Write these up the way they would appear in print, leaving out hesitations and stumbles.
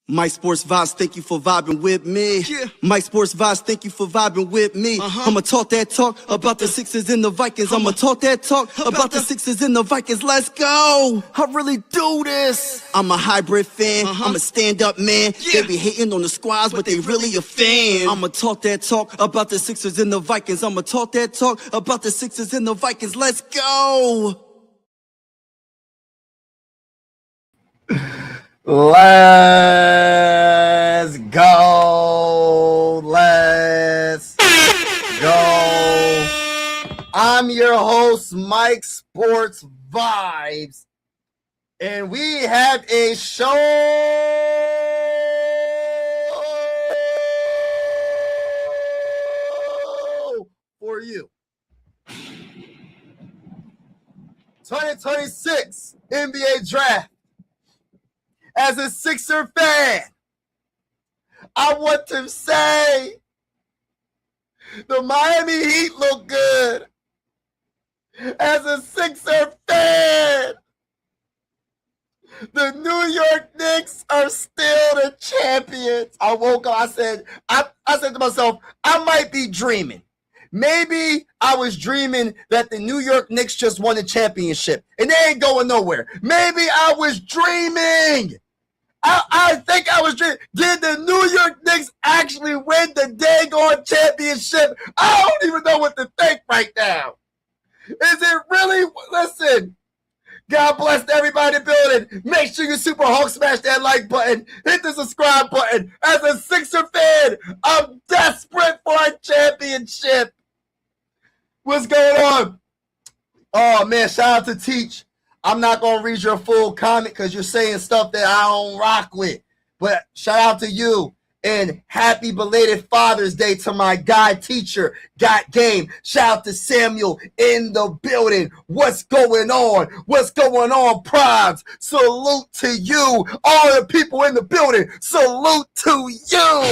My Sports Vibes, thank you for vibing with me. Yeah. My Sports Vibes, thank you for vibing with me. I'ma talk that talk about the Sixers and the Vikings. I'ma talk that talk about the Sixers and the Vikings. Let's go. I really do this. I'm a hybrid fan. I'm a stand-up man. Yeah. They be hating on the squads, but they really a fan. I'ma talk that talk about the Sixers and the Vikings. I'ma talk that talk about the Sixers and the Vikings. Let's go. Let's go. Let's go. I'm your host, Mike Sports Vibes, and we have a show for you. 2026 NBA Draft. As a Sixer fan, I want to say the Miami Heat look good. As a Sixer fan, the New York Knicks are still the champions. I woke up, I said to myself, I might be dreaming. Maybe I was dreaming that the New York Knicks just won the championship and they ain't going nowhere. Maybe I was dreaming. I think I was dreaming. Did the New York Knicks actually win the daggone championship? I don't even know what to think right now. Is it really? Listen, God bless everybody in the building. Make sure you Super Hulk smash that like button. Hit the subscribe button. As a Sixer fan, I'm desperate for a championship. What's going on? Oh, man, shout out to Teach. I'm not going to read your full comment because you're saying stuff that I don't rock with. But shout out to you. And happy belated Father's Day to my guy teacher, Got Game. Shout out to Samuel in the building. What's going on? What's going on, Primes? Salute to you. All the people in the building, salute to you.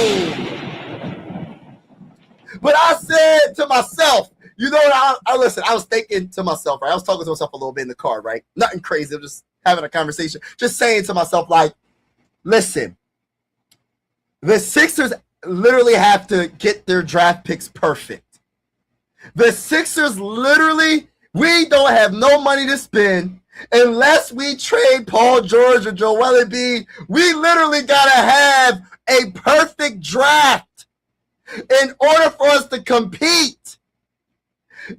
But I said to myself, you know what? I listen, I was thinking to myself, right? I was talking to myself a little bit in the car, right? Nothing crazy. I'm just having a conversation. Just saying to myself, like, listen, the Sixers literally have to get their draft picks perfect. The Sixers literally, we don't have no money to spend unless we trade Paul George or Joel Embiid. We literally got to have a perfect draft in order for us to compete.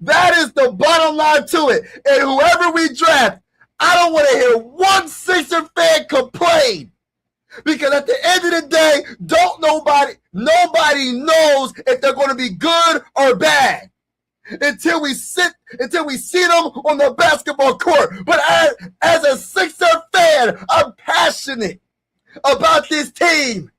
That is the bottom line to it. And whoever we draft, I don't want to hear one Sixer fan complain. Because at the end of the day, nobody knows if they're going to be good or bad until we see them on the basketball court. But as a Sixer fan, I'm passionate about this team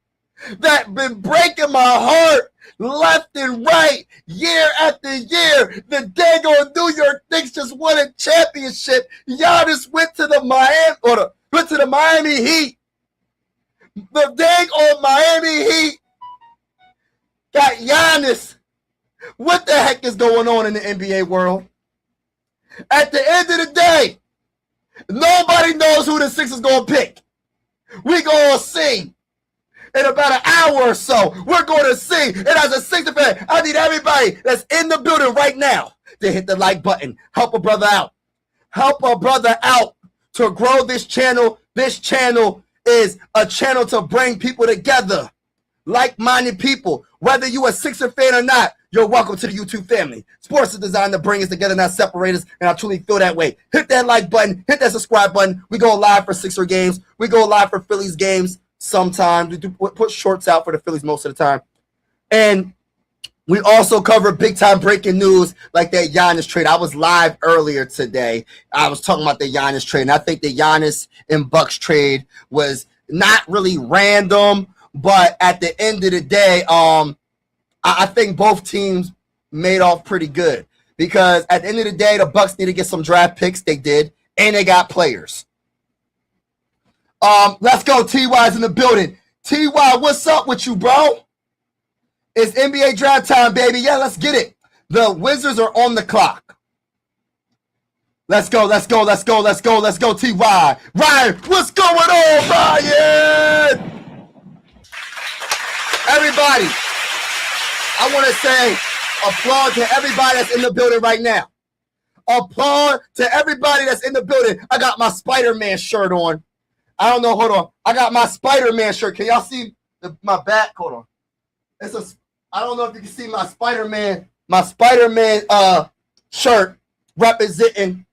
that's been breaking my heart left and right, year after year. The daggone New York Knicks just won a championship. Giannis went to the Miami Heat. The daggone Miami Heat got Giannis. What the heck is going on in the NBA world? At the end of the day, nobody knows who the Sixers going to pick. We going to see. In about an hour or so, we're going to see. And as a Sixer fan, I need everybody that's in the building right now to hit the like button. Help a brother out. Help a brother out to grow this channel. This channel is a channel to bring people together. Like-minded people. Whether you a Sixer fan or not, you're welcome to the YouTube family. Sports is designed to bring us together, not separate us, and I truly feel that way. Hit that like button. Hit that subscribe button. We go live for Sixer games. We go live for Phillies games. Sometimes we do put shorts out for the Phillies most of the time. And we also cover big-time breaking news like that Giannis trade. I was live earlier today. I was talking about the Giannis trade, and I think the Giannis and Bucks trade was not really random, but at the end of the day, I think both teams made off pretty good because at the end of the day, the Bucks need to get some draft picks. They did, and they got players. Let's go. TY's in the building. TY, what's up with you, bro? It's NBA draft time, baby. Yeah, let's get it. The Wizards are on the clock. Let's go, let's go, let's go, let's go, let's go, T.Y. Ryan, what's going on, Ryan? Everybody, I want to say applaud to everybody that's in the building right now. Applaud to everybody that's in the building. I got my Spider-Man shirt on. I don't know. Hold on. I got my Spider-Man shirt. Can y'all see my back? Hold on. I don't know if you can see my Spider-Man shirt representing.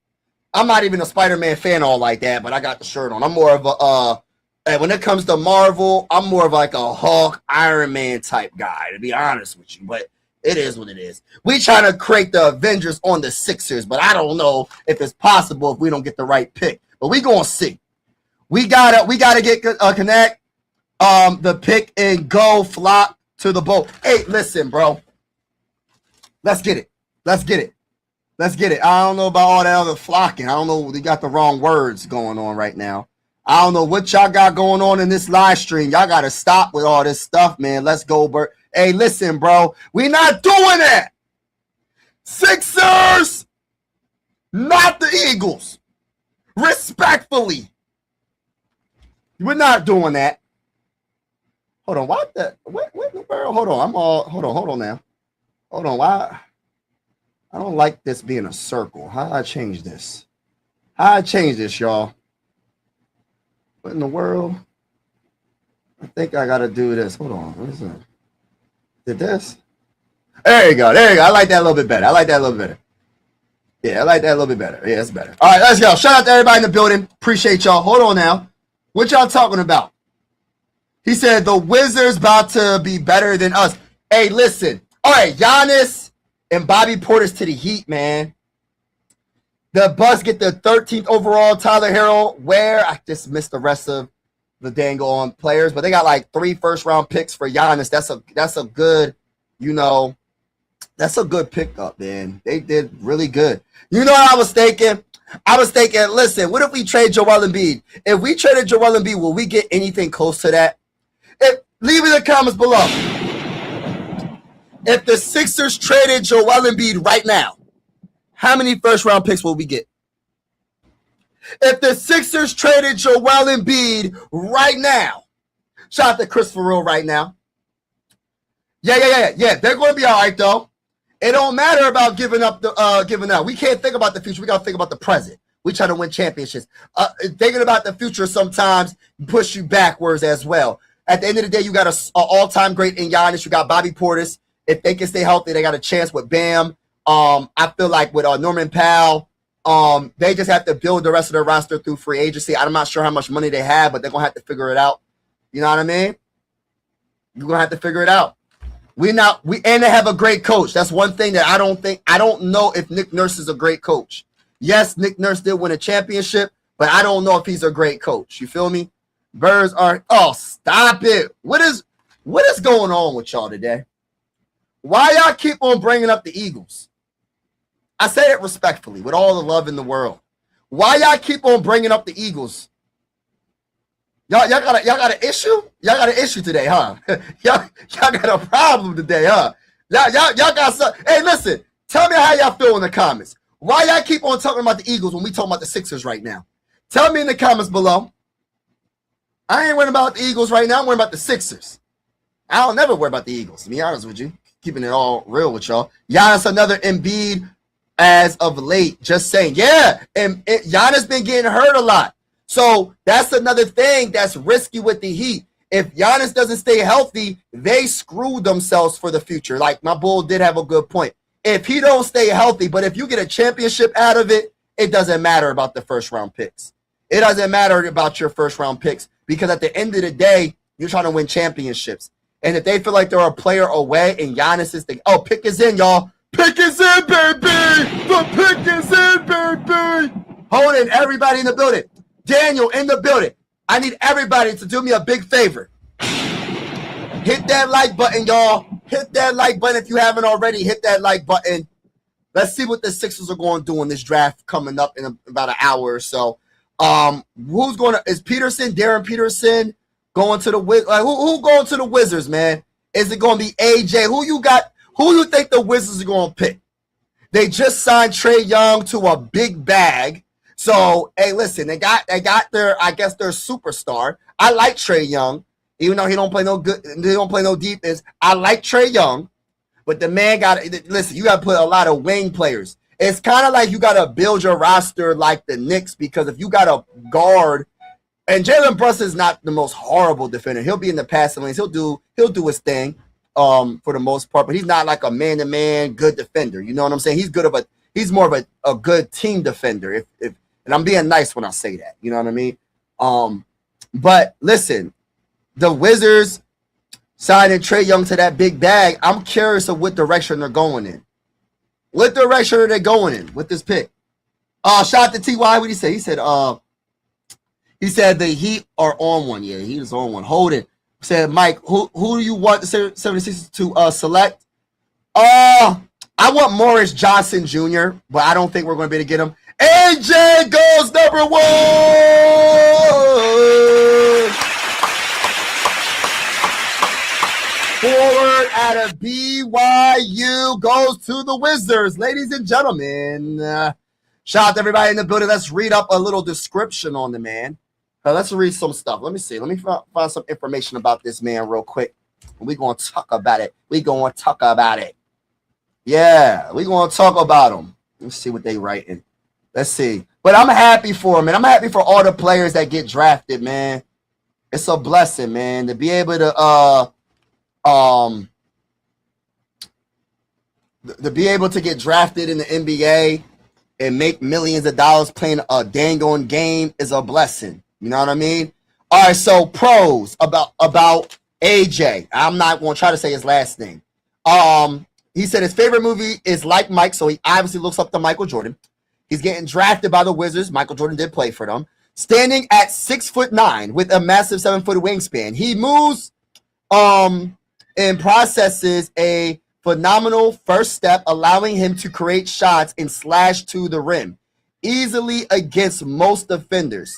I'm not even a Spider-Man fan all like that, but I got the shirt on. I'm more of a and when it comes to Marvel, I'm more of like a Hulk, Iron Man type guy, to be honest with you. But it is what it is. We trying to create the Avengers on the Sixers, but I don't know if it's possible if we don't get the right pick. But we gonna see. We gotta get connect the pick and go flop to the boat. Hey, listen, bro. Let's get it. Let's get it. Let's get it. I don't know about all that other flocking. I don't know. We got the wrong words going on right now. I don't know what y'all got going on in this live stream. Y'all got to stop with all this stuff, man. Let's go, Bert. Hey, listen, bro. We not doing that. Sixers, not the Eagles. Respectfully. We're not doing that. Hold on. What the world? Hold on. Hold on now. Hold on. Why? I don't like this being a circle. How do I change this? Y'all? What in the world? I think I gotta do this. Hold on. What is it? Did this? There you go. I like that a little bit better. Yeah, I like that a little bit better. Yeah, it's better. All right, let's go. Shout out to everybody in the building. Appreciate y'all. Hold on now. What y'all talking about? He said the Wizards about to be better than us. Hey, listen. All right, Giannis and Bobby Portis to the Heat, man. The Bucks get the 13th overall. Tyler Hero, where I just missed the rest of the dangle on players, but they got like 3 first-round picks for Giannis. That's a good, that's a good pickup, man. They did really good. You know what I was thinking? Listen, what if we trade Joel Embiid? If we traded Joel Embiid, will we get anything close to that? Leave in the comments below. If the Sixers traded Joel Embiid right now, how many first-round picks will we get? If the Sixers traded Joel Embiid right now, shout out to Christopher Real right now. Yeah. They're going to be all right, though. It don't matter about giving up. We can't think about the future. We got to think about the present. We try to win championships. Thinking about the future sometimes push you backwards as well. At the end of the day, you got an all-time great in Giannis. You got Bobby Portis. If they can stay healthy, they got a chance with Bam. I feel like with Norman Powell, they just have to build the rest of their roster through free agency. I'm not sure how much money they have, but they're going to have to figure it out. You know what I mean? You're going to have to figure it out. And they have a great coach. That's one thing that I don't know if Nick Nurse is a great coach. Yes, Nick Nurse did win a championship, but I don't know if he's a great coach. You feel me? Birds are, stop it. What is going on with y'all today? Why y'all keep on bringing up the Eagles? I say it respectfully, with all the love in the world. Why y'all keep on bringing up the Eagles? Y'all got an issue? Y'all got an issue today, huh? y'all got a problem today, huh? Y'all got some. Hey, listen. Tell me how y'all feel in the comments. Why y'all keep on talking about the Eagles when we talking about the Sixers right now? Tell me in the comments below. I ain't worrying about the Eagles right now. I'm worrying about the Sixers. I don't never worry about the Eagles, to be honest with you. Keeping it all real with y'all. Giannis, another Embiid as of late. Just saying. Yeah, and Giannis been getting hurt a lot. So that's another thing that's risky with the Heat. If Giannis doesn't stay healthy, they screw themselves for the future. Like my bull did have a good point. If he don't stay healthy, but if you get a championship out of it, it doesn't matter about the first-round picks. It doesn't matter about your first-round picks because at the end of the day, you're trying to win championships. And if they feel like they're a player away and Giannis is pick is in, y'all. Pick is in, baby. The pick is in, baby. Hold it, everybody in the building. Daniel in the building. I need everybody to do me a big favor. Hit that like button, y'all. Hit that like button if you haven't already. Hit that like button. Let's see what the Sixers are going to do in this draft coming up in about an hour or so. Who's going to – is Peterson, Darren Peterson – going to the who going to the Wizards, man? Is it going to be AJ? Who you think the Wizards are going to pick? They just signed Trae Young to a big bag. So, hey, listen, they got their, I guess, their superstar. I like Trae Young. Even though he don't play no defense. I like Trae Young, but the man got to listen. You got to put a lot of wing players. It's kind of like you got to build your roster like the Knicks, because if you got a guard, and Jalen Brunson is not the most horrible defender. He'll be in the passing lanes. He'll do his thing for the most part, but he's not like a man-to-man good defender. You know what I'm saying? He's more of a good team defender. If and I'm being nice when I say that. You know what I mean? But listen, the Wizards signing Trae Young to that big bag. I'm curious of what direction they're going in. What direction are they going in with this pick? Shout out to Ty. What did he say? He said the Heat are on one. Yeah, he is on one. Hold it. Said Mike, who do you want the 76ers to select? I want Morris Johnson Jr., but I don't think we're going to be able to get him. AJ goes number 1. Forward out of BYU goes to the Wizards. Ladies and gentlemen, shout out to everybody in the building. Let's read up a little description on the man. Let's read some stuff. Let me see. Let me find some information about this man real quick. We're going to talk about it. Yeah, we're going to talk about him. Let's see what they writing. Let's see. But I'm happy for him, man. I'm happy for all the players that get drafted, man. It's a blessing, man, to be able to get drafted in the NBA and make millions of dollars playing a dang on game is a blessing. You know what I mean? All right, so pros about AJ. I'm not going to try to say his last name. He said his favorite movie is Like Mike, so he obviously looks up to Michael Jordan. He's getting drafted by the Wizards. Michael Jordan did play for them. Standing at 6'9" with a massive 7-foot wingspan. He moves and processes a phenomenal first step, allowing him to create shots and slash to the rim easily against most defenders.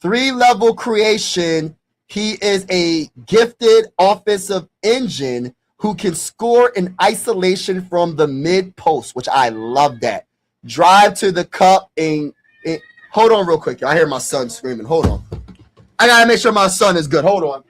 3-level creation. He is a gifted offensive engine who can score in isolation from the mid post, which I love that. Drive to the cup and hold on real quick. I hear my son screaming. Hold on. I got to make sure my son is good. Hold on.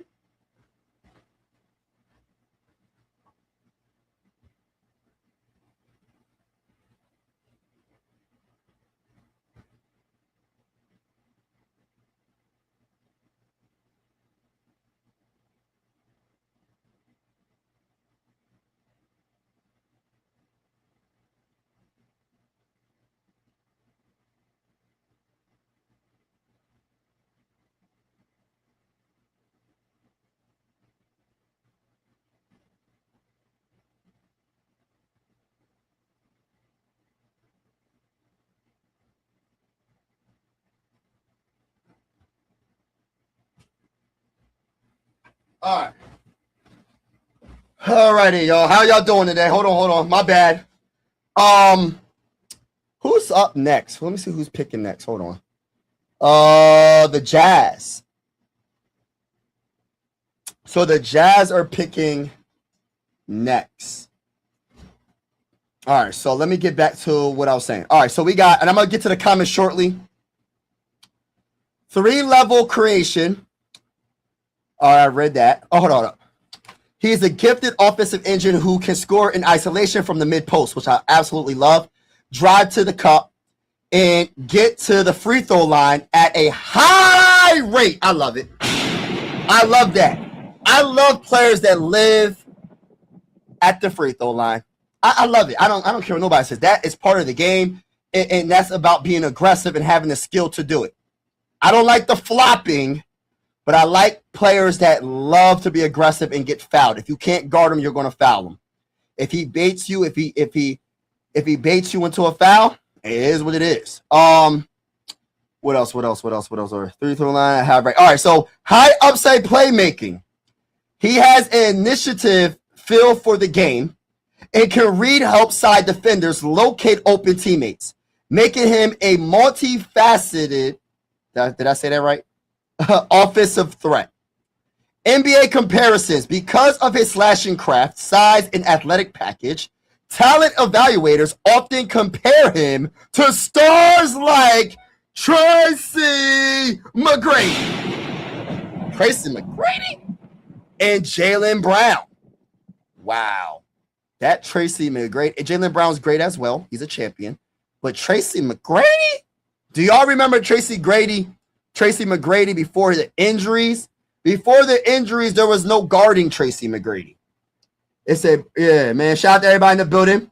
All righty, y'all. How y'all doing today? Hold on. My bad. Who's up next? Let me see who's picking next. Hold on. The Jazz. So the Jazz are picking next. All right, so let me get back to what I was saying. All right, so we got, and I'm going to get to the comments shortly. 3-level creation. All right, I read that. Oh, hold on. He is a gifted offensive engine who can score in isolation from the mid post, which I absolutely love. Drive to the cup and get to the free throw line at a high rate. I love it. I love that. I love players that live at the free throw line. I love it. I don't care what nobody says. That is part of the game, and that's about being aggressive and having the skill to do it. I don't like the flopping, but I like players that love to be aggressive and get fouled. If you can't guard him, you're going to foul him. If he baits you, if he baits you into a foul, it is what it is. What else? Or free throw line. All right. So high upside playmaking. He has an initiative feel for the game and can read help side defenders locate open teammates, making him a multifaceted. Did I say that right? Offensive threat. NBA comparisons. Because of his slashing craft, size, and athletic package, talent evaluators often compare him to stars like Tracy McGrady. Tracy McGrady? and Jaylen Brown. Wow. That Tracy McGrady. Jaylen Brown's great as well. He's a champion. But Tracy McGrady? Do y'all remember Tracy McGrady before the injuries? Before the injuries, there was no guarding Tracy McGrady. It said, yeah, man. Shout out to everybody in the building.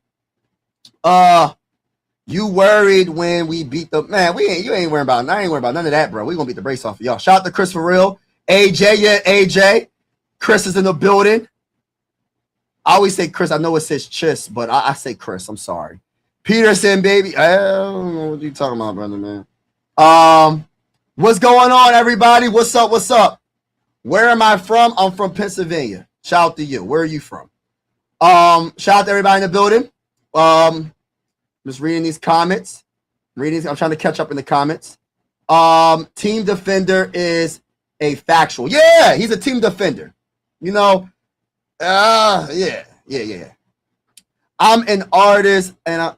You worried when we beat the man? You ain't worried about. I ain't worried about none of that, bro. We gonna beat the brace off of y'all. Shout out to Chris for real. AJ, yeah, AJ. Chris is in the building. I always say Chris. I know it says Chis, but I say Chris. I'm sorry. Peterson, baby. I don't know what you talking about, brother, man. What's going on, everybody? What's up? What's up? Where am I from? I'm from Pennsylvania. Shout out to you. Where are you from? Shout out to everybody in the building. Just reading these comments. I'm trying to catch up in the comments. Team defender is a factual. Yeah, he's a team defender. You know, yeah. I'm an artist, and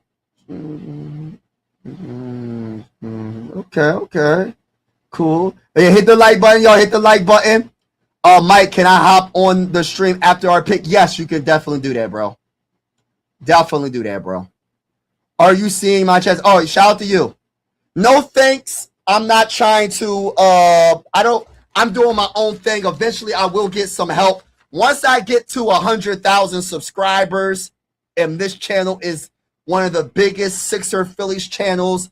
okay, cool. Yeah, hit the like button, y'all. Hit the like button. Mike, can I hop on the stream after our pick? Yes, you can definitely do that, bro. Definitely do that, bro. Are you seeing my chest? Oh, shout out to you. No thanks. I'm not trying to. I'm doing my own thing. Eventually, I will get some help. Once I get to 100,000 subscribers, and this channel is one of the biggest Sixer Phillies channels,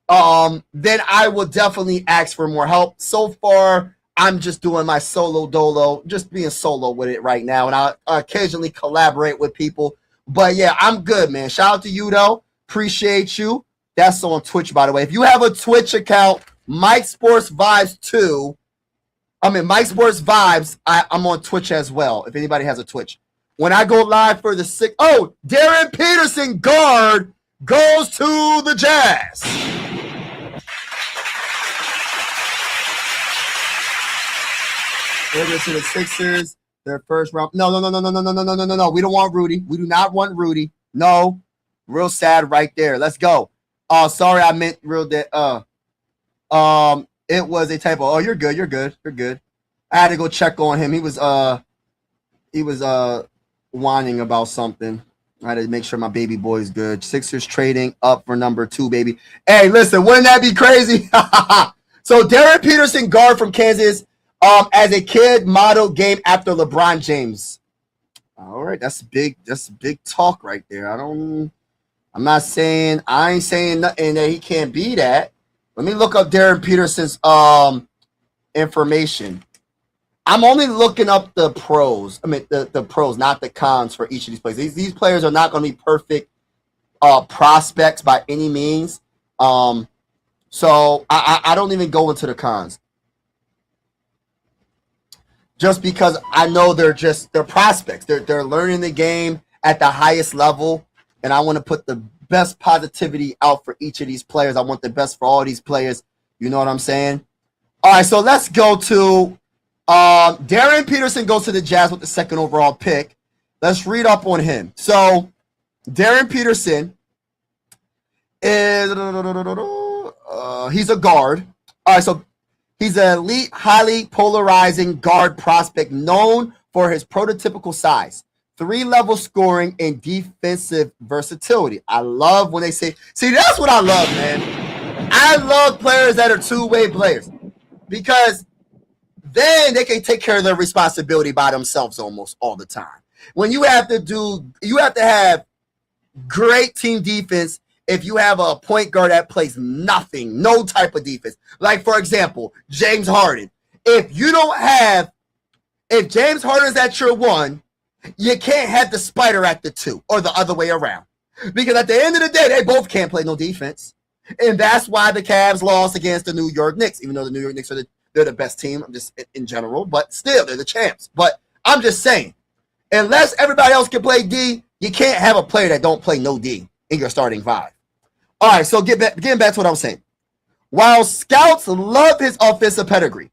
then I will definitely ask for more help. So far, I'm just doing my solo dolo, just being solo with it right now, and I occasionally collaborate with people. But yeah, I'm good, man. Shout out to you, though. Appreciate you. That's on Twitch, by the way. If you have a Twitch account, Mike Sports Vibes 2. Mike Sports Vibes. I'm on Twitch as well. If anybody has a Twitch, when I go live for the Darren Peterson guard goes to the Jazz. Over to the Sixers. Their first round. No. We don't want Rudy. We do not want Rudy. No. Real sad right there. Let's go. Sorry, I meant real dead. It was a typo. Oh, you're good. I had to go check on him. He was whining about something. I had to make sure my baby boy's good. Sixers trading up for number 2, baby. Hey, listen, wouldn't that be crazy? So Darren Peterson, guard from Kansas, as a kid, modeled game after LeBron James. All right, that's big talk right there. I ain't saying nothing that he can't be that. Let me look up Darren Peterson's information. I'm only looking up the pros. The pros, not the cons for each of these players. These players are not going to be perfect prospects by any means. So I don't even go into the cons. Just because I know they're prospects. They're learning the game at the highest level, and I want to put the best positivity out for each of these players. I want the best for all these players. You know what I'm saying? All right, so let's go to Darren Peterson goes to the Jazz with the 2nd overall pick. Let's read up on him. So Darren Peterson is he's a guard. All right, so he's an elite, highly polarizing guard prospect known for his prototypical size, 3-level scoring, and defensive versatility. I love when they say, see, that's what I love, man. I love players that are two-way players because then they can take care of their responsibility by themselves almost all the time. When you have to have great team defense if you have a point guard that plays nothing, no type of defense. Like, for example, James Harden. If James Harden is at your 1, you can't have the spider at the 2 or the other way around. Because at the end of the day, they both can't play no defense. And that's why the Cavs lost against the New York Knicks, even though the New York Knicks they're the best team, just in general, but still, they're the champs. But I'm just saying, unless everybody else can play D, you can't have a player that don't play no D in your starting 5. All right, so getting back to what I was saying. While scouts love his offensive pedigree,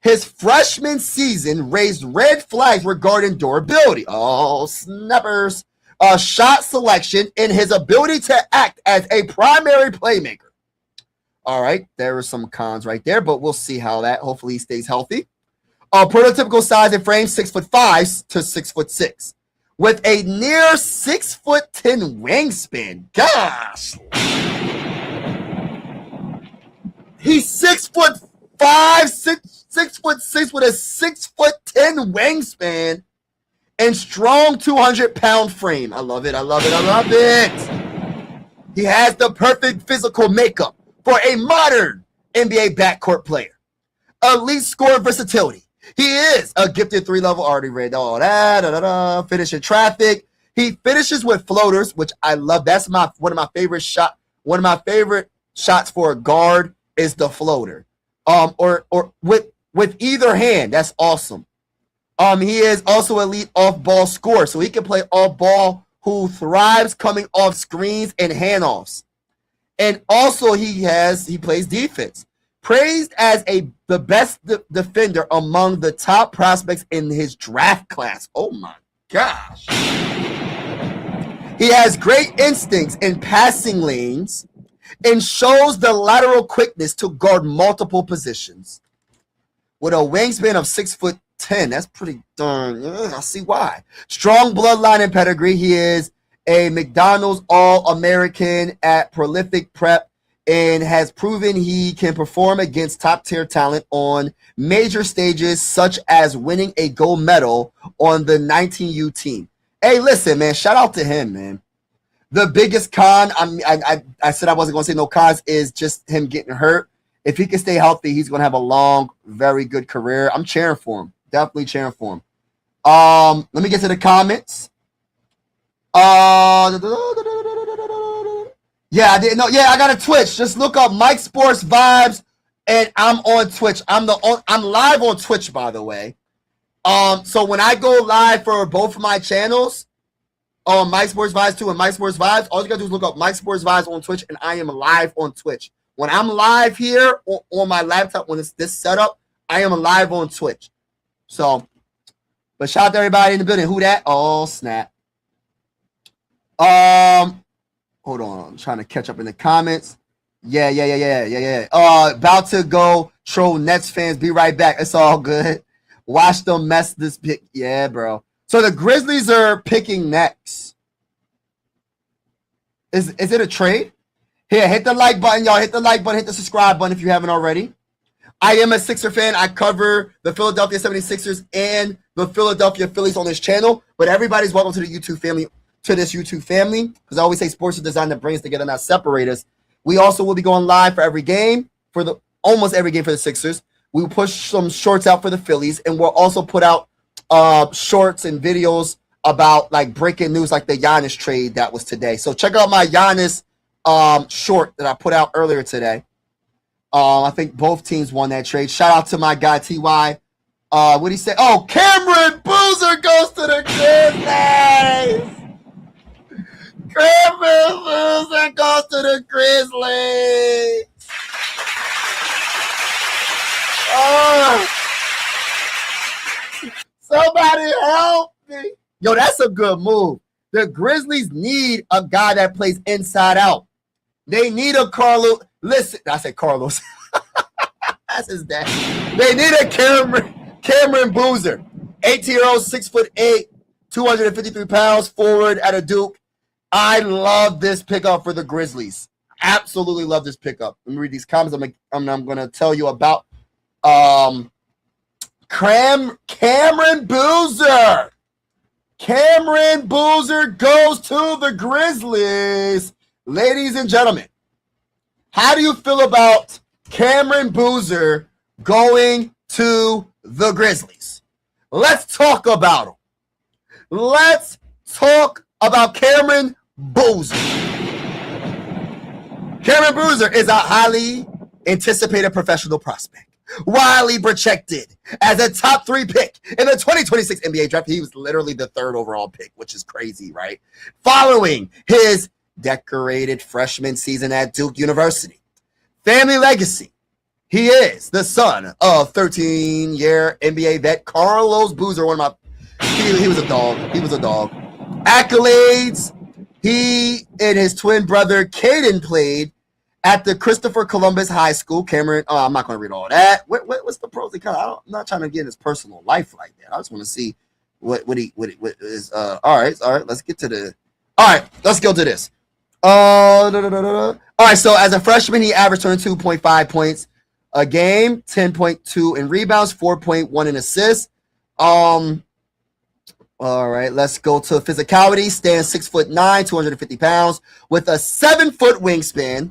his freshman season raised red flags regarding durability. Oh, snappers. Shot selection, and his ability to act as a primary playmaker. All right, there are some cons right there, but we'll see how that. Hopefully he stays healthy. Prototypical size and frame, 6'5" to 6'6", with a near 6'10" wingspan. Gosh, he's 6'5", 6'6" with a 6'10" wingspan and strong 200-pound frame. I love it. I love it. I love it. He has the perfect physical makeup for a modern NBA backcourt player. Elite score versatility. He is a gifted 3-level, already read all that, finish in traffic. He finishes with floaters, which I love. That's one of my favorite shots for a guard is the floater. Or with either hand. That's awesome. He is also elite off-ball scorer, so he can play off-ball, who thrives coming off screens and handoffs. And also he plays defense. Praised as the best defender among the top prospects in his draft class. Oh my gosh. He has great instincts in passing lanes and shows the lateral quickness to guard multiple positions. With a wingspan of 6'10", that's pretty darn. I see why. Strong bloodline and pedigree. He is a McDonald's All-American at prolific prep and has proven he can perform against top-tier talent on major stages, such as winning a gold medal on the 19U team. Hey, listen, man, shout out to him, man. The biggest con, I said I wasn't going to say no cons, is just him getting hurt. If he can stay healthy, he's going to have a long, very good career. I'm cheering for him. Definitely cheering for him. Let me get to the comments. Yeah, I didn't know. Yeah, I got a Twitch. Just look up Mike Sports Vibes, and I'm on Twitch. I'm live on Twitch, by the way. So when I go live for both of my channels, Mike Sports Vibes 2 and Mike Sports Vibes, all you gotta do is look up Mike Sports Vibes on Twitch, and I am live on Twitch. When I'm live here on my laptop, when it's this setup, I am live on Twitch. So, but shout out to everybody in the building. Who that? Oh, snap. Hold on. I'm trying to catch up in the comments. Yeah. About to go troll Nets fans. Be right back. It's all good. Watch them mess this pick. Yeah, bro. So the Grizzlies are picking next. Is it a trade? Here, hit the like button, y'all. Hit the like button. Hit the subscribe button if you haven't already. I am a Sixer fan. I cover the Philadelphia 76ers and the Philadelphia Phillies on this channel. But everybody's welcome to the YouTube family. Because I always say sports is designed to bring us together, not separate us. We also will be going live for every game, almost every game for the Sixers. We will push some shorts out for the Phillies, and we'll also put out shorts and videos about like breaking news, like the Giannis trade that was today. So check out my Giannis short that I put out earlier today. I think both teams won that trade. Shout out to my guy Ty. What did he say? Oh, Cameron Boozer goes to the Grizzlies. Cameron Boozer goes to the Grizzlies. Oh, somebody help me. Yo, that's a good move. The Grizzlies need a guy that plays inside out. They need a Carlos. Listen, I said Carlos. That's his dad. They need a Cameron Boozer. 18-year-old, 6'8", 253 pounds, forward at a Duke. I love this pickup for the Grizzlies. Absolutely love this pickup. Let me read these comments. I'm going to tell you about Cameron Boozer. Cameron Boozer goes to the Grizzlies. Ladies and gentlemen, how do you feel about Cameron Boozer going to the Grizzlies? Let's talk about him. Let's talk about Cameron Boozer. Cameron Boozer is a highly anticipated professional prospect, widely projected as a top 3 pick in the 2026 NBA draft. He was literally the 3rd overall pick, which is crazy, right? Following his decorated freshman season at Duke University. Family legacy. He is the son of 13-year NBA vet Carlos Boozer. He was a dog. He was a dog. Accolades. He and his twin brother Caden played At the Christopher Columbus High School, Cameron. Oh, I'm not going to read all that. What's the pros and cons? I'm not trying to get in his personal life like that. I just want to see what is. All right. Let's get to the. All right, let's go to this. All right. So as a freshman, he averaged 22.5 points a game, 10.2 in rebounds, 4.1 in assists. All right, let's go to physicality. Stands 6'9", 250 pounds, with a 7-foot wingspan,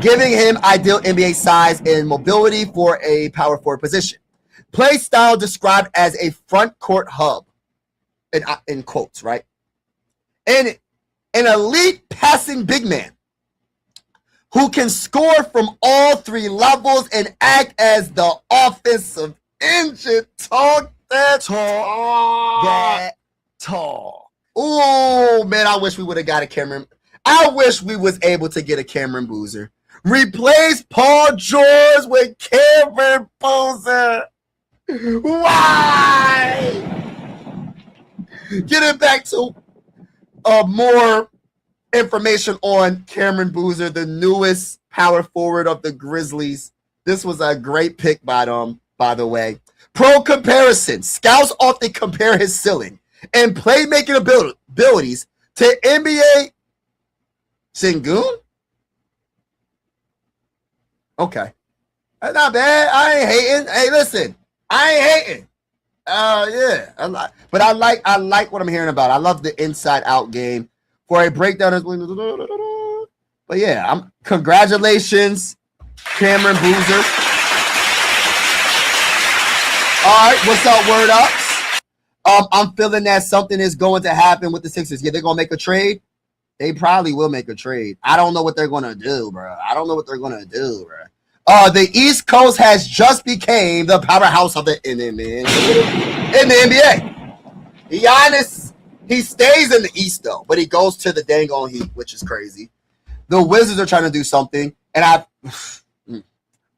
giving him ideal NBA size and mobility for a power forward position. Play style described as a front court hub, in quotes, right? And an elite passing big man who can score from all 3 levels and act as the offensive engine. Talk that talk. Oh, man, I wish we would have got a Cameron. I wish we was able to get a Cameron Boozer. Replace Paul George with Cameron Boozer. Why? Getting back to more information on Cameron Boozer, the newest power forward of the Grizzlies. This was a great pick by them, by the way. Pro comparison. Scouts often compare his ceiling and playmaking abilities to NBA Sengun. Okay. That's not bad. I ain't hating. Hey, listen. I ain't hating. Yeah. But I like what I'm hearing about. I love the inside out game. For a breakdown, but yeah, congratulations, Cameron Boozer. All right, what's up, word ups? I'm feeling that something is going to happen with the Sixers. Yeah, they're gonna make a trade. They probably will make a trade. I don't know what they're gonna do, bro. The East Coast has just became the powerhouse of the NBA. Giannis. He stays in the East, though, but he goes to the dang on Heat, which is crazy. The Wizards are trying to do something, and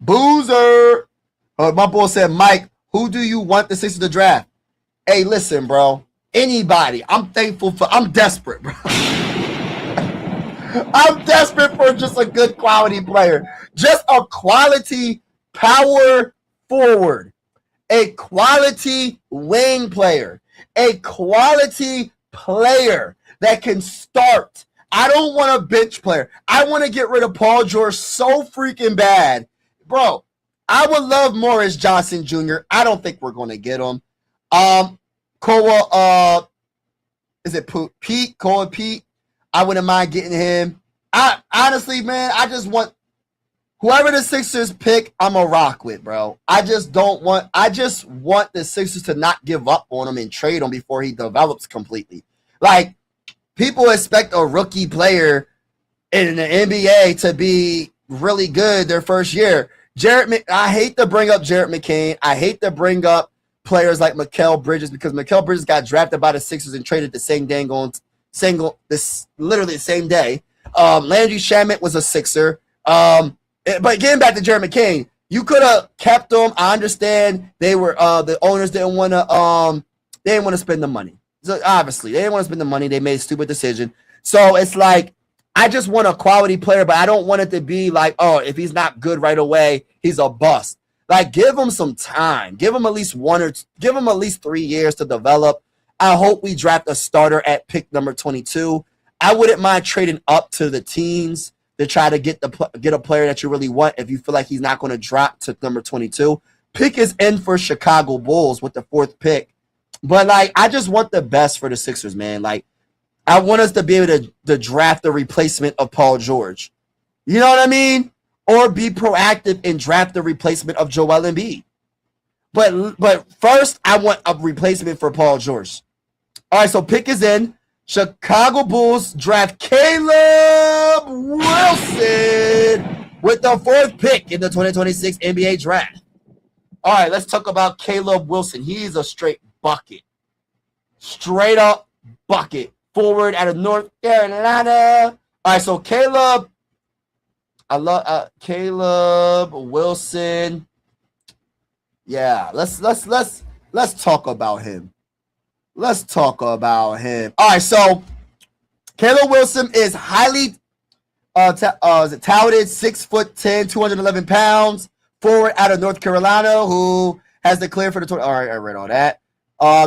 Boozer. My boy said, Mike, who do you want the Sixers to draft? Hey, listen, bro. Anybody. I'm desperate, bro. I'm desperate for just a good quality player. Just a quality power forward. A quality wing player. A quality player that can start. I don't want a bench player. I want to get rid of Paul George so freaking bad. Bro, I would love Morris Johnson Jr. I don't think we're going to get him. Is it Pete? Cole Pete? I wouldn't mind getting him. Honestly, man, I just want whoever the Sixers pick, I'm a rock with, bro. I just want the Sixers to not give up on him and trade him before he develops completely. Like, people expect a rookie player in the NBA to be really good their first year. I hate to bring up Jarrett McCain. I hate to bring up players like Mikal Bridges because Mikal Bridges got drafted by the Sixers and traded the same literally the same day. Landry Shamet was a Sixer. But getting back to Jarrett McCain, you could have kept him. I understand they were the owners didn't want to spend the money. So obviously they didn't want to spend the money. They made a stupid decision. So it's like I just want a quality player, but I don't want it to be like, oh, if he's not good right away, he's a bust. Like, give him some time. Give him at least 3 years to develop. I hope we draft a starter at pick number 22. I wouldn't mind trading up to the teens to try to get a player that you really want if you feel like he's not going to drop to number 22. Pick is in for Chicago Bulls with the 4th pick. But, like, I just want the best for the Sixers, man. Like, I want us to be able to draft the replacement of Paul George. You know what I mean? Or be proactive and draft the replacement of Joel Embiid. But first, I want a replacement for Paul George. All right, so pick is in. Chicago Bulls draft Caleb Wilson with the 4th pick in the 2026 NBA draft. All right, let's talk about Caleb Wilson. He's a straight bucket. Straight up bucket. Forward out of North Carolina. All right, so Caleb. I love Caleb Wilson. Yeah, let's talk about him. Let's talk about him. All right, so Caleb Wilson is highly Is it touted 6'10", 211 pounds, forward out of North Carolina, who has declared for the tournament. All right, I read all that.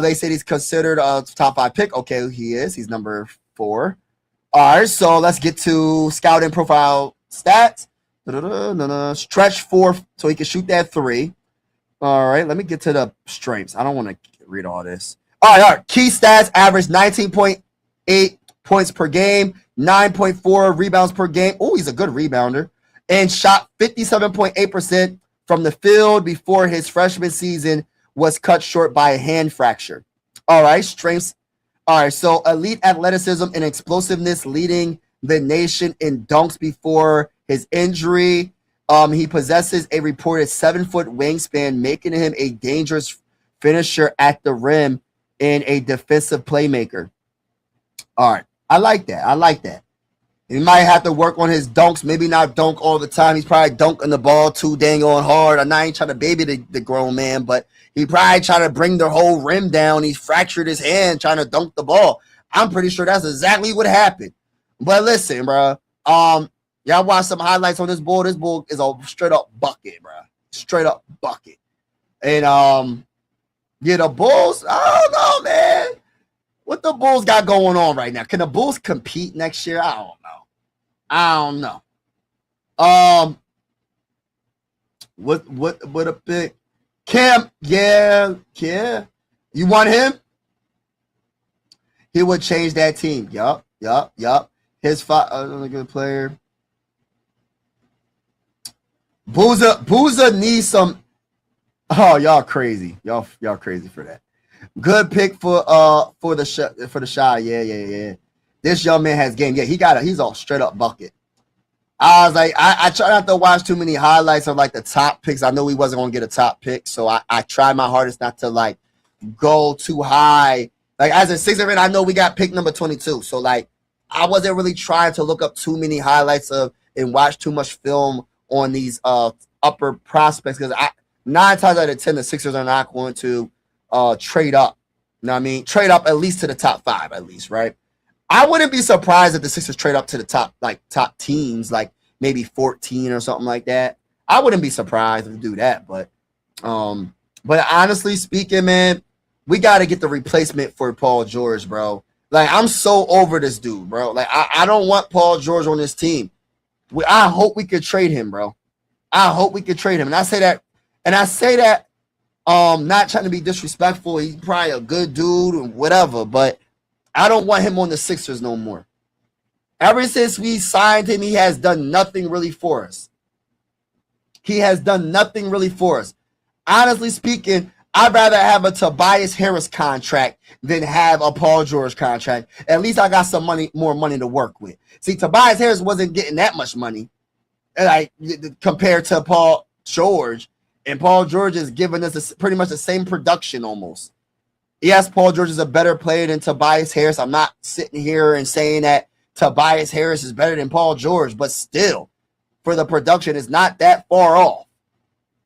They said he's considered a top 5 pick. Okay, he is. He's number 4. All right, so let's get to scouting profile stats. Stretch 4, so he can shoot that 3. All right, let me get to the strengths. I don't want to read all this. All right. Key stats: average 19.8 points per game, 9.4 rebounds per game. Oh, he's a good rebounder. And shot 57.8% from the field before his freshman season was cut short by a hand fracture. All right, strengths. All right, so elite athleticism and explosiveness, leading the nation in dunks before his injury. He possesses a reported 7-foot wingspan, making him a dangerous finisher at the rim and a defensive playmaker. All right, I like that. He might have to work on his dunks, maybe not dunk all the time. He's probably dunking the ball too dang on hard. I ain't trying to baby the grown man, but he probably trying to bring the whole rim down. He fractured his hand trying to dunk the ball. I'm pretty sure that's exactly what happened. But listen, bro. Y'all watch some highlights on this bull. This bull is a straight up bucket, bro. Straight up bucket. And yeah, the Bulls, I don't know, man. What the Bulls got going on right now? Can the Bulls compete next year? I don't know. What a pick. Cam, yeah. You want him? He would change that team. Yup. His another good player. Booza needs some. Oh, y'all crazy. Y'all crazy for that. Good pick for the shot. Yeah. This young man has game. Yeah, he's a straight up bucket. I was like, I try not to watch too many highlights of like the top picks. I knew he wasn't gonna get a top pick, so I tried my hardest not to like go too high. Like as a Sixer fan, I know we got pick number 22, so like I wasn't really trying to look up too many highlights of and watch too much film on these upper prospects, because 9 times out of 10 the Sixers are not going to trade up. You know what I mean? Trade up at least to the top 5, at least, right? I wouldn't be surprised if the Sixers trade up to the top teams, like maybe 14 or something like that. I wouldn't be surprised if they do that, but honestly speaking, man, we got to get the replacement for Paul George, bro. Like, I'm so over this dude, bro. Like, I don't want Paul George on this team. I hope we could trade him, bro. I hope we could trade him. And I say that, not trying to be disrespectful. He's probably a good dude or whatever, but I don't want him on the Sixers no more. Ever since we signed him, he has done nothing really for us. Honestly speaking, I'd rather have a Tobias Harris contract than have a Paul George contract. At least I got more money to work with. See, Tobias Harris wasn't getting that much money, like compared to Paul George, and Paul George is giving us pretty much the same production almost. Yes, Paul George is a better player than Tobias Harris. I'm not sitting here and saying that Tobias Harris is better than Paul George, but still, for the production, it's not that far off.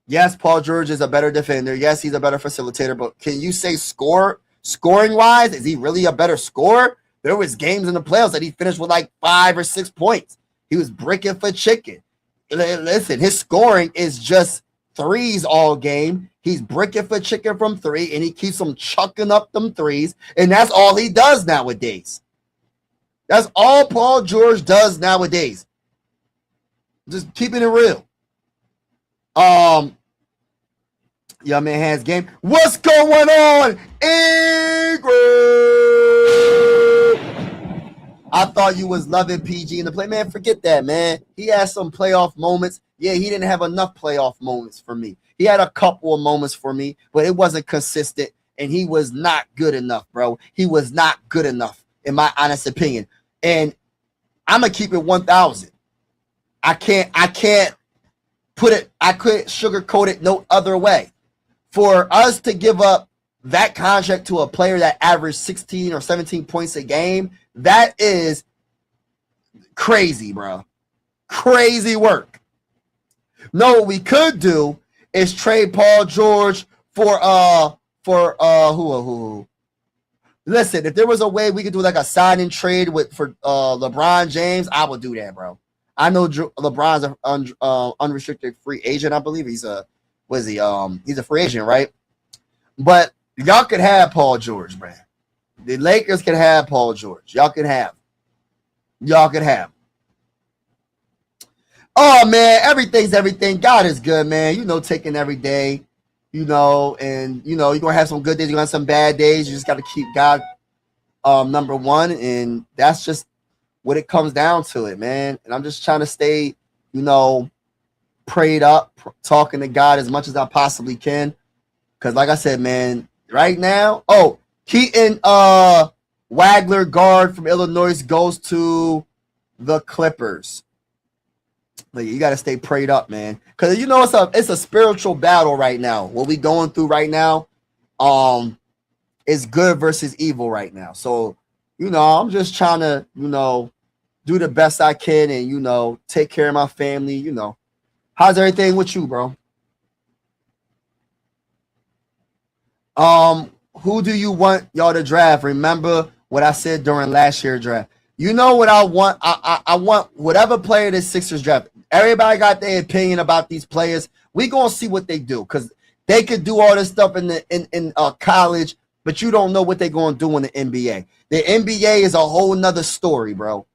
Yes, Paul George is a better defender. Yes, he's a better facilitator, but can you say scoring-wise, is he really a better scorer? There was games in the playoffs that he finished with like 5 or 6 points. He was bricking for chicken. Listen, his scoring is just threes all game. He's bricking for chicken from 3, and he keeps them chucking up them threes, and that's all he does nowadays. That's all Paul George does nowadays. Just keeping it real. Yeah, man has game. What's going on, Ingrid? I thought you was loving PG in the play. Man, forget that, man. He had some playoff moments. Yeah, he didn't have enough playoff moments for me. He had a couple of moments for me, but it wasn't consistent, and he was not good enough, bro. He was not good enough, in my honest opinion. And I'm going to keep it 1,000. I couldn't sugarcoat it no other way. For us to give up that contract to a player that averaged 16 or 17 points a game, that is crazy, bro. Crazy work. No, what we could do is trade Paul George for who? Listen, if there was a way we could do like a sign and trade for LeBron James, I would do that, bro. I know LeBron's an unrestricted free agent. I believe he's a he's a free agent, right? But y'all could have Paul George, man. The Lakers can have Paul George. Y'all could have. Oh man, everything's everything. God is good, man. You know, taking every day, you know, and you know, you're gonna have some good days, you're gonna have some bad days. You just gotta keep God number one, and that's just what it comes down to it, man. And I'm just trying to stay, you know, prayed up, talking to God as much as I possibly can. Cause like I said, man, right now, Keaton Wagler, guard from Illinois, goes to the Clippers. But you got to stay prayed up, man. Because you know it's a spiritual battle right now. What we going through right now is good versus evil right now. So, you know, I'm just trying to, you know, do the best I can and, you know, take care of my family, you know. How's everything with you, bro? Who do you want y'all to draft? Remember what I said during last year's draft. You know what I want? I want whatever player the Sixers draft. Everybody got their opinion about these players. We gonna see what they do because they could do all this stuff in college, but you don't know what they're gonna do in the NBA. The NBA is a whole nother story, bro.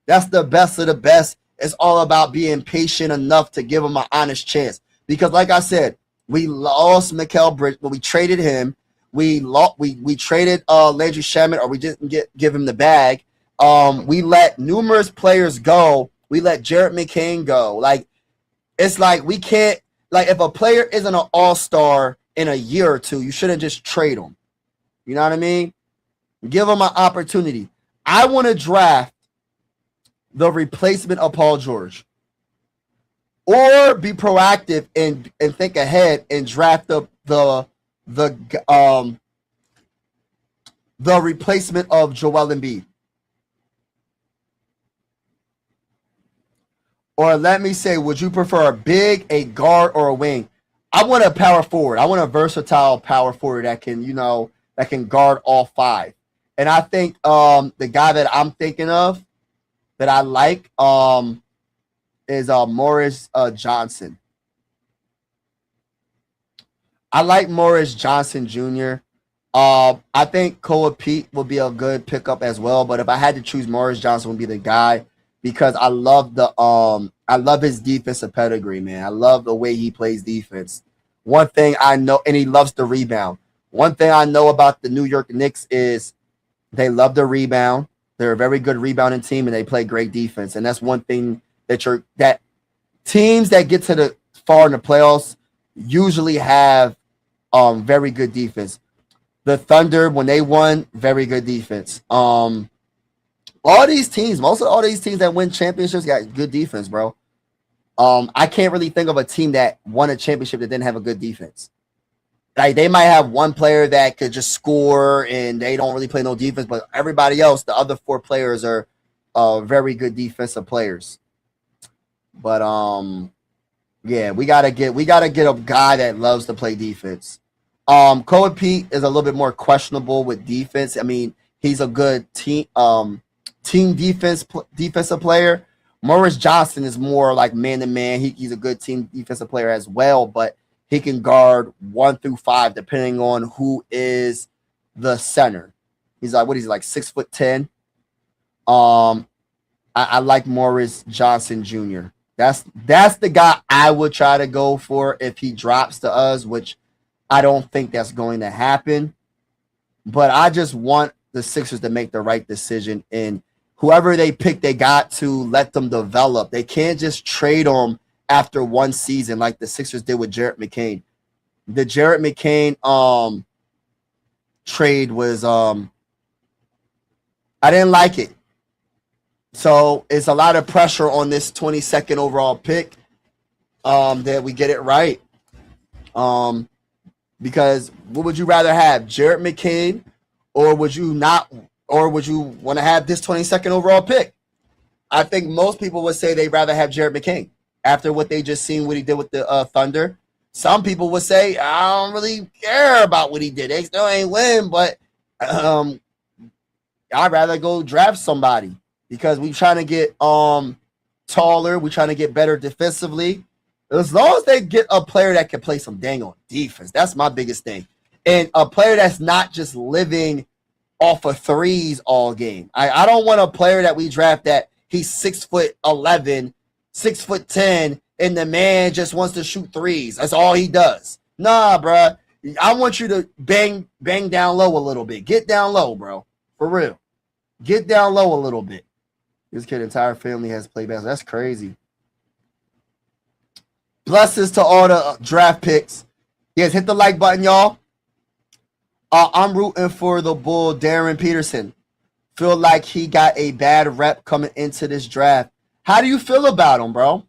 That's the best of the best. It's all about being patient enough to give them an honest chance. Because, like I said, we lost Mikal Bridges, but we traded him. We traded Landry Shamet, or we didn't give him the bag. We let numerous players go. We let Jared McCain go. Like, it's like we can't, like, if a player isn't an all-star in a year or two, you shouldn't just trade him. You know what I mean? Give him an opportunity. I want to draft the replacement of Paul George, or be proactive and think ahead and draft the replacement of Joel Embiid. Or let me say, would you prefer a big, a guard, or a wing? I want a power forward. I want a versatile power forward that can, you know, that can guard all five. And I think the guy that I'm thinking of that I like is Morris Johnson. I like Morris Johnson Jr. I think Koa Pete will be a good pickup as well. But if I had to choose, Morris Johnson would be the guy because I love his defensive pedigree, man. I love the way he plays defense. One thing I know, and he loves the rebound. One thing I know about the New York Knicks is they love the rebound. They're a very good rebounding team, and they play great defense. And that's one thing that teams that get to the far in the playoffs usually have very good defense. The Thunder, when they won, very good defense. All these teams, most of all these teams that win championships got good defense, bro. I can't really think of a team that won a championship that didn't have a good defense. Like, they might have one player that could just score and they don't really play no defense, but everybody else, the other four players are very good defensive players. But yeah, we gotta get a guy that loves to play defense. Koa Pete is a little bit more questionable with defense. I mean, he's a good team defensive player. Morris Johnson is more like man to man. He's a good team defensive player as well, but he can guard 1 through 5 depending on who is the center. He's like 6'10". I like Morris Johnson Jr. That's the guy I would try to go for if he drops to us, which I don't think that's going to happen. But I just want the Sixers to make the right decision, and whoever they pick, they got to let them develop. They can't just trade them after one season like the Sixers did with Jared McCain. The Jared McCain trade was I didn't like it. So it's a lot of pressure on this 22nd overall pick that we get it right. Because what would you rather have, Jared McCain, or would you want to have this 22nd overall pick? I think most people would say they'd rather have Jared McCain after what they just seen what he did with the Thunder. Some people would say, I don't really care about what he did. They still ain't win, but I'd rather go draft somebody because we're trying to get taller. We're trying to get better defensively. As long as they get a player that can play some dang on defense, that's my biggest thing. And a player that's not just living off of threes all game. I don't want a player that we draft that he's 6'11", 6'10", and the man just wants to shoot threes. That's all he does. Nah, bruh. I want you to bang down low a little bit. Get down low, bro. For real. Get down low a little bit. This kid's entire family has played basketball. That's crazy. Blessings to all the draft picks. Yes, hit the like button, y'all. I'm rooting for the bull, Darren Peterson. Feel like he got a bad rep coming into this draft. How do you feel about him, bro?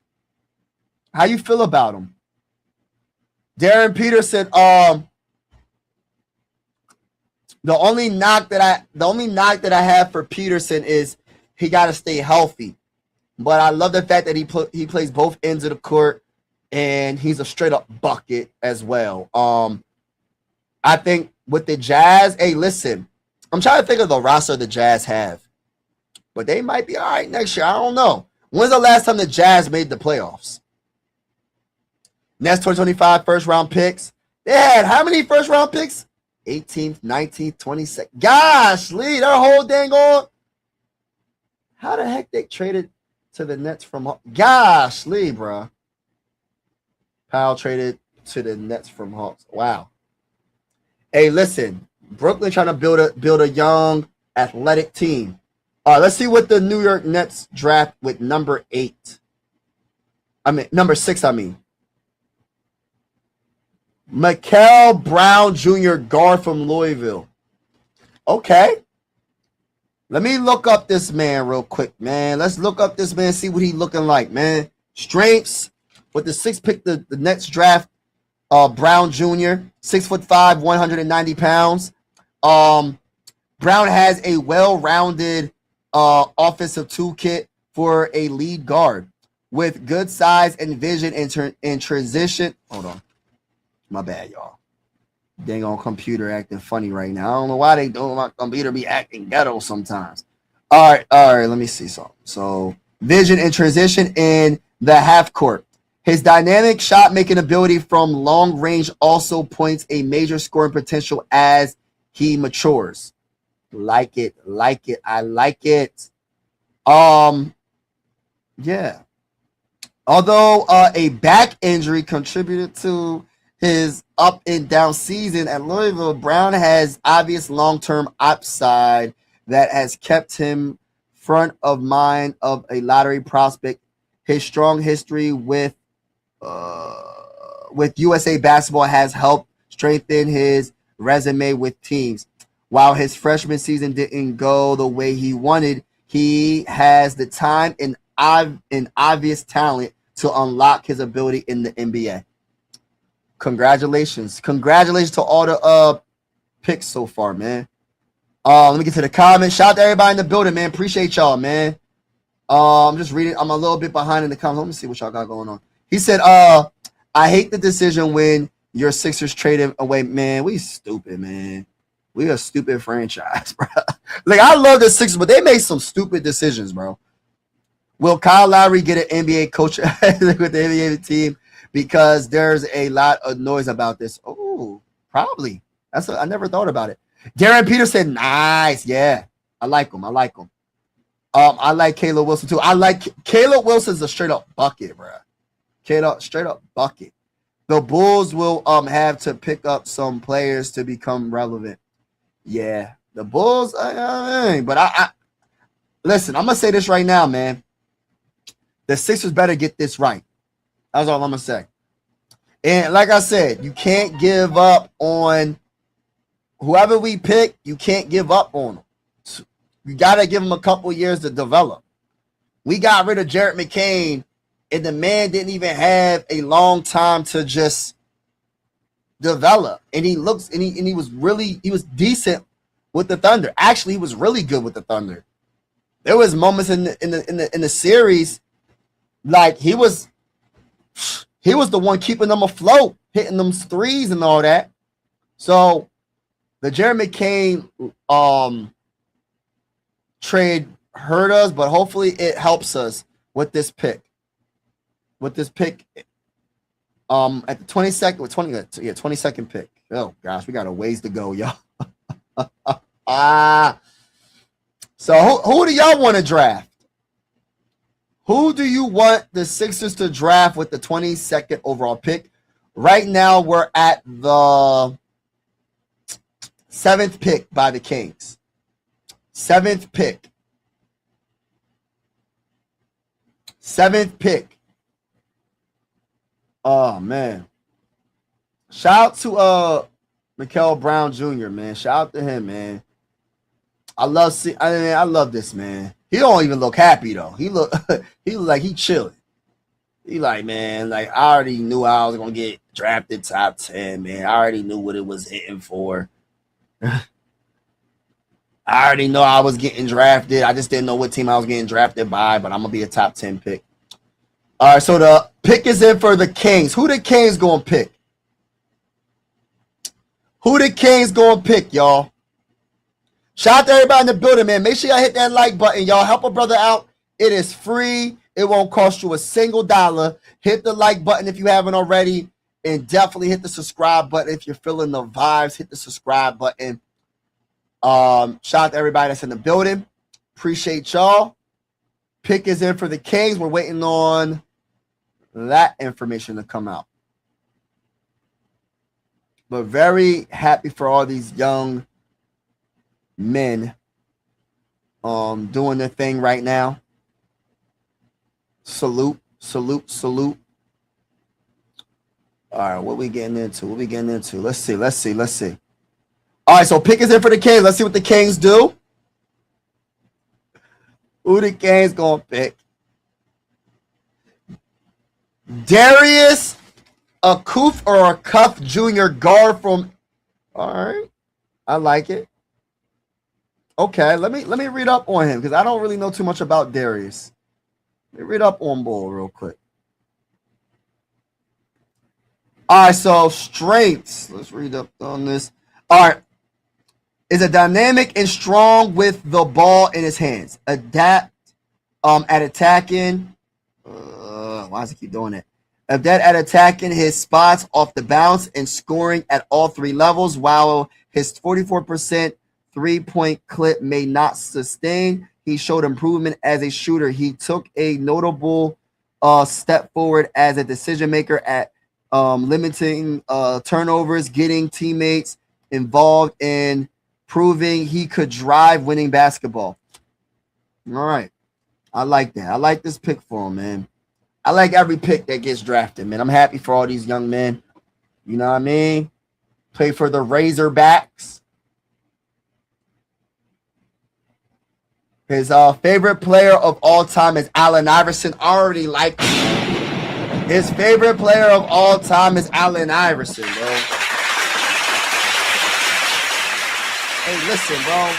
How you feel about him? Darren Peterson, the only knock that I have for Peterson is he got to stay healthy. But I love the fact that he plays both ends of the court, and he's a straight up bucket as well. I think with the Jazz, hey, listen, I'm trying to think of the roster the Jazz have, but they might be all right next year. I don't know. When's the last time the Jazz made the playoffs? Next 2025 first round picks. They had how many first round picks? 18th, 19th, 22nd. Gosh, Lee, their whole dang on. How the heck they traded to the Nets from? Gosh, Lee, bro. Powell traded to the Nets from Hawks. Wow. Hey, listen, Brooklyn trying to build a young, athletic team. Let's see what the New York Nets draft with number 6. Mikael Brown Jr., guard from Louisville. Okay. Let me look up this man real quick, man. Let's look up this man, see what he's looking like, man. Strengths with the 6th pick, the Nets draft. Brown Jr., 6'5", 190 pounds. Brown has a well-rounded offensive toolkit for a lead guard with good size and vision in transition. Hold on. My bad, y'all. Dang on computer acting funny right now. I don't know why they don't. My computer be acting ghetto sometimes. All right. Let me see something. So vision and transition in the half court. His dynamic shot-making ability from long range also points a major scoring potential as he matures. Like it. I like it. Yeah. Although a back injury contributed to his up and down season at Louisville, Brown has obvious long-term upside that has kept him front of mind of a lottery prospect. His strong history with USA Basketball has helped strengthen his resume with teams. While his freshman season didn't go the way he wanted, he has the time and obvious talent to unlock his ability in the NBA. Congratulations to all the picks so far, man. Let me get to the comments. Shout out to everybody in the building, man. Appreciate y'all, man. I'm just reading. I'm a little bit behind in the comments. Let me see what y'all got going on. He said, I hate the decision when your Sixers traded away. Man, we stupid, man. We a stupid franchise, bro. Like, I love the Sixers, but they made some stupid decisions, bro. Will Kyle Lowry get an NBA coach with the NBA team? Because there's a lot of noise about this. Oh, probably. I never thought about it. Darren Peterson, nice. Yeah, I like him. I like Caleb Wilson, too. Caleb Wilson's a straight-up bucket, bro. Straight up bucket. The Bulls will have to pick up some players to become relevant. Yeah, the Bulls. But I listen. I'm gonna say this right now, man. The Sixers better get this right. That's all I'm gonna say. And like I said, you can't give up on whoever we pick. You can't give up on them. You gotta give them a couple years to develop. We got rid of Jarrett McCain, and the man didn't even have a long time to just develop. And he was decent with the Thunder. Actually, he was really good with the Thunder. There was moments in the series, like he was the one keeping them afloat, hitting them threes and all that. So the Jarrett McCain trade hurt us, but hopefully it helps us with this pick. At the 22nd pick. Oh gosh, we got a ways to go, y'all. So who do y'all want to draft? Who do you want the Sixers to draft with the 22nd overall pick? Right now, we're at the 7th pick by the Kings. 7th pick. 7th pick. Oh, man. Shout out to Mikael Brown Jr., man. Shout out to him, man. I love this, man. He don't even look happy though. He look like he chilling. He like, man, like I already knew I was gonna get drafted top 10, man. I already knew what it was hitting for. I already know I was getting drafted. I just didn't know what team I was getting drafted by, but I'm gonna be a top 10 pick. All right, so the pick is in for the Kings. Who the Kings gonna pick? Who the Kings gonna pick, y'all? Shout out to everybody in the building, man. Make sure y'all hit that like button. Y'all help a brother out. It is free. It won't cost you a single dollar. Hit the like button if you haven't already. And definitely hit the subscribe button if you're feeling the vibes. Hit the subscribe button. Shout out to everybody that's in the building. Appreciate y'all. Pick is in for the Kings. We're waiting on that information to come out. But very happy for all these young men doing their thing right now. Salute. All right, what we getting into? Let's see. All right, so pick is in for the Kings. Let's see what the Kings do. Who the Kings gonna pick? Darius Akuf or Cuff Jr. guard from. All right, I like it. Okay, let me read up on him because I don't really know too much about Darius. Let me read up on Bull real quick. All right, so strengths. Let's read up on this. All right. Is a dynamic and strong with the ball in his hands. Adapt at attacking. Why does he keep doing it? Adapt at attacking his spots off the bounce and scoring at all three levels. While his 44% three-point clip may not sustain, he showed improvement as a shooter. He took a notable step forward as a decision maker at limiting turnovers, getting teammates involved in proving he could drive winning basketball. All right. I like that. I like this pick for him, man. I like every pick that gets drafted, man. I'm happy for all these young men. You know what I mean? Play for the Razorbacks. His favorite player of all time is Allen Iverson. I already like him. His favorite player of all time is Allen Iverson, bro. Hey, listen, bro.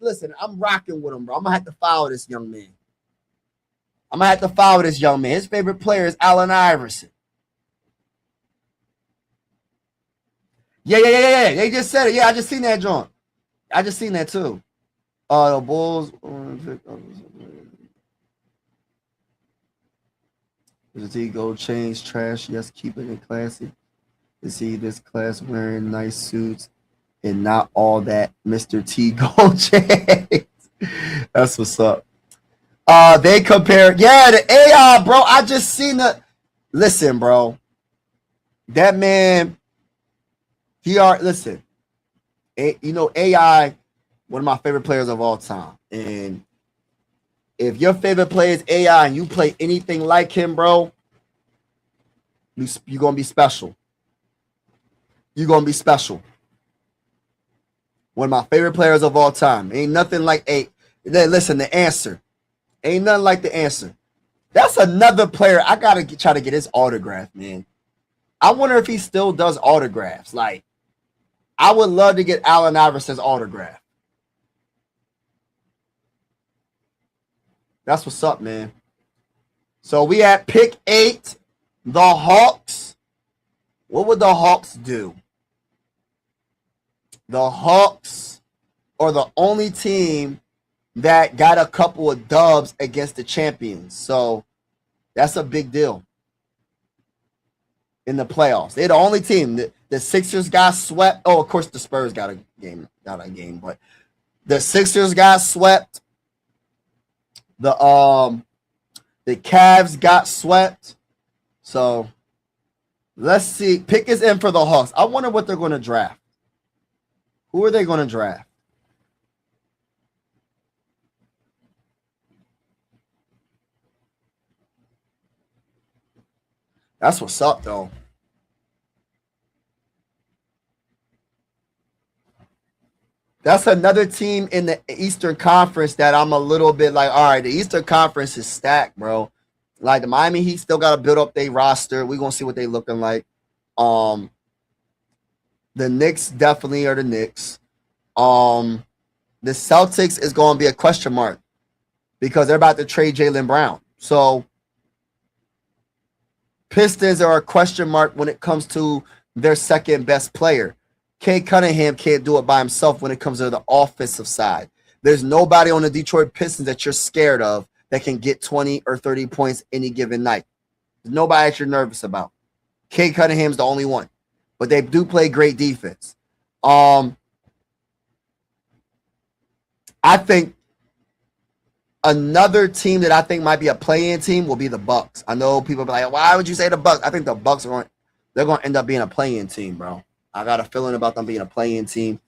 Listen, I'm rocking with him, bro. I'm gonna have to follow this young man. His favorite player is Allen Iverson. Yeah. They just said it. Yeah, I just seen that, John. I just seen that too. The Bulls. Does he go change trash? Yes, keep it classy. To see this class wearing nice suits and not all that Mr. T gold chains. That's what's up. They compare, the AI, bro. I just seen the. Listen, bro. That man. Listen. AI, one of my favorite players of all time, and if your favorite player is AI and you play anything like him, bro, you're gonna be special. You're going to be special. One of my favorite players of all time. Ain't nothing like listen, the answer. Ain't nothing like the answer. That's another player. I got to try to get his autograph, man. I wonder if he still does autographs. Like, I would love to get Allen Iverson's autograph. That's what's up, man. So we at pick 8, the Hawks. What would the Hawks do? The Hawks are the only team that got a couple of dubs against the champions. So that's a big deal in the playoffs. They're the only team. The Sixers got swept. Oh, of course the Spurs got a game, but the Sixers got swept. The Cavs got swept. So let's see. Pick is in for the Hawks. I wonder what they're going to draft. Who are they going to draft? That's what's up, though. That's another team in the Eastern Conference that I'm a little bit like, all right, the Eastern Conference is stacked, bro. Like the Miami Heat still got to build up their roster. We're going to see what they looking like. The Knicks definitely are the Knicks. The Celtics is going to be a question mark because they're about to trade Jaylen Brown. So Pistons are a question mark when it comes to their second best player. Cade Cunningham can't do it by himself when it comes to the offensive side. There's nobody on the Detroit Pistons that you're scared of that can get 20 or 30 points any given night. There's nobody that you're nervous about. Cade Cunningham's the only one. But they do play great defense. I think another team that I think might be a play-in team will be the Bucks. I know people be like, why would you say the Bucks? I think the Bucks they're going to end up being a play-in team, bro. I got a feeling about them being a play-in team.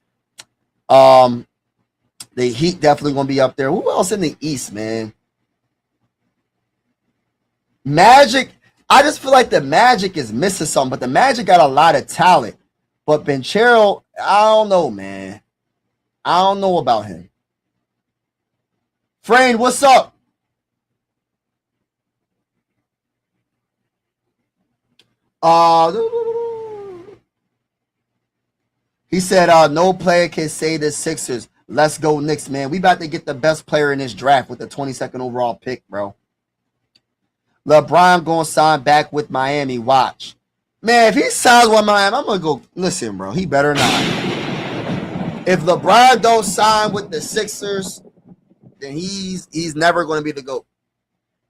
The Heat definitely going to be up there. Who else in the East, man? Magic. I just feel like the Magic is missing something, but the Magic got a lot of talent. But Banchero, I don't know, man. I don't know about him. Frayne, what's up? He said, no player can say the Sixers. Let's go Knicks, man. We about to get the best player in this draft with the 22nd overall pick, bro. LeBron going to sign back with Miami. Watch. Man, if he signs with Miami, I'm going to go, listen, bro, he better not. If LeBron don't sign with the Sixers, then he's never going to be the GOAT.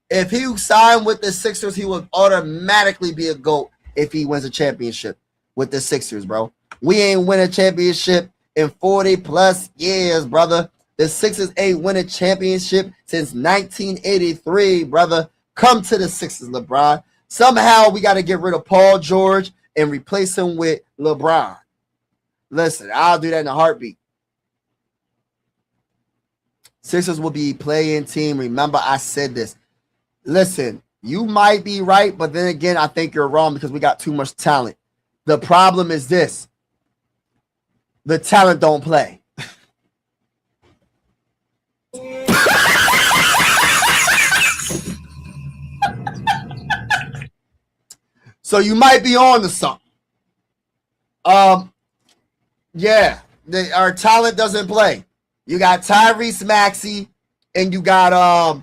If he signed with the Sixers, he would automatically be a GOAT if he wins a championship with the Sixers, bro. We ain't win a championship in 40 plus years, brother. The Sixers ain't win a championship since 1983, brother. Come to the Sixers, LeBron. Somehow we got to get rid of Paul George and replace him with LeBron. Listen, I'll do that in a heartbeat. Sixers will be play-in team. Remember, I said this. Listen, you might be right, but then again, I think you're wrong because we got too much talent. The problem is this. The talent don't play. So you might be on to something. Yeah, our talent doesn't play. You got Tyrese Maxey and you got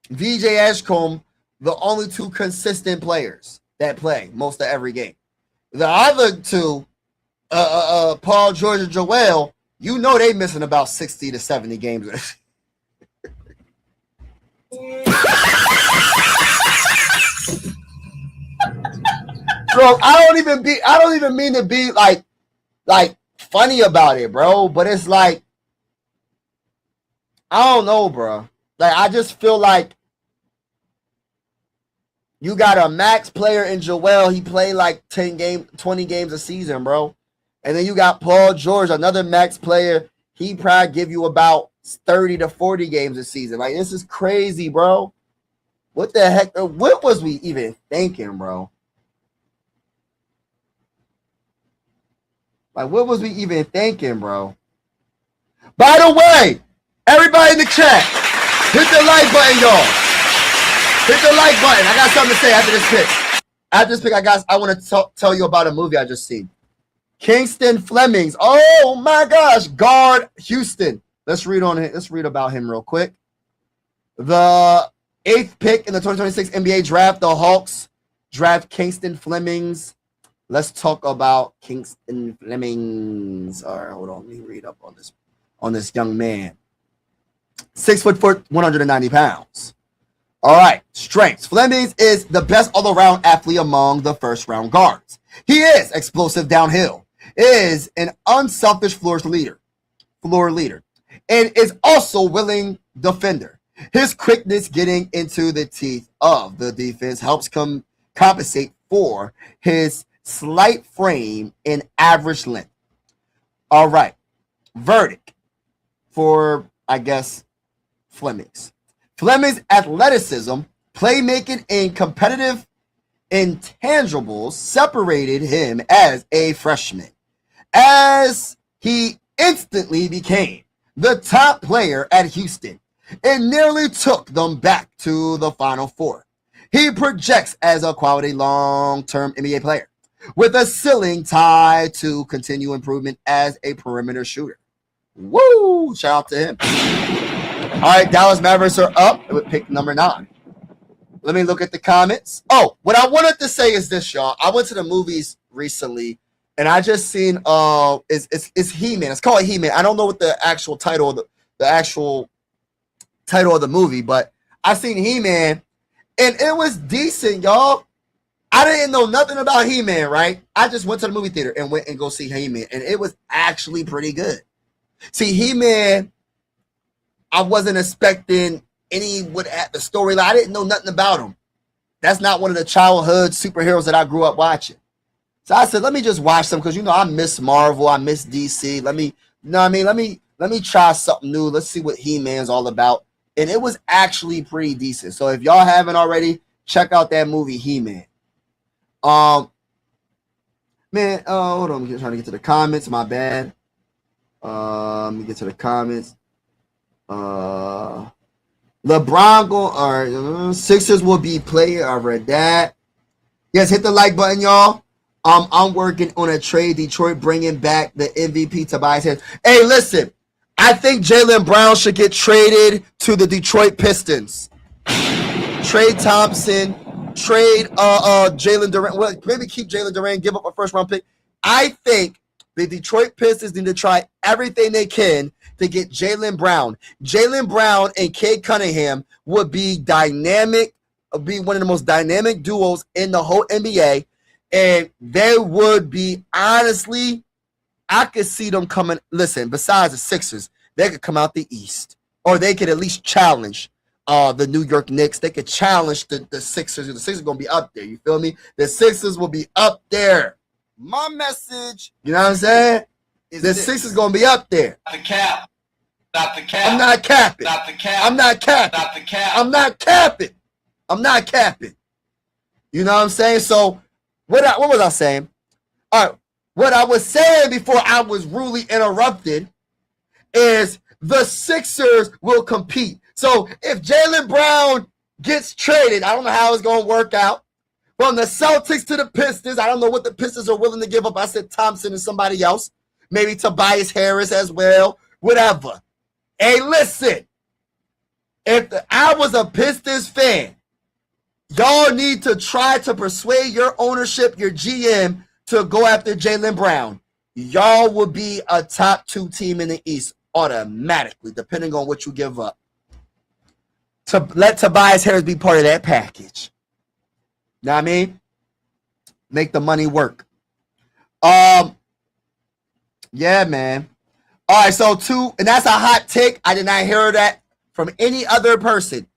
VJ Edgecombe, the only two consistent players that play most of every game. The other two, Paul George and Joel, you know they missing about 60 to 70 games. Bro, I don't even mean to be like funny about it, bro. But it's like, I don't know, bro. Like, I just feel like you got a max player in Joel. He played like 20 games a season, bro. And then you got Paul George, another max player. He probably give you about 30 to 40 games a season. Like, this is crazy, bro. What the heck? What was we even thinking, bro? Like, what was we even thinking, bro? By the way, everybody in the chat, hit the like button, y'all. Hit the like button. I got something to say after this pick. After this pick, I want to tell you about a movie I just seen. Kingston Flemings. Oh my gosh, guard Houston. Let's read on it. Let's read about him real quick. The 8th pick in the 2026 NBA draft, the Hawks draft Kingston Flemings. Let's talk about Kingston Flemings. All right, hold on. Let me read up on this young man. 6'4", 190 pounds. All right, strengths. Flemings is the best all-around athlete among the first-round guards. He is explosive downhill, is an unselfish floor leader, and is also willing defender. His quickness getting into the teeth of the defense helps compensate for his slight frame and average length. All right, verdict for, I guess, Flemings. Fleming's athleticism, playmaking, and competitive intangibles separated him as a freshman, as he instantly became the top player at Houston and nearly took them back to the Final Four. He projects as a quality long-term NBA player with a ceiling tied to continued improvement as a perimeter shooter. Woo! Shout out to him. All right, Dallas Mavericks are up with pick number 9. Let me look at the comments. Oh, what I wanted to say is this, y'all. I went to the movies recently, and I just seen it's He-Man. It's called He-Man. I don't know what the actual title of the actual title of the movie, but I seen He-Man, and it was decent, y'all. I didn't know nothing about He-Man, right? I just went to the movie theater and went and go see He-Man, and it was actually pretty good. See, He-Man, I wasn't expecting any would at the storyline. I didn't know nothing about him. That's not one of the childhood superheroes that I grew up watching. So I said, let me just watch them because I miss Marvel, I miss DC. Let me try something new. Let's see what He-Man's all about. And it was actually pretty decent. So if y'all haven't already, check out that movie He-Man. Hold on, I'm trying to get to the comments. My bad. Let me get to the comments. LeBron Sixers will be player. I read that. Yes, hit the like button, y'all. I'm working on a trade. Detroit bringing back the MVP Tobias Harris. Hey, listen. I think Jaylen Brown should get traded to the Detroit Pistons. Trade Thompson. Trade Jalen Durant. Well, maybe keep Jalen Durant. Give up a first-round pick. I think the Detroit Pistons need to try everything they can to get Jaylen Brown. Jaylen Brown and Cade Cunningham would be dynamic, be one of the most dynamic duos in the whole NBA. And they would be, honestly, I could see them coming. Listen, besides the Sixers, they could come out the East. Or they could at least challenge the New York Knicks. They could challenge the Sixers. The Sixers are going to be up there. You feel me? The Sixers will be up there. My message, you know what I'm saying? The Sixers going to be up there. Not the cap. Not the cap. I'm not capping. Not the cap. I'm not capping. Not the cap. I'm not capping. I'm not capping. You know what I'm saying? So what was I saying? All right. What I was saying before I was rudely interrupted is the Sixers will compete. So if Jaylen Brown gets traded, I don't know how it's going to work out. From the Celtics to the Pistons, I don't know what the Pistons are willing to give up. I said Thompson and somebody else. Maybe Tobias Harris as well. Whatever. Hey, listen. If I was a Pistons fan, y'all need to try to persuade your ownership, your GM, to go after Jaylen Brown. Y'all will be a top 2 team in the East automatically, depending on what you give up. To let Tobias Harris be part of that package. Know what I mean? Make the money work. Yeah, man. All right, so 2, and that's a hot take. I did not hear that from any other person.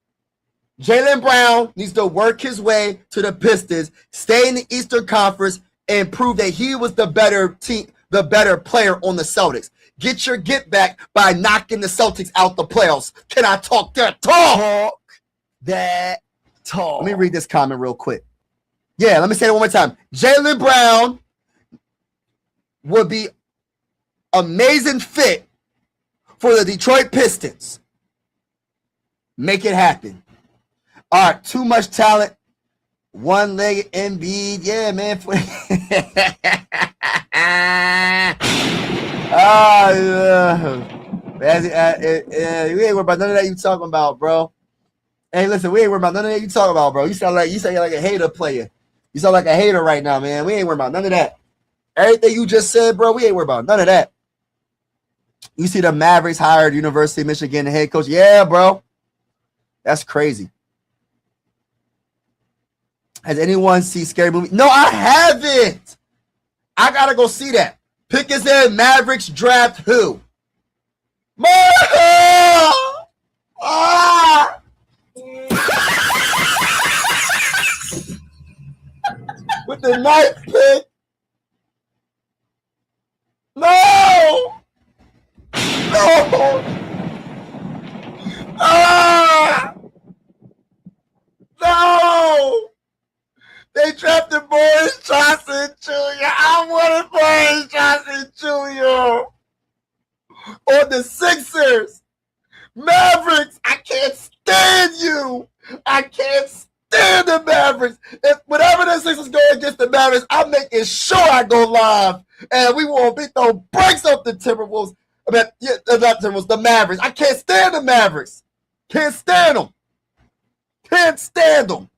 Jaylen Brown needs to work his way to the Pistons, stay in the Eastern Conference, and prove that he was the better team, the better player on the Celtics. Get your get back by knocking the Celtics out the playoffs. Can I talk that talk? Talk that talk. Let me read this comment real quick. Yeah, let me say it one more time. Jaylen Brown would be amazing fit for the Detroit Pistons. Make it happen. All right, too much talent. One-legged Embiid. Yeah, man. We ain't worried about none of that you talking about, bro. Hey, listen, we ain't worried about none of that you talking about, bro. You sound like a hater player. You sound like a hater right now, man. We ain't worried about none of that. Everything you just said, bro, we ain't worried about none of that. You see the Mavericks hired University of Michigan head coach. Yeah, bro. That's crazy. Has anyone seen Scary Movie? No, I haven't. I gotta go see that. Pick his head. Mavericks draft who? Ah! With the ninth pick. No! No! Ah! No! They drafted Boris Johnson Jr. I wanted Boris Johnson Jr. on the Sixers. Mavericks, I can't stand you. I can't stand the Mavericks. If whenever the Sixers go against the Mavericks, I'm making sure I go live. And we won't be throwing breaks up the Timberwolves. Not Timberwolves, the Mavericks. I can't stand the Mavericks. Can't stand them. Can't stand them.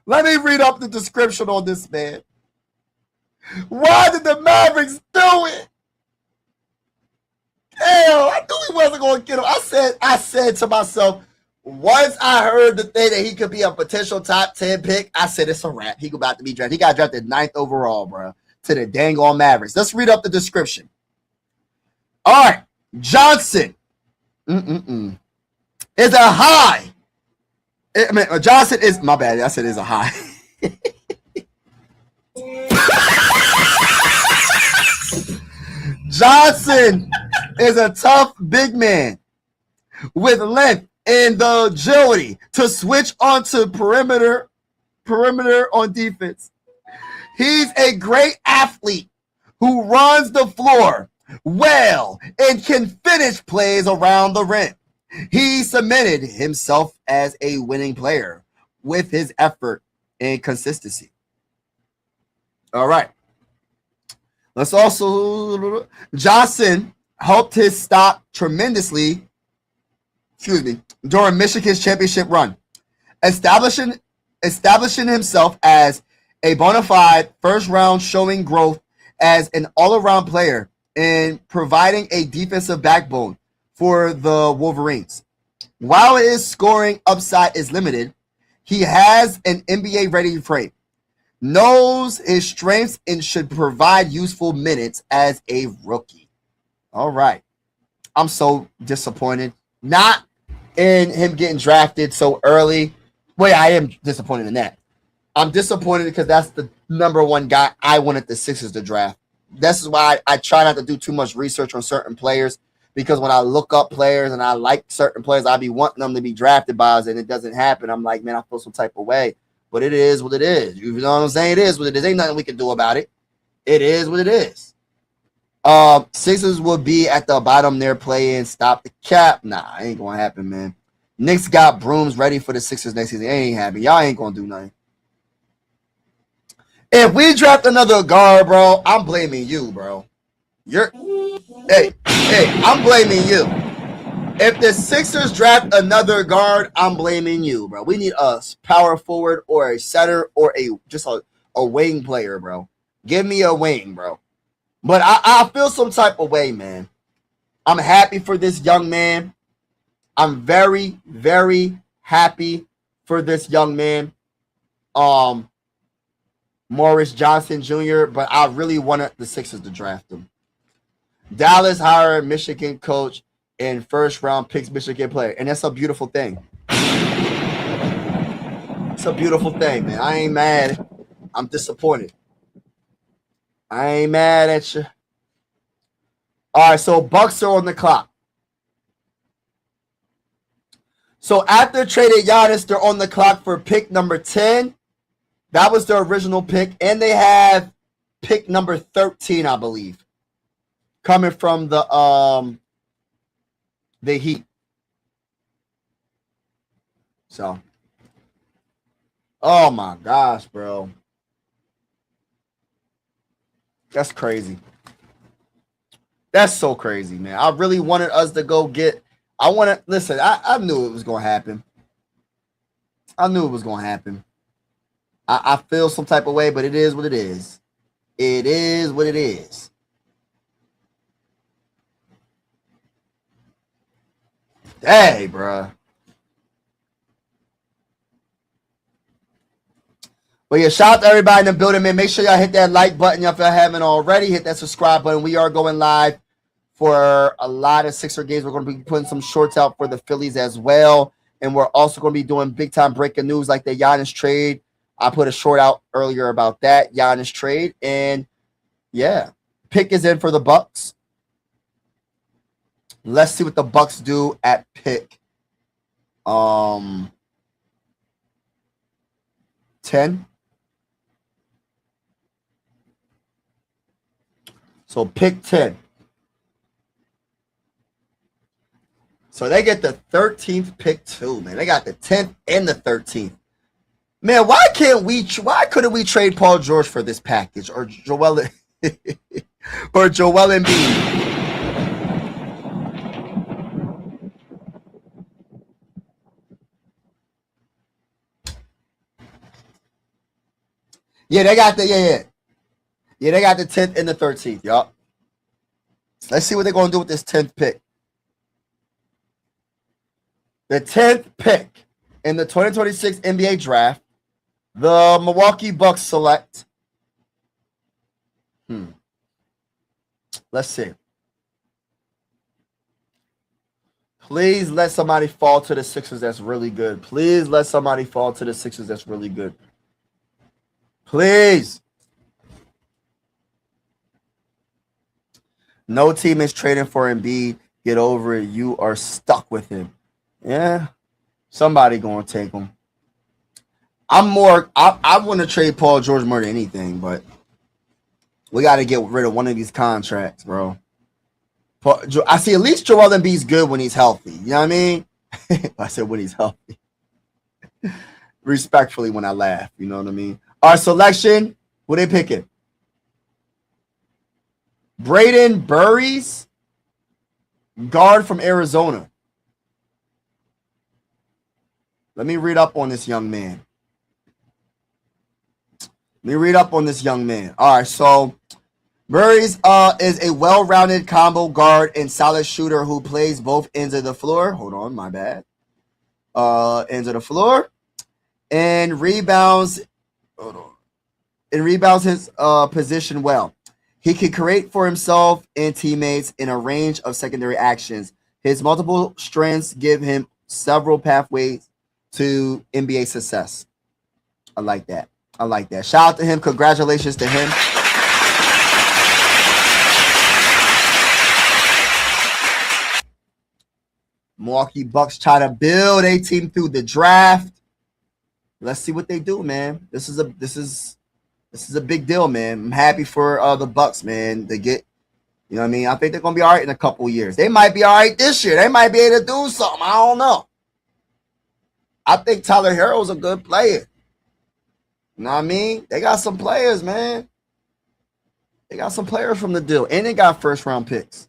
Let me read up the description on this man. Why did the Mavericks do it? Hell, I knew he wasn't going to get him. I said to myself, once I heard the thing that he could be a potential top 10 pick, I said it's a wrap. He about to be drafted. He got drafted 9th overall, bro, to the dang on Mavericks. Let's read up the description. All right, Johnson is a high. Johnson is, my bad, I said is a high. Johnson is a tough big man with length and the agility to switch onto perimeter on defense. He's a great athlete who runs the floor well and can finish plays around the rim. He cemented himself as a winning player with his effort and consistency. All right. Let's also, Johnson helped his stock tremendously, during Michigan's championship run, establishing himself as a bona fide first round, showing growth as an all-around player and providing a defensive backbone for the Wolverines. While his scoring upside is limited, he has an NBA-ready frame, knows his strengths, and should provide useful minutes as a rookie. All right. I'm so disappointed. Not in him getting drafted so early. Wait, I am disappointed in that. I'm disappointed because that's the number one guy I wanted the Sixers to draft. This is why I try not to do too much research on certain players, because when I look up players and I like certain players, I be wanting them to be drafted by us, and it doesn't happen. I'm like, man, I feel some type of way. But it is what it is. You know what I'm saying? It is what it is. Ain't nothing we can do about it. It is what it is. Sixers will be at the bottom there playing stop the cap. Nah, ain't gonna happen, man. Knicks got brooms ready for the Sixers next season. It ain't happening. Y'all ain't gonna do nothing. If we draft another guard, bro, I'm blaming you, bro. Hey, I'm blaming you. If the Sixers draft another guard, I'm blaming you, bro. We need a power forward or a setter or just a wing player, bro. Give me a wing, bro. But I feel some type of way, man. I'm happy for this young man. I'm very, very happy for this young man. Morris Johnson Jr., but I really wanted the Sixers to draft him. Dallas hired Michigan coach and first round picks Michigan player. And that's a beautiful thing. It's a beautiful thing, man. I ain't mad. I'm disappointed. I ain't mad at you. All right, so Bucks are on the clock. So after traded Giannis, they're on the clock for pick number 10. That was their original pick. And they have pick number 13, I believe, coming from the Heat. So, oh my gosh, bro. That's crazy. That's so crazy, man. I really wanted us to go get. Listen, I knew it was going to happen. I knew it was going to happen. I feel some type of way, but it is what it is. It is what it is. Hey, bruh. But yeah, shout out to everybody in the building, man. Make sure y'all hit that like button if y'all haven't already. Hit that subscribe button. We are going live for a lot of Sixer games. We're going to be putting some shorts out for the Phillies as well. And we're also going to be doing big-time breaking news like the Giannis trade. I put a short out earlier about that Giannis trade. And, yeah, pick is in for the Bucks. Let's see what the Bucks do at pick 10. So pick 10. So they get the 13th pick too, man. They got the 10th and the 13th. Man, why couldn't we trade Paul George for this package or Joel or Joel Embiid? Yeah, they got the they got the 10th and the 13th, y'all. Let's see what they're gonna do with this 10th pick. The 10th pick in the 2026 NBA draft, the Milwaukee Bucks select. Let's see. Please let somebody fall to the Sixers that's really good. Please let somebody fall to the Sixers that's really good. Please. No team is trading for Embiid. Get over it. You are stuck with him. Yeah. Somebody going to take him. I want to trade Paul George more than anything, but we got to get rid of one of these contracts, bro. I see at least Joel Embiid's good when he's healthy. You know what I mean? I said when he's healthy. Respectfully when I laugh. You know what I mean? Our selection, who they picking? Braden Burries, guard from Arizona. Let me read up on this young man. All right, so Burries is a well-rounded combo guard and solid shooter who plays both ends of the floor. Hold on, my bad. Ends of the floor. And rebounds. Hold on. And rebounds his position well. He can create for himself and teammates in a range of secondary actions. His multiple strengths give him several pathways to NBA success. I like that. Shout out to him. Congratulations to him. Milwaukee Bucks try to build a team through the draft. Let's see what they do, man. This is a big deal, man. I'm happy for the Bucks, man. To get, you know what I mean? I think they're gonna be all right in a couple years. They might be all right this year. They might be able to do something. I don't know. I think Tyler Herro's a good player. You know what I mean? They got some players, man. They got some players from the deal. And they got first round picks.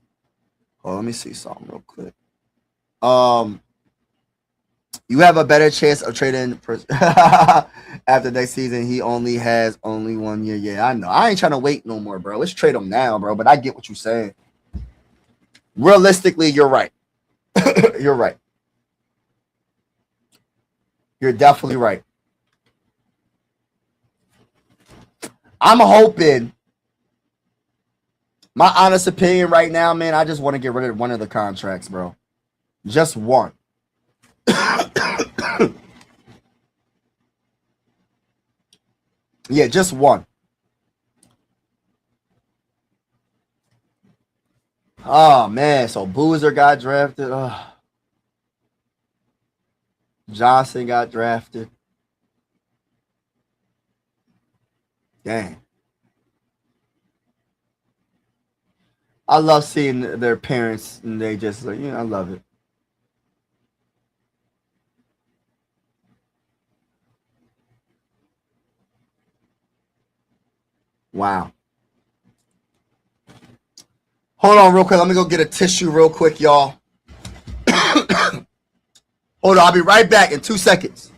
Oh, let me see something real quick. You have a better chance of trading after next season. He only has 1 year. Yeah, I know. I ain't trying to wait no more, bro. Let's trade him now, bro. But I get what you're saying. Realistically, you're right. You're right. You're definitely right. I'm hoping, my honest opinion right now, man, I just want to get rid of one of the contracts, bro. Just one. Yeah, just one. Oh, man. So Boozer got drafted. Johnson got drafted. Dang. I love seeing their parents and they just like, I love it. Wow. Hold on real quick. Let me go get a tissue real quick, y'all. Hold on. I'll be right back in 2 seconds.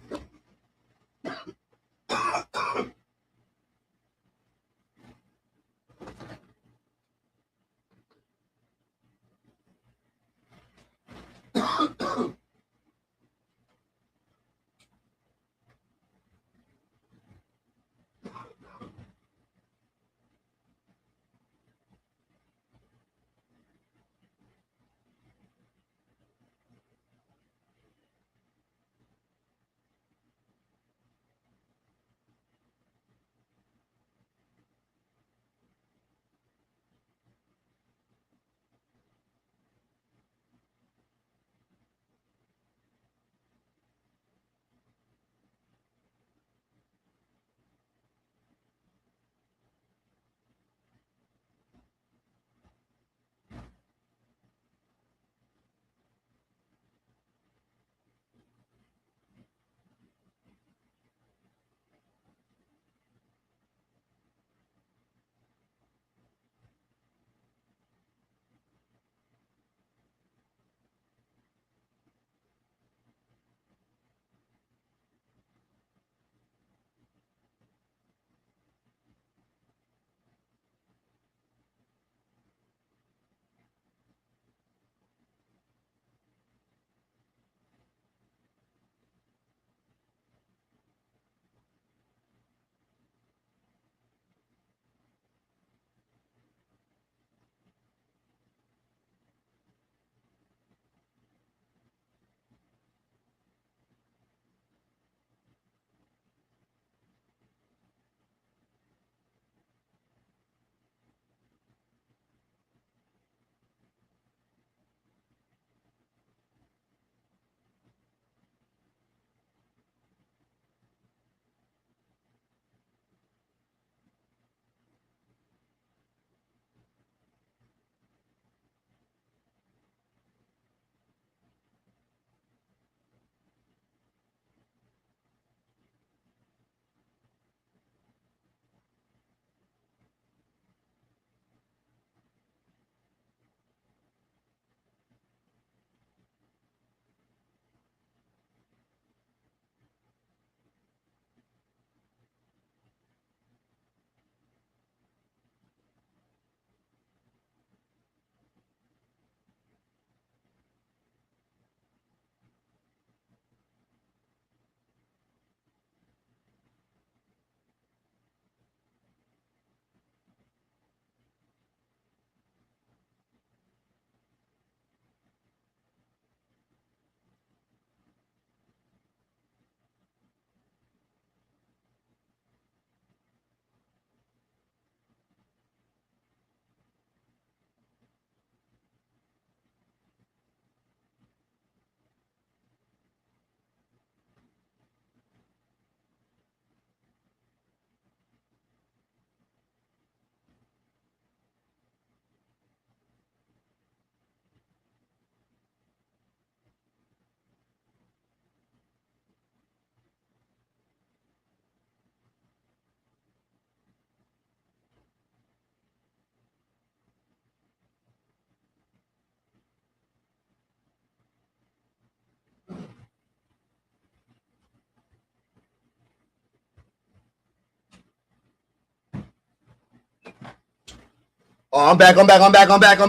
Oh, I'm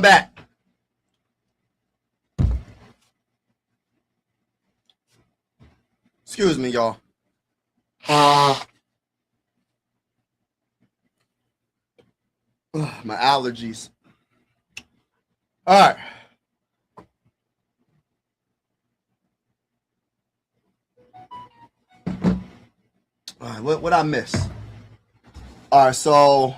back. Excuse me, y'all. My allergies. All right. All right, what I miss? All right, so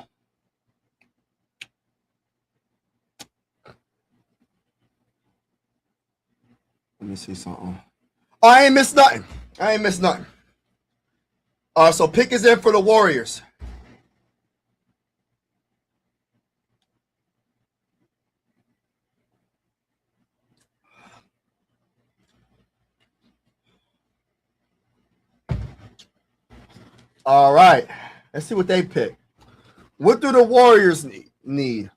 let me see something. Oh, I ain't missed nothing. All right, so pick is in for the Warriors. All right, let's see what they pick. What do the Warriors need?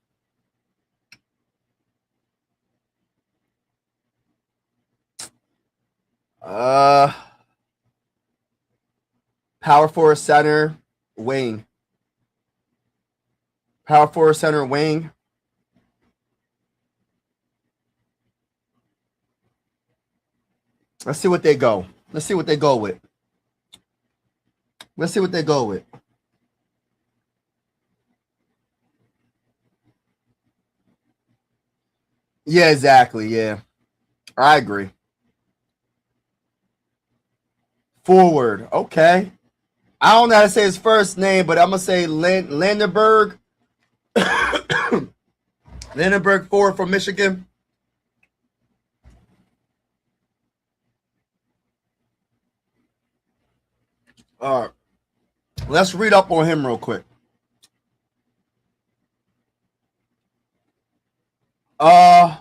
Power forward, center, wing. Power forward, center, wing. Let's see what they go. Let's see what they go with. Yeah, exactly. Yeah, I agree. Forward. Okay. I don't know how to say his first name, but I'm going to say Lindenberg. Lindenberg forward from Michigan. All right. Let's read up on him real quick. All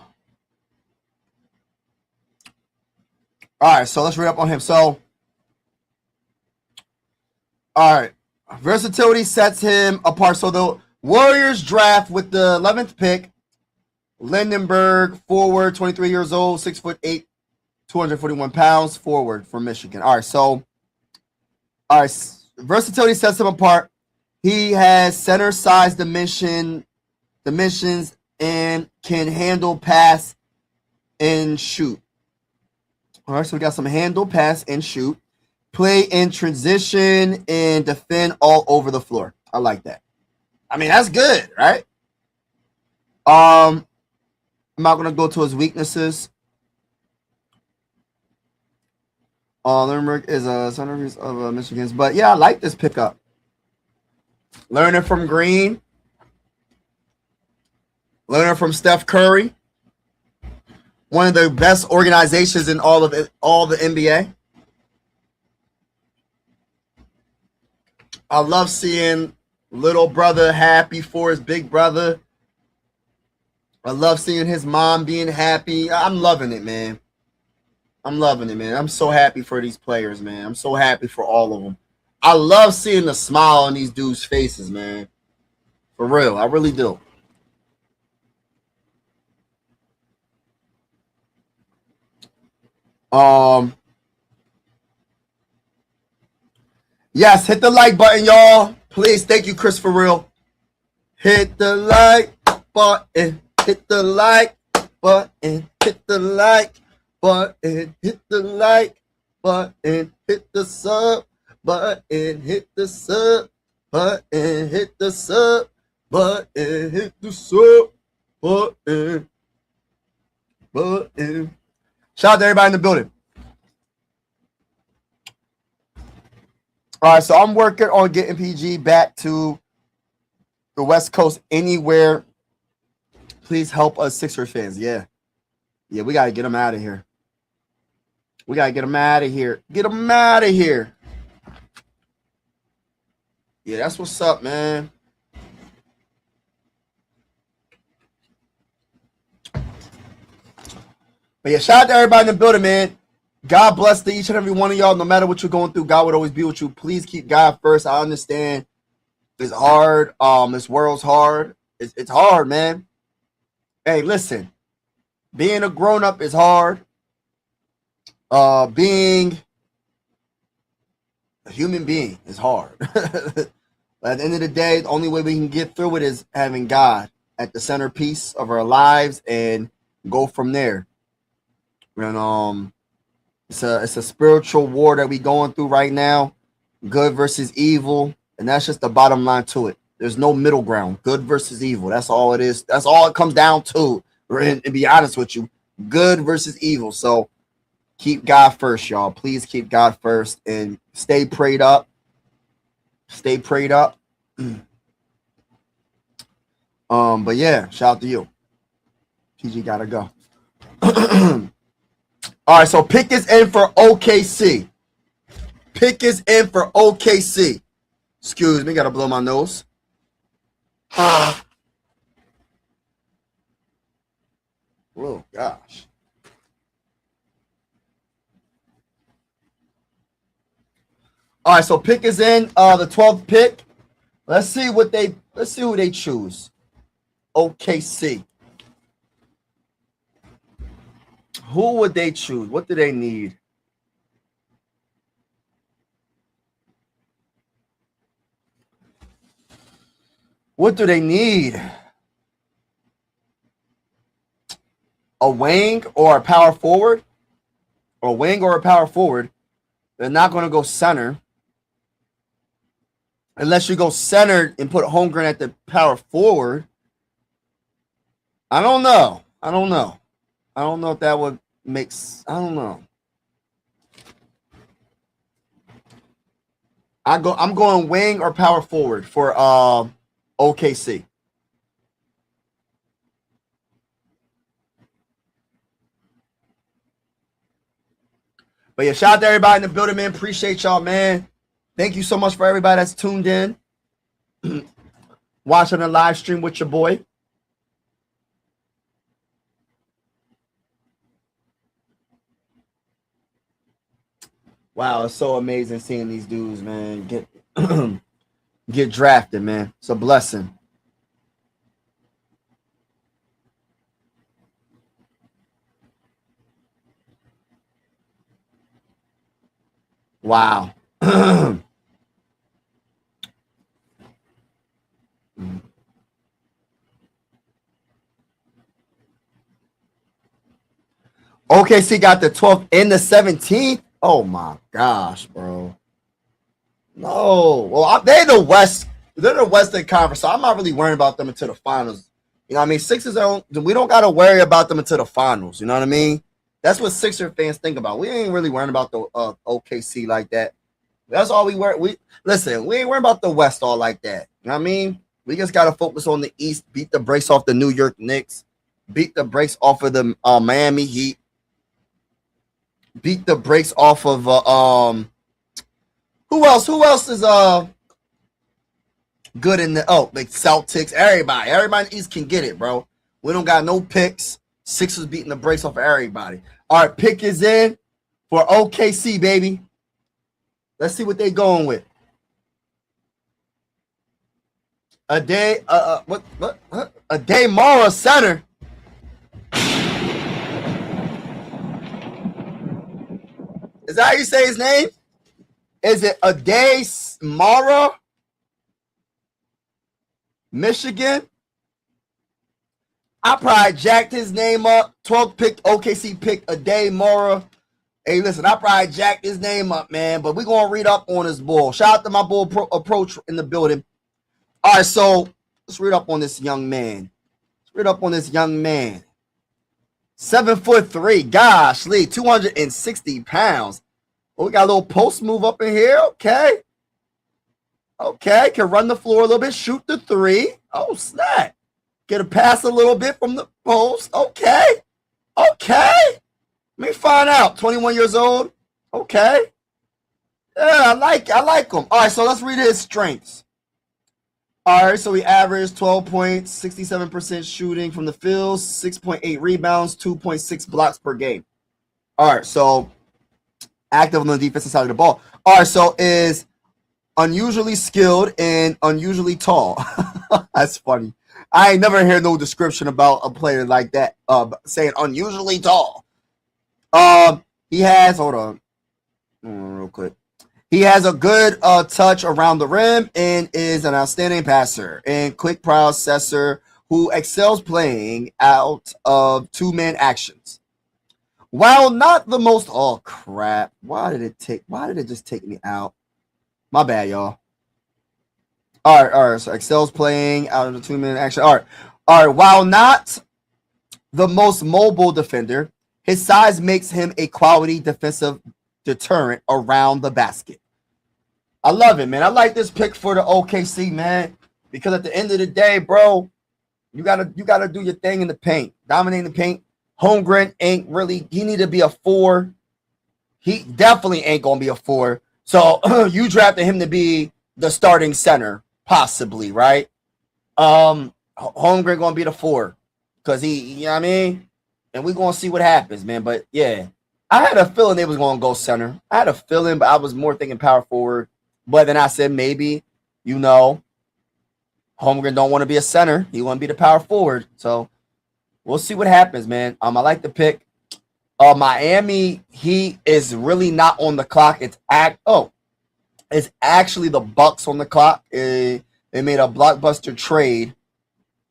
right, so let's read up on him. So, all right. Versatility sets him apart. So the Warriors draft with the 11th pick. Lindenberg, forward, 23 years old, 6'8", 241 pounds, forward from Michigan. All right. Versatility sets him apart. He has center size dimensions and can handle, pass, and shoot. All right, so we got some handle, pass, and shoot. Play in transition and defend all over the floor. I like that. I mean, that's good, right? I'm not going to go to his weaknesses. Lerner is a centerpiece of Michigan's. But, yeah, I like this pickup. Learning from Green. Learning from Steph Curry. One of the best organizations in all the NBA. I love seeing little brother happy for his big brother. I love seeing his mom being happy. I'm loving it, man. I'm so happy for these players, man. I'm so happy for all of them. I love seeing the smile on these dudes' faces, man. For real, I really do. Yes, hit the like button, y'all. Please, thank you, Chris, for real. Hit the like button. Hit the like button. Hit the like button. Hit the like button. Hit the sub button. Hit the sub button. Hit the sub button. Hit the sub button. Shout out to everybody in the building. All right, so I'm working on getting PG back to the West Coast anywhere. Please help us Sixers fans. Yeah, we got to get them out of here. Get them out of here. Yeah, that's what's up, man. But yeah, shout out to everybody in the building, man. God bless to each and every one of y'all. No matter what you're going through, God would always be with you. Please keep God first. I understand it's hard. This world's hard. It's hard, man. Hey, listen. Being a grown-up is hard. Being a human being is hard. But at the end of the day, the only way we can get through it is having God at the centerpiece of our lives and go from there. And it's a spiritual war that we going through right now, good versus evil, and that's just the bottom line to it. There's no middle ground, good versus evil. That's all it is. That's all it comes down to. And be honest with you, good versus evil. So keep God first, y'all. Please keep God first and stay prayed up. Stay prayed up. But yeah, shout out to you. PG gotta go. All right, so pick is in for OKC. Pick is in for OKC. Excuse me, gotta blow my nose. Oh gosh. All right, so pick is in. The 12th pick. Let's see who they choose. OKC. Who would they choose? What do they need? What do they need? A wing or a power forward? Or a wing or a power forward. They're not going to go center. Unless you go center and put Holmgren at the power forward. I don't know. I don't know if that would make sense. I don't know. I'm going wing or power forward for OKC. But yeah, shout out to everybody in the building, man. Appreciate y'all, man. Thank you so much for everybody that's tuned in. Watching the live stream with your boy. Wow, it's so amazing seeing these dudes, man, get drafted, man. It's a blessing. Wow. OKC got the 12th and the 17th. Oh my gosh, bro. No. Well, they're the West. They're the Western Conference, so I'm not really worrying about them until the finals. You know what I mean? Sixers we don't gotta worry about them until the finals. You know what I mean? That's what Sixer fans think about. We ain't really worrying about the OKC like that. That's all we worry. We ain't worrying about the West all like that. You know what I mean? We just gotta focus on the East, beat the brakes off the New York Knicks, beat the brakes off of the Miami Heat. Beat the brakes off of who else is good in the like Celtics, everybody in the East can get it, bro. We don't got no picks. Sixers beating the brakes off of everybody. All right, pick is in for OKC, baby. Let's see what they going with. A day a day Mara center. Is that how you say his name? Is it Ade Mara? Michigan? I probably jacked his name up. 12th pick, OKC pick Ade Mara. Hey, listen, I probably jacked his name up, man. But we're going to read up on his bull. Shout out to my bull approach in the building. All right, so let's read up on this young man. 7'3", gosh, Lee, 260 pounds. Oh, we got a little post move up in here. Okay, can run the floor a little bit, shoot the three. Oh, snap. Get a pass a little bit from the post. Okay. Let me find out. 21 years old. Okay. Yeah, I like him. All right, so let's read his strengths. All right, so he averaged 12 points, 67% shooting from the field, 6.8 rebounds, 2.6 blocks per game. All right, so active on the defensive side of the ball. All right, so is unusually skilled and unusually tall. That's funny. I ain't never heard no description about a player like that saying unusually tall. He has, hold on real quick. He has a good touch around the rim and is an outstanding passer and quick processor who excels playing out of two-man actions. While not the most, oh crap, why did it just take me out? My bad, y'all. All right, so excels playing out of the two-man action. All right, while not the most mobile defender, his size makes him a quality defensive deterrent around the basket. I love it, man. I like this pick for the OKC, man, because at the end of the day, bro, you gotta do your thing in the paint, dominating the paint. Holmgren ain't really. He need to be a 4. He definitely ain't gonna be a 4. So you drafted him to be the starting center, possibly, right? Holmgren gonna be the 4 because you know what I mean. And we're gonna see what happens, man. But yeah, I had a feeling they was gonna go center. I had a feeling, but I was more thinking power forward. But then I said maybe, Holmgren don't want to be a center. He want to be the power forward. So we'll see what happens, man. I like the pick. Miami Heat is really not on the clock. It's actually the Bucks on the clock. They made a blockbuster trade.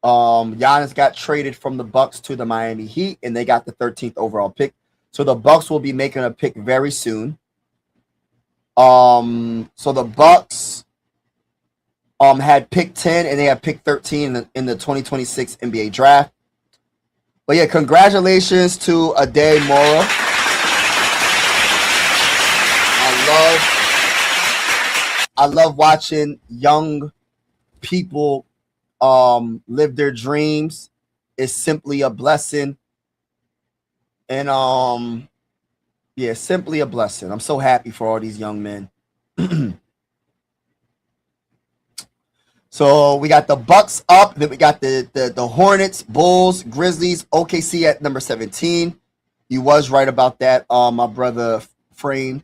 Giannis got traded from the Bucks to the Miami Heat, and they got the 13th overall pick. So the Bucks will be making a pick very soon. So the Bucks had pick 10 and they have pick 13 in the 2026 NBA draft. But yeah, congratulations to Ade Mora. I love watching young people live their dreams. It's simply a blessing. And yeah, simply a blessing. I'm so happy for all these young men. So we got the Bucks up, then we got the Hornets, Bulls, Grizzlies, OKC at number 17. You was right about that, my brother Frame.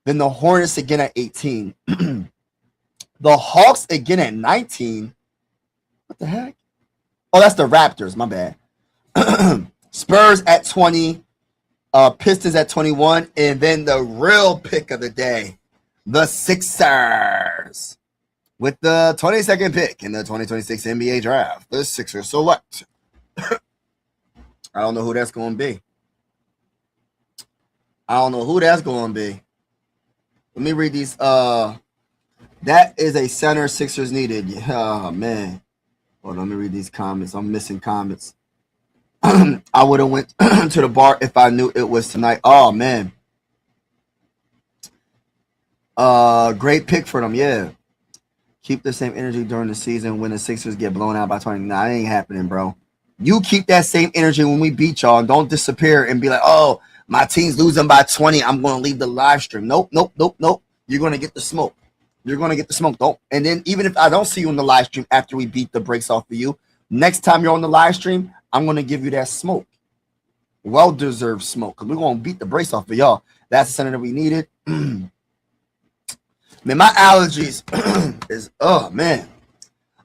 Then the Hornets again at 18. The Hawks again at 19. What the heck? Oh, that's the Raptors, my bad. Spurs at 20. Pistons at 21. And then the real pick of the day, the Sixers. With the 22nd pick in the 2026 NBA draft, the Sixers select. I don't know who that's going to be. Let me read these. That is a center Sixers needed. Oh, man. Hold on, let me read these comments. I'm missing comments. I would have went to the bar if I knew it was tonight. Oh, man. Great pick for them, yeah. Keep the same energy during the season when the Sixers get blown out by 20. Nah, that ain't happening, bro. You keep that same energy when we beat y'all. Don't disappear and be like, oh, my team's losing by 20. I'm going to leave the live stream. Nope. You're going to get the smoke. Don't. And then even if I don't see you in the live stream after we beat the brakes off of you, next time you're on the live stream, I'm going to give you that smoke. Well-deserved smoke because we're going to beat the brakes off of y'all. That's the center that we needed. Man, my allergies is, oh, man.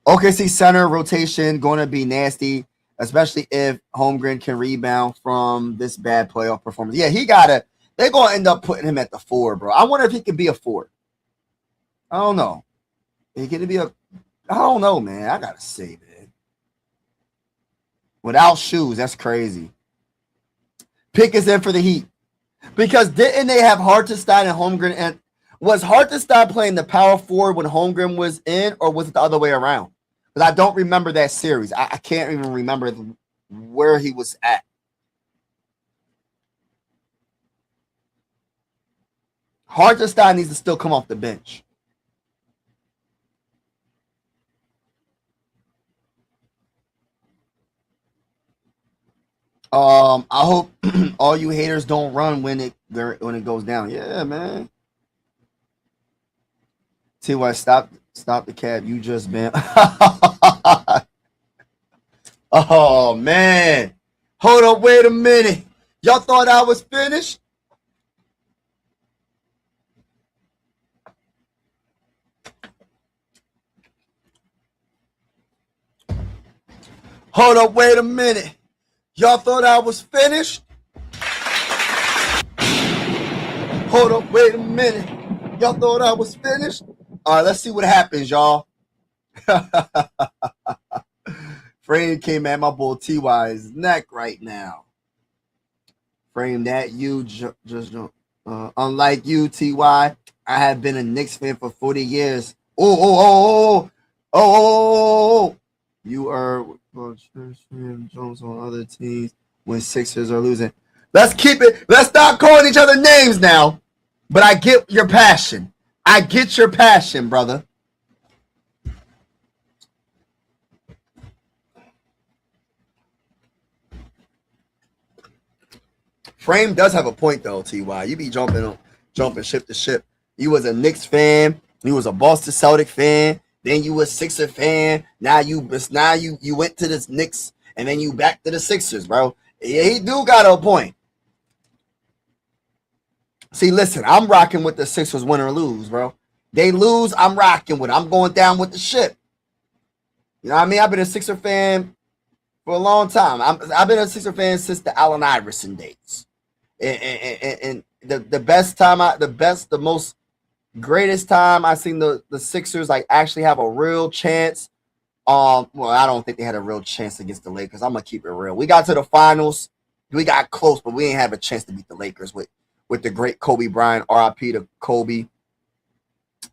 OKC center rotation going to be nasty, especially if Holmgren can rebound from this bad playoff performance. Yeah, they're going to end up putting him at the 4, bro. I wonder if he can be a 4. I don't know. I don't know, man. I got to say, man. Without shoes, that's crazy. Pick is in for the Heat. Because didn't they have Hartenstein and Holmgren and was Hartenstein playing the power forward when Holmgren was in, or was it the other way around? Because I don't remember that series. I can't even remember where he was at. Hartenstein needs to still come off the bench. I hope all you haters don't run when it goes down. Yeah, man. T.Y. Stop the cab. You just been. Oh, man. Hold up. Wait a minute. Y'all thought I was finished? Hold up. Wait a minute. Y'all thought I was finished? Hold up. Wait a minute. Y'all thought I was finished? All right, let's see what happens, y'all. Frame came at my boy T.Y.'s neck right now. Frame that you just unlike you, T.Y., I have been a Knicks fan for 40 years. Oh. You are Jones on other teams when Sixers are losing. Let's keep it. Let's stop calling each other names now. But I get your passion. I get your passion, brother. Frame does have a point though, Ty. You be jumping ship to ship. You was a Knicks fan. You was a Boston Celtic fan. Then you was Sixer fan. Now you went to the Knicks and then you back to the Sixers, bro. Yeah, he do got a point. See, listen, I'm rocking with the Sixers win or lose, bro. They lose, I'm rocking with it. I'm going down with the ship. You know what I mean? I've been a Sixer fan for a long time. I've been a Sixer fan since the Allen Iverson days. And the most greatest time I've seen the Sixers like actually have a real chance. Well, I don't think they had a real chance against the Lakers. I'm gonna keep it real. We got to the finals. We got close, but we didn't have a chance to beat the Lakers with the great Kobe Bryant, RIP to Kobe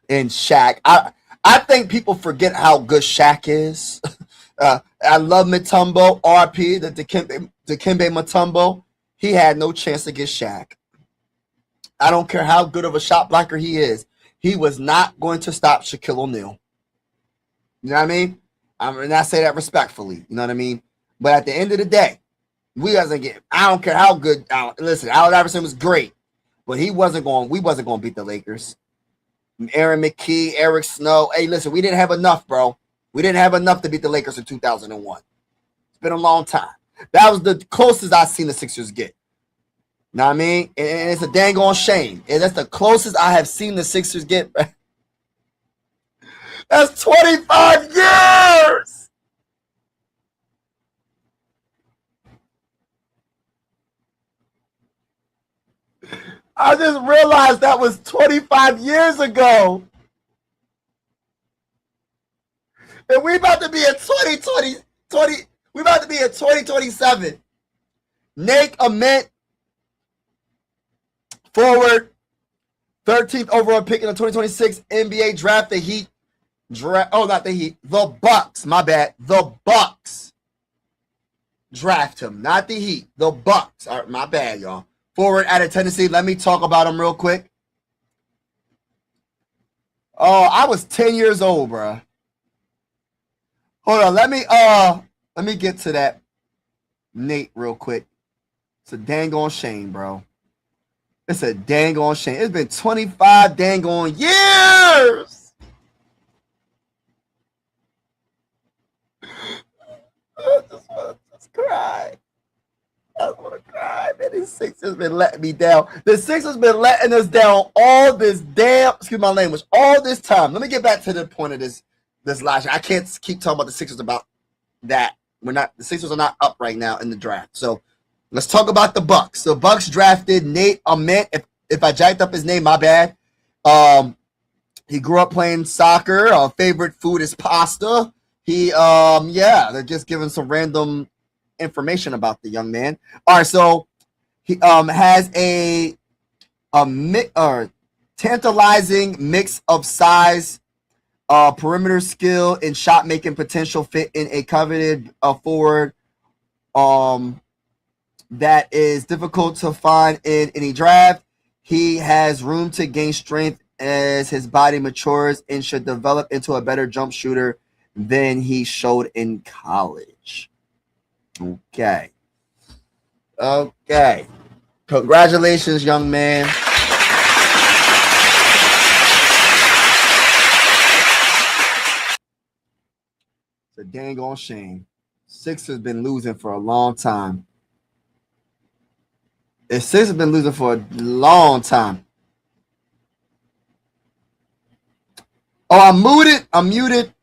and Shaq. I think people forget how good Shaq is. I love Mutombo, RIP, the Dikembe Mutombo. He had no chance against Shaq. I don't care how good of a shot blocker he is. He was not going to stop Shaquille O'Neal. You know what I mean? And I say that respectfully. You know what I mean? But at the end of the day, we wasn't getting. I don't care how good. Listen, Allen Iverson was great, but we wasn't going to beat the Lakers. Aaron McKee, Eric Snow. Hey, listen, we didn't have enough, bro. We didn't have enough to beat the Lakers in 2001. It's been a long time. That was the closest I've seen the Sixers get. You know what I mean? And it's a dang on shame. And that's the closest I have seen the Sixers get. That's 25 years. I just realized that was 25 years ago. And we about to be in 2020. We about to be in 2027. Nate Ament, forward, 13th overall pick in the 2026 NBA draft. The Heat not the Heat. The Bucks. My bad. The Bucks draft him, not the Heat. The Bucks. All right, my bad, y'all. Forward out of Tennessee. Let me talk about him real quick. Oh, I was 10 years old, bro. Hold on. Let me get to that Nate real quick. It's a dang on shame, bro. It's a dang on shame. It's been 25 dang on years. I just want to cry. I want to cry, man. The Sixers been letting me down. The Sixers been letting us down all this damn, excuse my language, all this time. Let me get back to the point of this last year. I can't keep talking about the Sixers about that. The Sixers are not up right now in the draft. So let's talk about the Bucks. The Bucks drafted Nate Ament. If I jacked up his name, my bad. He grew up playing soccer. Favorite food is pasta. They're just giving some random information about the young man. All right, so he has a tantalizing mix of size, perimeter skill, and shot making potential, fit in a coveted forward that is difficult to find in any draft. He has room to gain strength as his body matures and should develop into a better jump shooter than he showed in college. Okay. Congratulations, young man. It's a dang on shame. Sixers been losing for a long time. The Sixers been losing for a long time. Oh, I'm muted.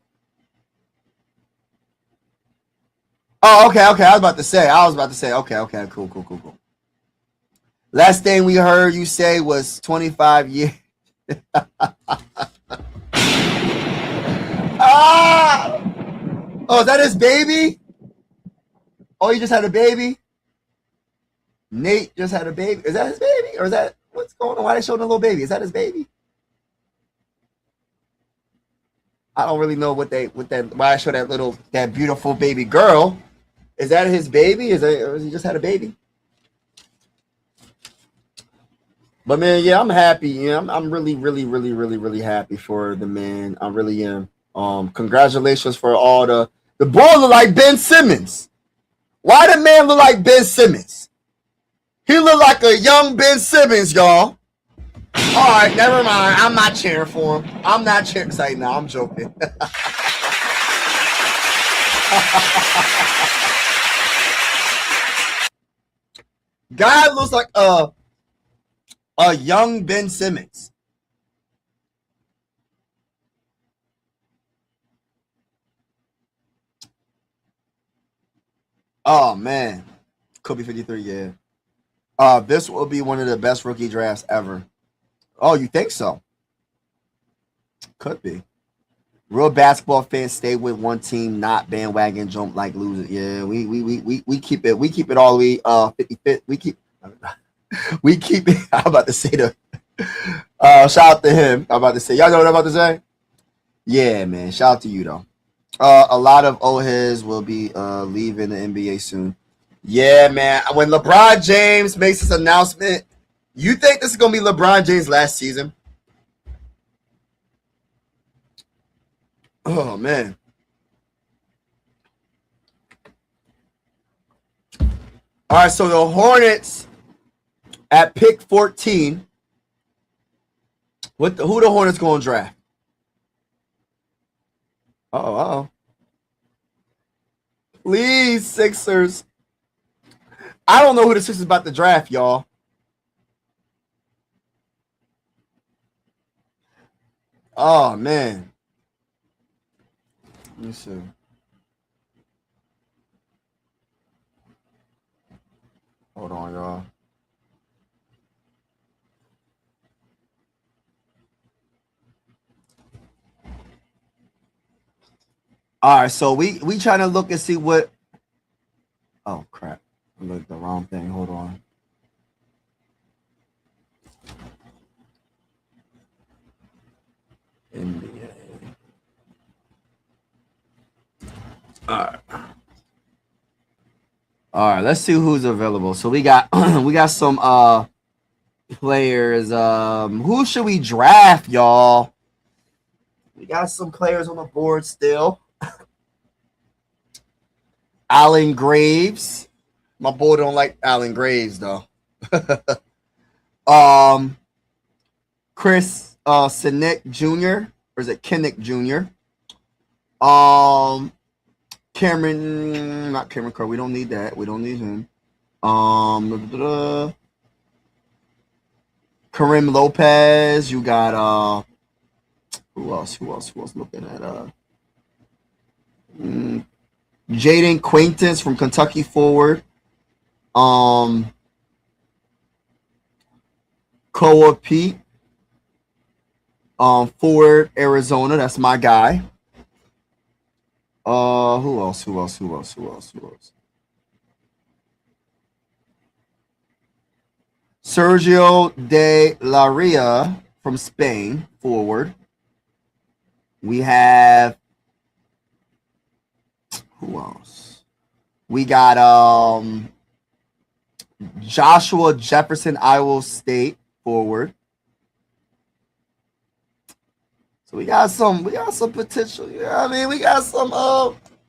Oh, okay. I was about to say, okay, cool. Last thing we heard you say was 25 years. Oh, is that his baby? Oh, he just had a baby? Nate just had a baby. Is that his baby? Or is that what's going on? Why are they showing a little baby? Is that his baby? I don't really know why I show that beautiful baby girl. Is that his baby? Or has he just had a baby? But man, yeah, I'm happy. Yeah, I'm really, really, really, really, really happy for the man. I really am. Congratulations for all the boy look like Ben Simmons. Why the man look like Ben Simmons? He look like a young Ben Simmons, y'all. All right, never mind. I'm not cheering for him. I'm not cheering. Say no, I'm joking. Guy looks like a young Ben Simmons. Oh man, Kobe 53. Yeah. This will be one of the best rookie drafts ever. Oh, you think so? Could be. Real basketball fans stay with one team, not bandwagon jump like losers. Yeah, we keep it all the way 50-50. We keep it. I'm about to say shout out to him. I'm about to say, y'all know what I'm about to say? Yeah, man. Shout out to you though. A lot of old heads will be leaving the NBA soon. Yeah, man. When LeBron James makes this announcement, you think this is gonna be LeBron James' last season? Oh man. All right, so the Hornets at pick 14. Who the Hornets gonna draft? Oh. Please, Sixers. I don't know who the Sixers about to draft, y'all. Oh man. Let me see. Hold on, y'all. All right, so we trying to look and see what. Oh crap! I looked at the wrong thing. Hold on. NBA. All right. Let's see who's available. So we got some players. Who should we draft, y'all? We got some players on the board still. Allen Graves. My boy don't like Allen Graves though. Chris Sinek Jr. or is it Kinnick Jr.? Not Cameron Crowe. We don't need that. We don't need him. Karim Lopez. You got who else looking at Jaden Quaintance from Kentucky forward. Koa Pete. Forward Arizona. That's my guy. Who else? Sergio de la Ria from Spain, forward. We have who else? We got Joshua Jefferson, Iowa State, forward. So we got some potential. Yeah, I mean, we got some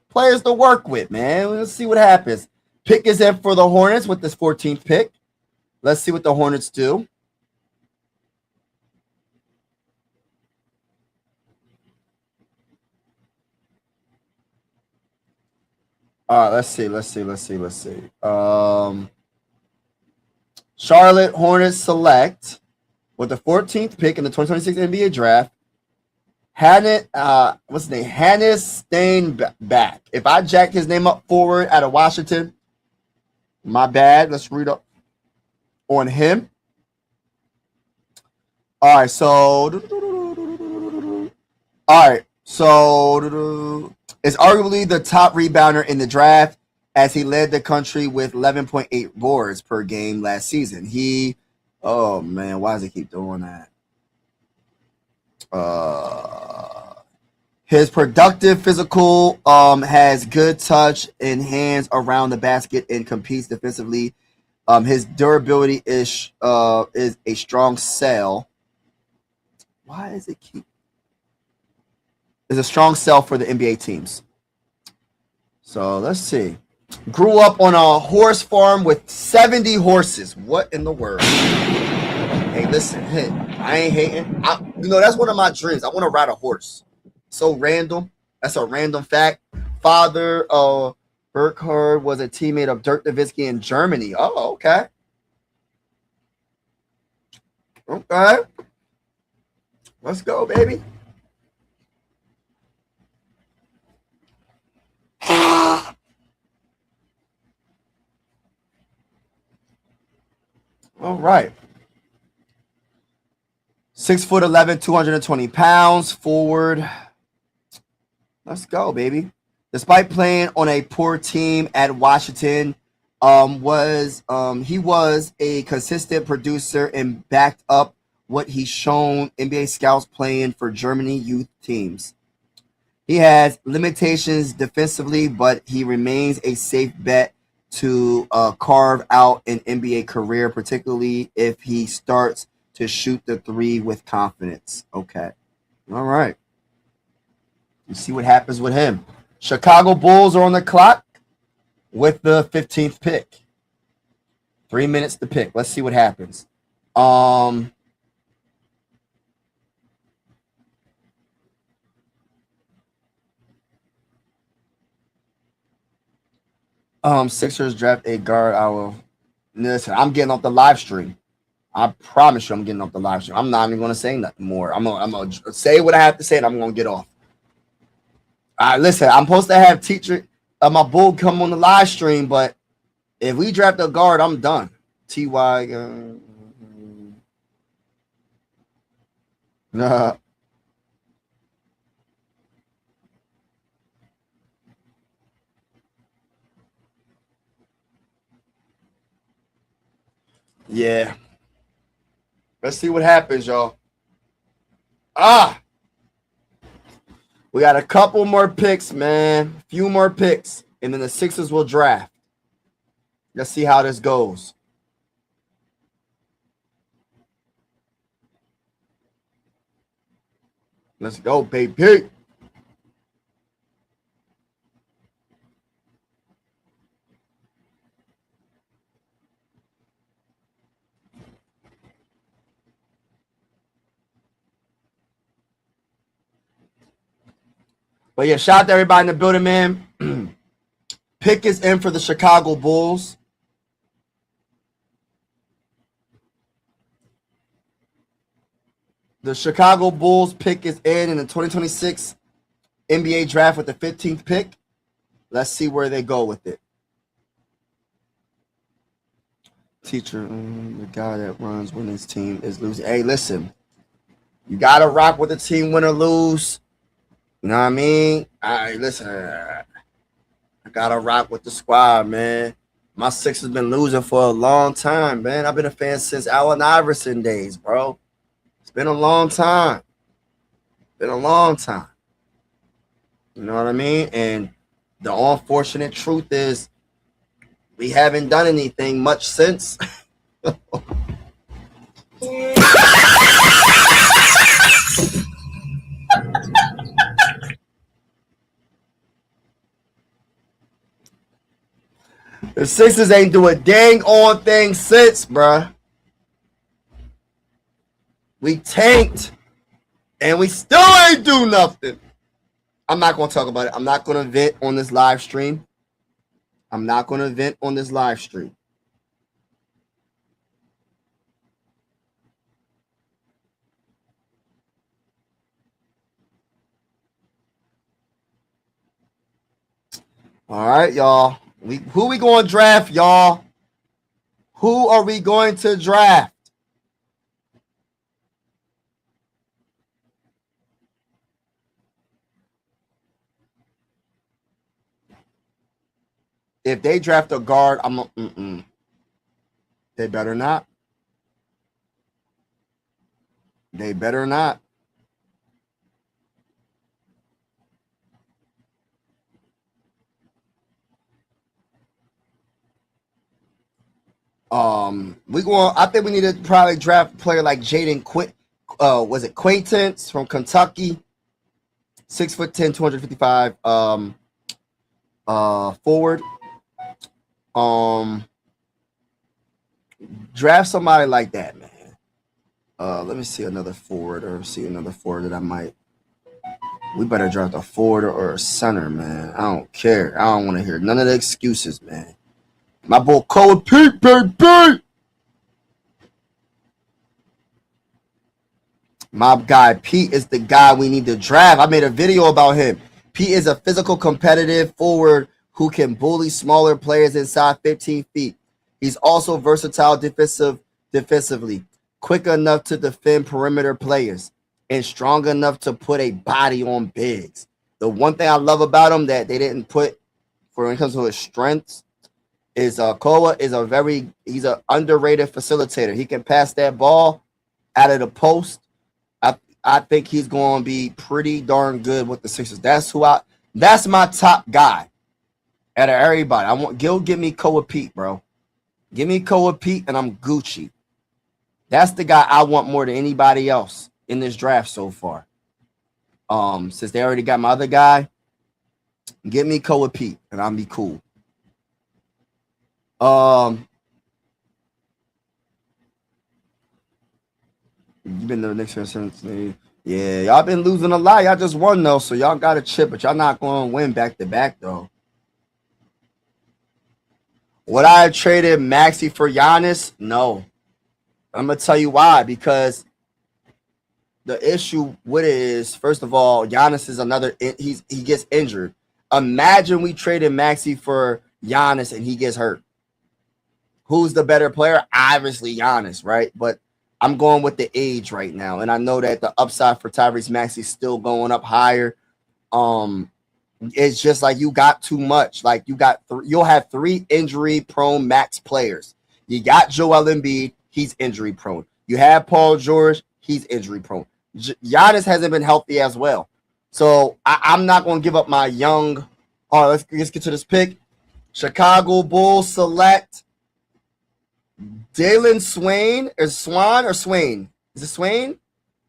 players to work with, man. Let's see what happens. Pick is in for the Hornets with this 14th pick. Let's see what the Hornets do. All right, let's see. Charlotte Hornets select with the 14th pick in the 2026 NBA draft. Hannes Steinbach. If I jacked his name up forward out of Washington, my bad. Let's read up on him. All right, so it's arguably the top rebounder in the draft. as he led the country with 11.8 boards per game last season. Oh man, why does he keep doing that? His productive physical has good touch and hands around the basket and competes defensively. His durability is a strong sell. Why is it keep? Is a strong sell for the NBA teams. So let's see. Grew up on a horse farm with 70 horses. What in the world? Hey, listen, hey, I ain't hating. That's one of my dreams. I want to ride a horse. So random. That's a random fact. Father Burkhardt was a teammate of Dirk Nowitzki in Germany. Oh, okay. Okay. Let's go, baby. All right. 6'11", 220 pounds, forward. Let's go, baby. Despite playing on a poor team at Washington, he was a consistent producer and backed up what he's shown NBA scouts playing for Germany youth teams. He has limitations defensively, but he remains a safe bet to carve out an NBA career, particularly if he starts to shoot the three with confidence. Okay. All right. You see what happens with him. Chicago Bulls are on the clock with the 15th pick. 3 minutes to pick. Let's see what happens. Sixers draft a guard. Listen, I'm getting off the live stream. I promise you I'm getting off the live stream. I'm not even going to say nothing more. I'm gonna say what I have to say and I'm going to get off. All right, listen, I'm supposed to have my bull come on the live stream, but if we draft a guard, I'm done. T.Y. Yeah. Let's see what happens, y'all. We got a couple more picks, man. A few more picks. And then the Sixers will draft. Let's see how this goes. Let's go, baby. But yeah, shout out to everybody in the building, man. Pick is in for the Chicago Bulls. The Chicago Bulls pick is in the 2026 NBA draft with the 15th pick. Let's see where they go with it. Teacher, the guy that runs when his team is losing. Hey, listen, you got to rock with the team, win or lose. You know what I mean? Listen, I got to rock with the squad, man. My Sixers been losing for a long time, man. I've been a fan since Allen Iverson days, bro. It's been a long time. Been a long time. You know what I mean? And the unfortunate truth is we haven't done anything much since. The Sixers ain't do a dang on thing since, bruh. We tanked, and we still ain't do nothing. I'm not going to talk about it. I'm not going to vent on this live stream. I'm not going to vent on this live stream. All right, y'all. Who we going to draft, y'all? Who are we going to draft? if they draft a guard, they better not. They better not. I think we need to probably draft a player like Jaden was it Quaintance from Kentucky? 6'10", 255 forward. Draft somebody like that, man. Let me see another forward that I might. We better draft a forward or a center, man. I don't care. I don't want to hear none of the excuses, man. My boy Cole Pete, baby. My guy Pete is the guy we need to draft. I made a video about him. Pete is a physical, competitive forward who can bully smaller players inside 15 feet. He's also versatile defensively, quick enough to defend perimeter players, and strong enough to put a body on bigs. The one thing I love about him that they didn't put when it comes to his strengths is Koa is he's an underrated facilitator. He can pass that ball out of the post. I think he's going to be pretty darn good with the Sixers. That's my top guy out of everybody. Give me Koa Pete, bro. Give me Koa Pete and I'm Gucci. That's the guy I want more than anybody else in this draft so far. Since they already got my other guy, give me Koa Pete and I'll be cool. You've been the Knicks since yeah, y'all been losing a lot. Y'all just won though, so y'all got a chip, but y'all not going to win back to back though. Would I have traded Maxey for Giannis? No. I'm gonna tell you why. Because the issue with it is, first of all, Giannis is he gets injured. Imagine we traded Maxey for Giannis and he gets hurt. Who's the better player? Obviously Giannis, right? But I'm going with the age right now, and I know that the upside for Tyrese Maxey is still going up higher. It's just like you got too much. Like you'll have 3 injury-prone max players. You got Joel Embiid, he's injury-prone. You have Paul George, he's injury-prone. Giannis hasn't been healthy as well, so I'm not going to give up my young. All right, let's get to this pick. Chicago Bulls select Dalen Swain. Is Swan or Swain? Is it Swain? I'm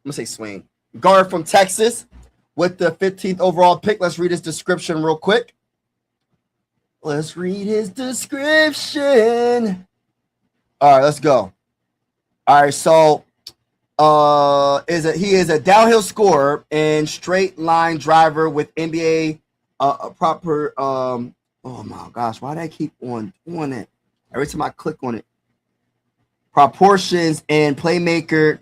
gonna say Swain. Guard from Texas with the 15th overall pick. Let's read his description real quick. Let's read his description. All right, let's go. All right, so he is a downhill scorer and straight line driver with NBA proper. Oh my gosh, why did I keep on doing it? Every time I click on it. Proportions and playmaking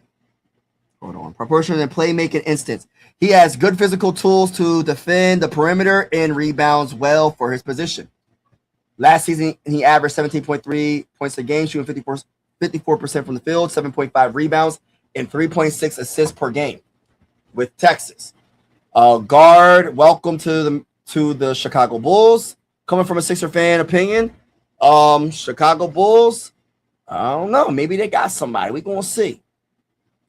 instance. He has good physical tools to defend the perimeter and rebounds well for his position. Last season, he averaged 17.3 points a game, shooting 54% from the field, 7.5 rebounds, and 3.6 assists per game with Texas. Guard, welcome to the Chicago Bulls. Coming from a Sixer fan opinion, Chicago Bulls, I don't know. Maybe they got somebody. We're going to see.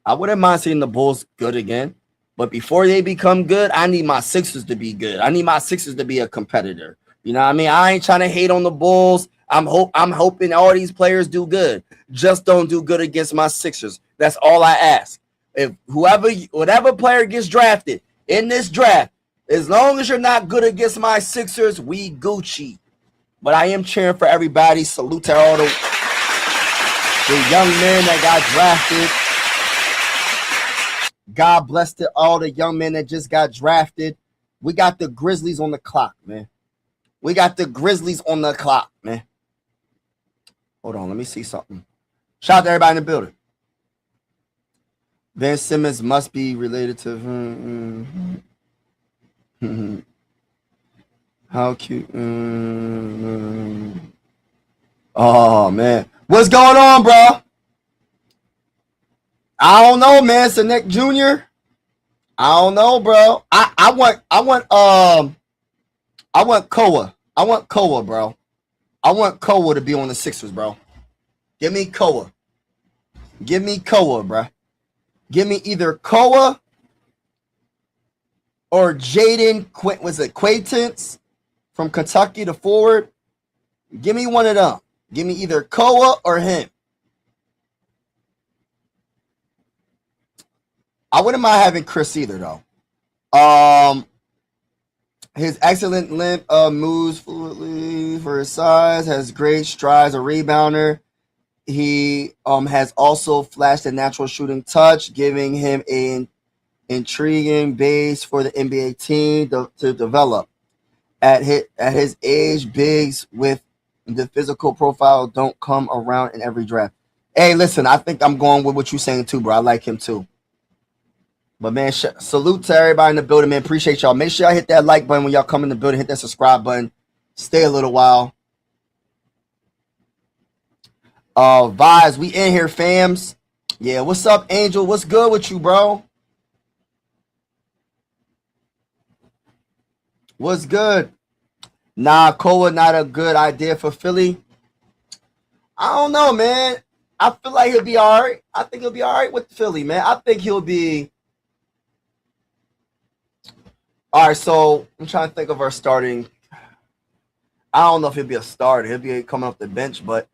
I wouldn't mind seeing the Bulls good again. But before they become good, I need my Sixers to be good. I need my Sixers to be a competitor. You know what I mean? I ain't trying to hate on the Bulls. I'm hoping all these players do good. Just don't do good against my Sixers. That's all I ask. If whatever player gets drafted in this draft, as long as you're not good against my Sixers, we Gucci. But I am cheering for everybody. Salute to all the young men that got drafted. God bless all the young men that just got drafted. We got the Grizzlies on the clock, man. We got the Grizzlies on the clock, man. Hold on, let me see something. Shout out to everybody in the building. Ben Simmons must be related to how cute. Oh, man. What's going on, bro? I don't know, man. It's a Nick Jr. I don't know, bro. I want Koa. I want Koa, bro. I want Koa to be on the Sixers, bro. Give me Koa. Give me Koa, bro. Give me either Koa or Jaden Quaintance from Kentucky, the forward. Give me one of them. Give me either Koa or him. I wouldn't mind having Chris either, though. His excellent limp moves fluidly for his size, has great strides, a rebounder. He has also flashed a natural shooting touch, giving him an intriguing base for the NBA team to develop. At his age, bigs with the physical profile don't come around in every draft. Hey, listen, I think I'm going with what you're saying too, bro. I like him too. But, man, salute to everybody in the building, man. Appreciate y'all. Make sure y'all hit that like button when y'all come in the building. Hit that subscribe button. Stay a little while. Vibes, we in here, fams. Yeah, what's up, Angel? What's good with you, bro? What's good? Nah, Koa not a good idea for Philly. I don't know, man. I feel like he'll be all right. I think he'll be all right with Philly, man. I think he'll be... All right, so I'm trying to think of our starting. I don't know if he'll be a starter. He'll be coming off the bench, but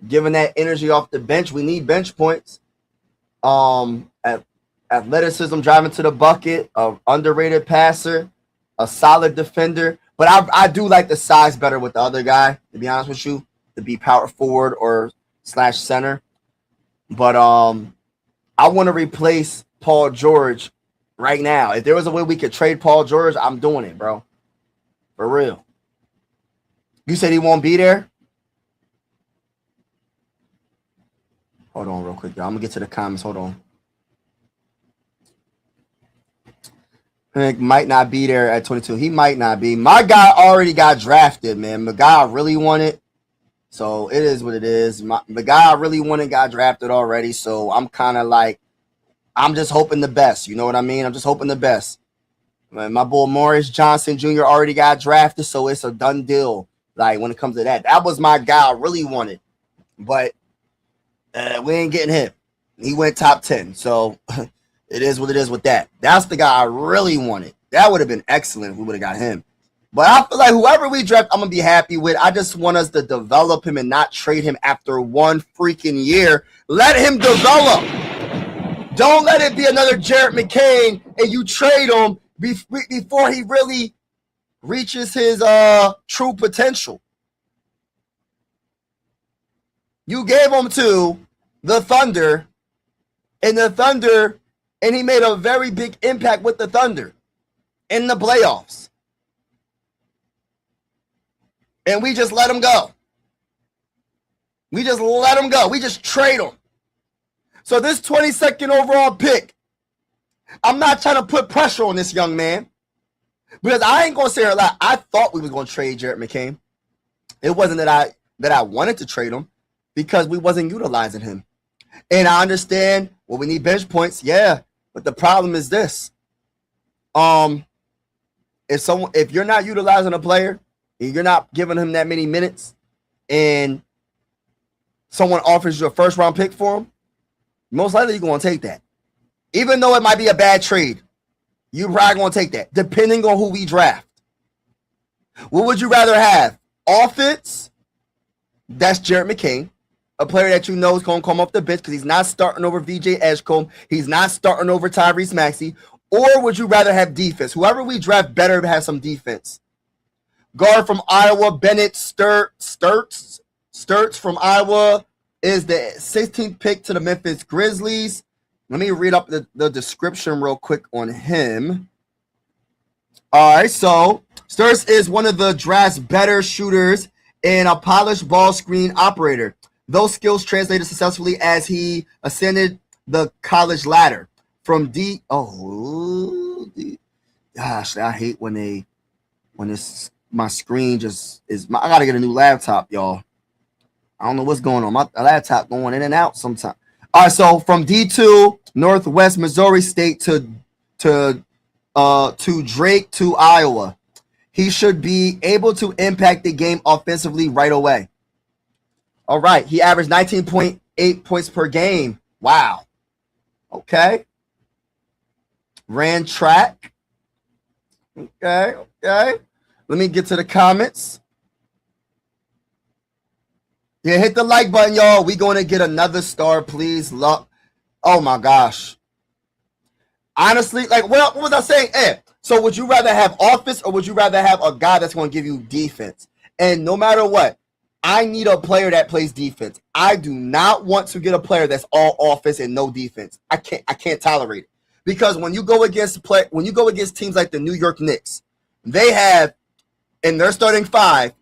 given that energy off the bench, we need bench points. Athleticism, driving to the bucket, an underrated passer, a solid defender. But I do like the size better with the other guy, to be honest with you, to be power forward or / center. But I want to replace Paul George right now. If there was a way we could trade Paul George, I'm doing it, bro. For real. You said he won't be there? Hold on real quick, y'all. I'm going to get to the comments. Hold on. Might not be there at 22. He might not be. My guy already got drafted, man. The guy I really wanted. So it is what it is. The guy I really wanted got drafted already. So I'm kind of like, I'm just hoping the best. You know what I mean? I'm just hoping the best. My boy Morris Johnson Jr. already got drafted, so it's a done deal. Like, when it comes to that. That was my guy I really wanted. But we ain't getting him. He went top 10. So it is what it is with that. That's the guy I really wanted. That would have been excellent if we would have got him. But I feel like whoever we draft, I'm going to be happy with. I just want us to develop him and not trade him after one freaking year. Let him develop. Don't let it be another Jared McCain and you trade him before he really reaches his true potential. You gave him to the Thunder, and he made a very big impact with the Thunder in the playoffs. And we just let him go. We just let him go. We just trade him. So this 22nd overall pick, I'm not trying to put pressure on this young man because I ain't going to say a lot. I thought we was going to trade Jared McCain. It wasn't that I wanted to trade him because we wasn't utilizing him. And I understand, well, we need bench points. Yeah, but the problem is this. If you're not utilizing a player, you're not giving him that many minutes, and someone offers you a first-round pick for him, most likely you're going to take that. Even though it might be a bad trade, you're probably going to take that, depending on who we draft. What would you rather have? Offense, that's Jared McCain, a player that you know is going to come off the bench because he's not starting over VJ Edgecombe. He's not starting over Tyrese Maxey. Or would you rather have defense? Whoever we draft better have some defense. Guard from Iowa, Bennett Sturts from Iowa is the 16th pick to the Memphis Grizzlies. Let me read up the description real quick on him. All right, so Sturts is one of the draft's better shooters and a polished ball screen operator. Those skills translated successfully as he ascended the college ladder. From gosh, I hate when my screen just is. I gotta get a new laptop, y'all. I don't know what's going on. My laptop going in and out sometimes. All right, so from D2 Northwest Missouri State to Drake to Iowa, he should be able to impact the game offensively right away. All right. He averaged 19.8 points per game. Wow. Okay. Ran track. Okay. Let me get to the comments. Yeah, hit the like button, y'all. We going to get another star, please. Oh, my gosh. Honestly, like, what was I saying? So would you rather have offense or would you rather have a guy that's going to give you defense? And no matter what, I need a player that plays defense. I do not want to get a player that's all offense and no defense. I can't tolerate it. Because when you go against teams like the New York Knicks, they have in their starting five.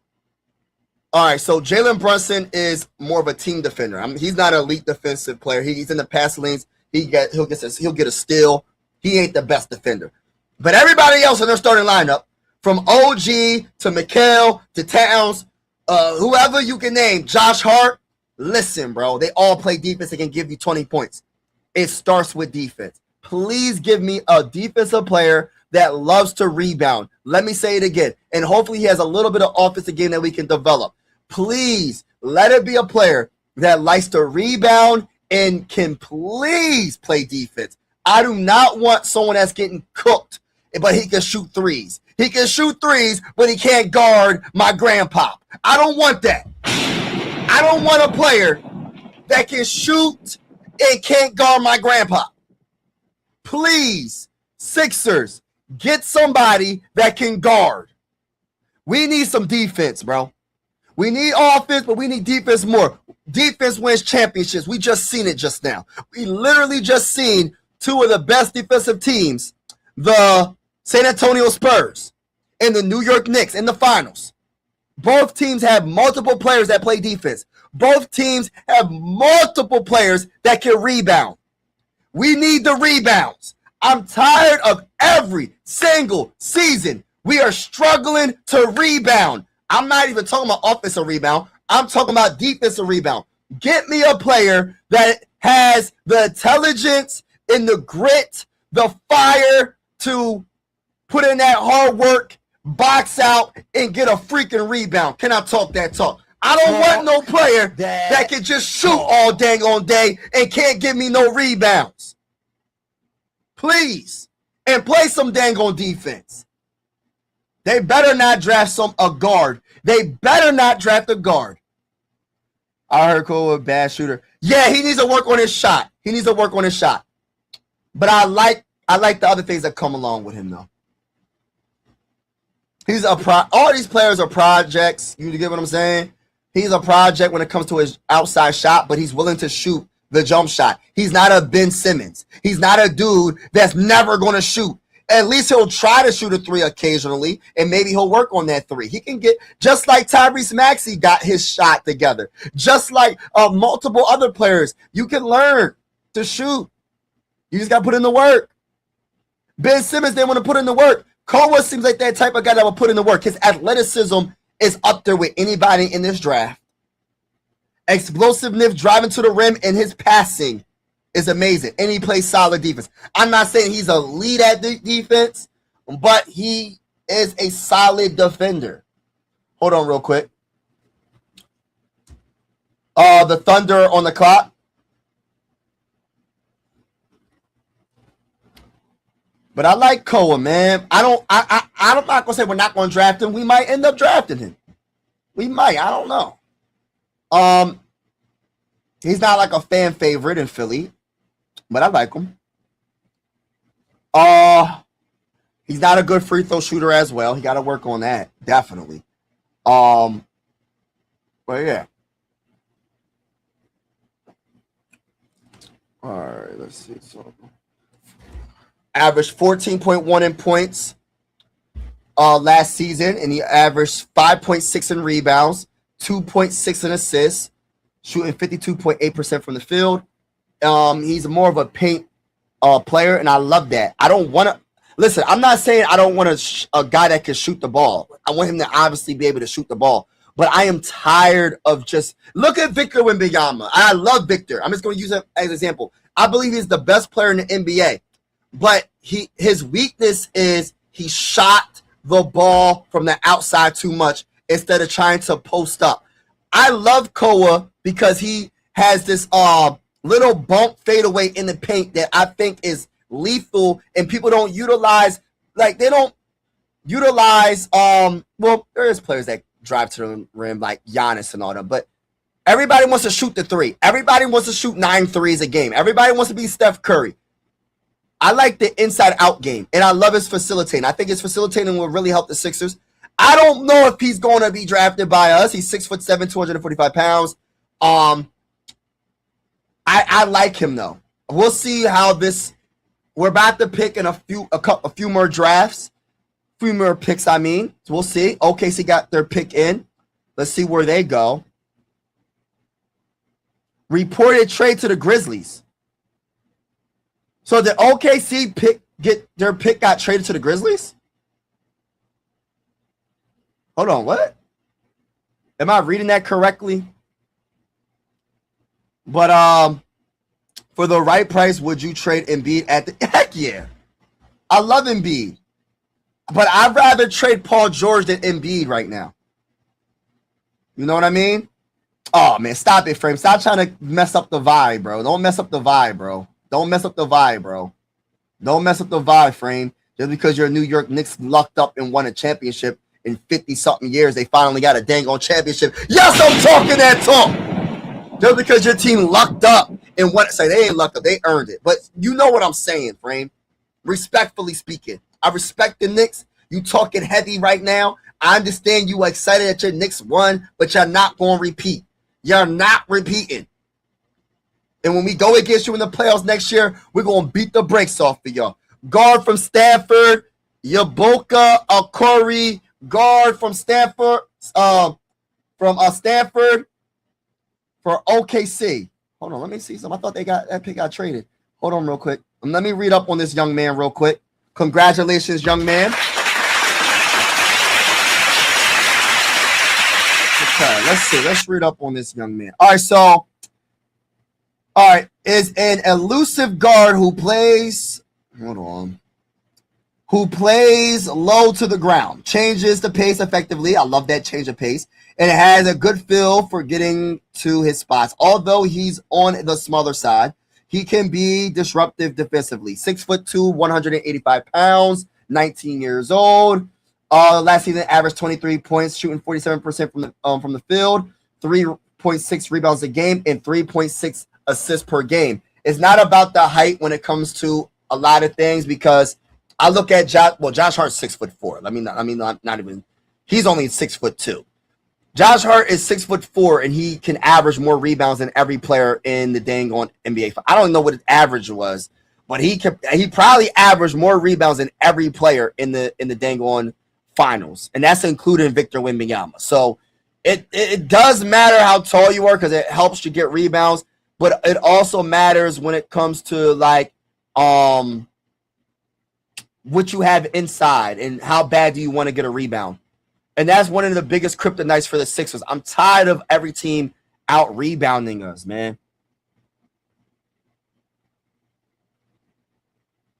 All right, so Jalen Brunson is more of a team defender. I mean, he's not an elite defensive player. He's in the pass lanes. He'll get a steal. He ain't the best defender. But everybody else in their starting lineup, from OG to Mikal to Towns, whoever you can name, Josh Hart, listen, bro, they all play defense and can give you 20 points. It starts with defense. Please give me a defensive player that loves to rebound. Let me say it again. And hopefully he has a little bit of offense again that we can develop. Please let it be a player that likes to rebound and can please play defense. I do not want someone that's getting cooked, but he can shoot threes. He can shoot threes, but he can't guard my grandpa. I don't want that. I don't want a player that can shoot and can't guard my grandpa. Please, Sixers, get somebody that can guard. We need some defense, bro. We need offense, but we need defense more. Defense wins championships. We just seen it just now. We literally just seen two of the best defensive teams, the San Antonio Spurs and the New York Knicks in the finals. Both teams have multiple players that play defense. Both teams have multiple players that can rebound. We need the rebounds. I'm tired of every single season we are struggling to rebound. I'm not even talking about offensive rebound. I'm talking about defensive rebound. Get me a player that has the intelligence and the grit, the fire to put in that hard work, box out, and get a freaking rebound. Can I talk that talk? I don't want no player that can just shoot all dang on day and can't give me no rebounds. Please. And play some dang on defense. They better not draft a guard. They better not draft a guard. I heard Cole a bad shooter. Yeah, he needs to work on his shot. But I like the other things that come along with him though. All these players are projects. You get what I'm saying? He's a project when it comes to his outside shot, but he's willing to shoot the jump shot. He's not a Ben Simmons. He's not a dude that's never going to shoot. At least he'll try to shoot a three occasionally, and maybe he'll work on that three. He can get, just like Tyrese Maxey got his shot together, just like multiple other players. You can learn to shoot. You just got to put in the work. Ben Simmons didn't want to put in the work. Koa seems like that type of guy that will put in the work. His athleticism is up there with anybody in this draft. Explosiveness, driving to the rim, and his passing is amazing. And he plays solid defense. I'm not saying he's a lead at defense, but he is a solid defender. Hold on real quick. The Thunder on the clock. But I like Koa, man. I'm not gonna say we're not gonna draft him. We might end up drafting him. We might. I don't know. He's not like a fan favorite in Philly, but I like him. He's not a good free throw shooter as well. He got to work on that, definitely. But yeah. All right, let's see. So, averaged 14.1 in points last season, and he averaged 5.6 in rebounds, 2.6 in assists, shooting 52.8% from the field. He's more of a paint player, and I love that. I don't want to listen. I'm not saying I don't want a guy that can shoot the ball. I want him to obviously be able to shoot the ball. But I am tired of just look at Victor Wembanyama. I love Victor. I'm just going to use him as an example. I believe he's the best player in the NBA, but his weakness is he shot the ball from the outside too much instead of trying to post up. I love Koa because he has this little bump fadeaway in the paint that I think is lethal, and people don't utilize. Like they don't utilize. Well, there is players that drive to the rim like Giannis and all that, but everybody wants to shoot the three. Everybody wants to shoot 9 threes a game. Everybody wants to be Steph Curry. I like the inside-out game, and I love his facilitating. I think his facilitating will really help the Sixers. I don't know if he's going to be drafted by us. He's 6'7", 245 pounds. I like him though. We'll see how this. We're about to pick in a few more drafts, few more picks. I mean, so we'll see. OKC got their pick in. Let's see where they go. Reported trade to the Grizzlies. So the OKC pick got traded to the Grizzlies? Hold on, what? Am I reading that correctly? But for the right price, would you trade Embiid at the heck yeah? I love Embiid. But I'd rather trade Paul George than Embiid right now. You know what I mean? Oh man, stop it, Frame. Stop trying to mess up the vibe, bro. Don't mess up the vibe, bro. Don't mess up the vibe, bro. Don't mess up the vibe, Frame. Just because your New York Knicks lucked up and won a championship in 50-something years, they finally got a dang on championship. Yes, I'm talking that talk. Just because your team lucked up and what say they ain't lucked up, they earned it. But you know what I'm saying, Frame. Respectfully speaking, I respect the Knicks. You talking heavy right now. I understand you excited that your Knicks won, but you're not going to repeat. You're not repeating. And when we go against you in the playoffs next year, we're going to beat the brakes off of y'all. Guard from Stanford, Yaboka Akori, guard from Stanford, Stanford for OKC. Hold on, let me see something. I thought that pick got traded. Hold on real quick. Let me read up on this young man real quick. Congratulations, young man. Okay, let's see. Let's read up on this young man. All right, so is an elusive guard who plays low to the ground, changes the pace effectively. I love that change of pace, and it has a good feel for getting to his spots. Although he's on the smaller side, he can be disruptive defensively. 6'2", 185 pounds, 19 years old. Last season averaged 23 points, shooting 47% from the field, 3.6 rebounds a game, and 3.6 assists per game. It's not about the height when it comes to a lot of things, because I look at Josh Hart's 6'4". Not even. He's only 6'2". Josh Hart is 6'4", and he can average more rebounds than every player in the dang on NBA. I don't know what his average was, but he probably averaged more rebounds than every player in the dang on finals, and that's including Victor Wembanyama. So it does matter how tall you are because it helps you get rebounds, but it also matters when it comes to like what you have inside and how bad do you want to get a rebound. And that's one of the biggest kryptonites for the Sixers. I'm tired of every team out rebounding us, man.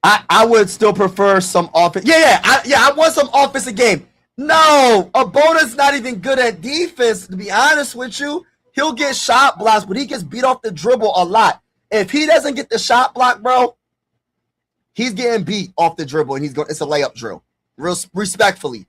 I would still prefer some offense. I want some offensive game. No, Abona's not even good at defense, to be honest with you. He'll get shot blocks, but he gets beat off the dribble a lot. If he doesn't get the shot block, bro, he's getting beat off the dribble, and it's a layup drill. Respectfully.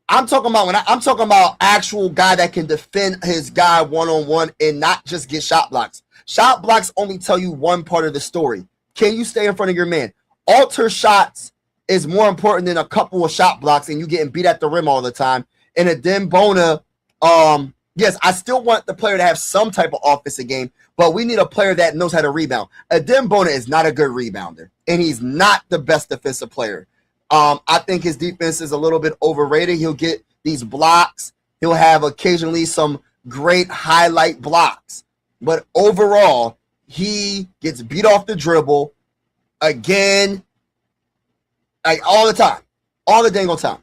I'm talking about actual guy that can defend his guy one-on-one and not just get shot blocks. Shot blocks only tell you one part of the story. Can you stay in front of your man? Alter shots is more important than a couple of shot blocks and you getting beat at the rim all the time. And a Dembona, yes, I still want the player to have some type of offensive game, but we need a player that knows how to rebound. A Dembona is not a good rebounder, and he's not the best defensive player. I think his defense is a little bit overrated. He'll get these blocks. He'll have occasionally some great highlight blocks. But overall, he gets beat off the dribble again, like all the time. All the dang on time.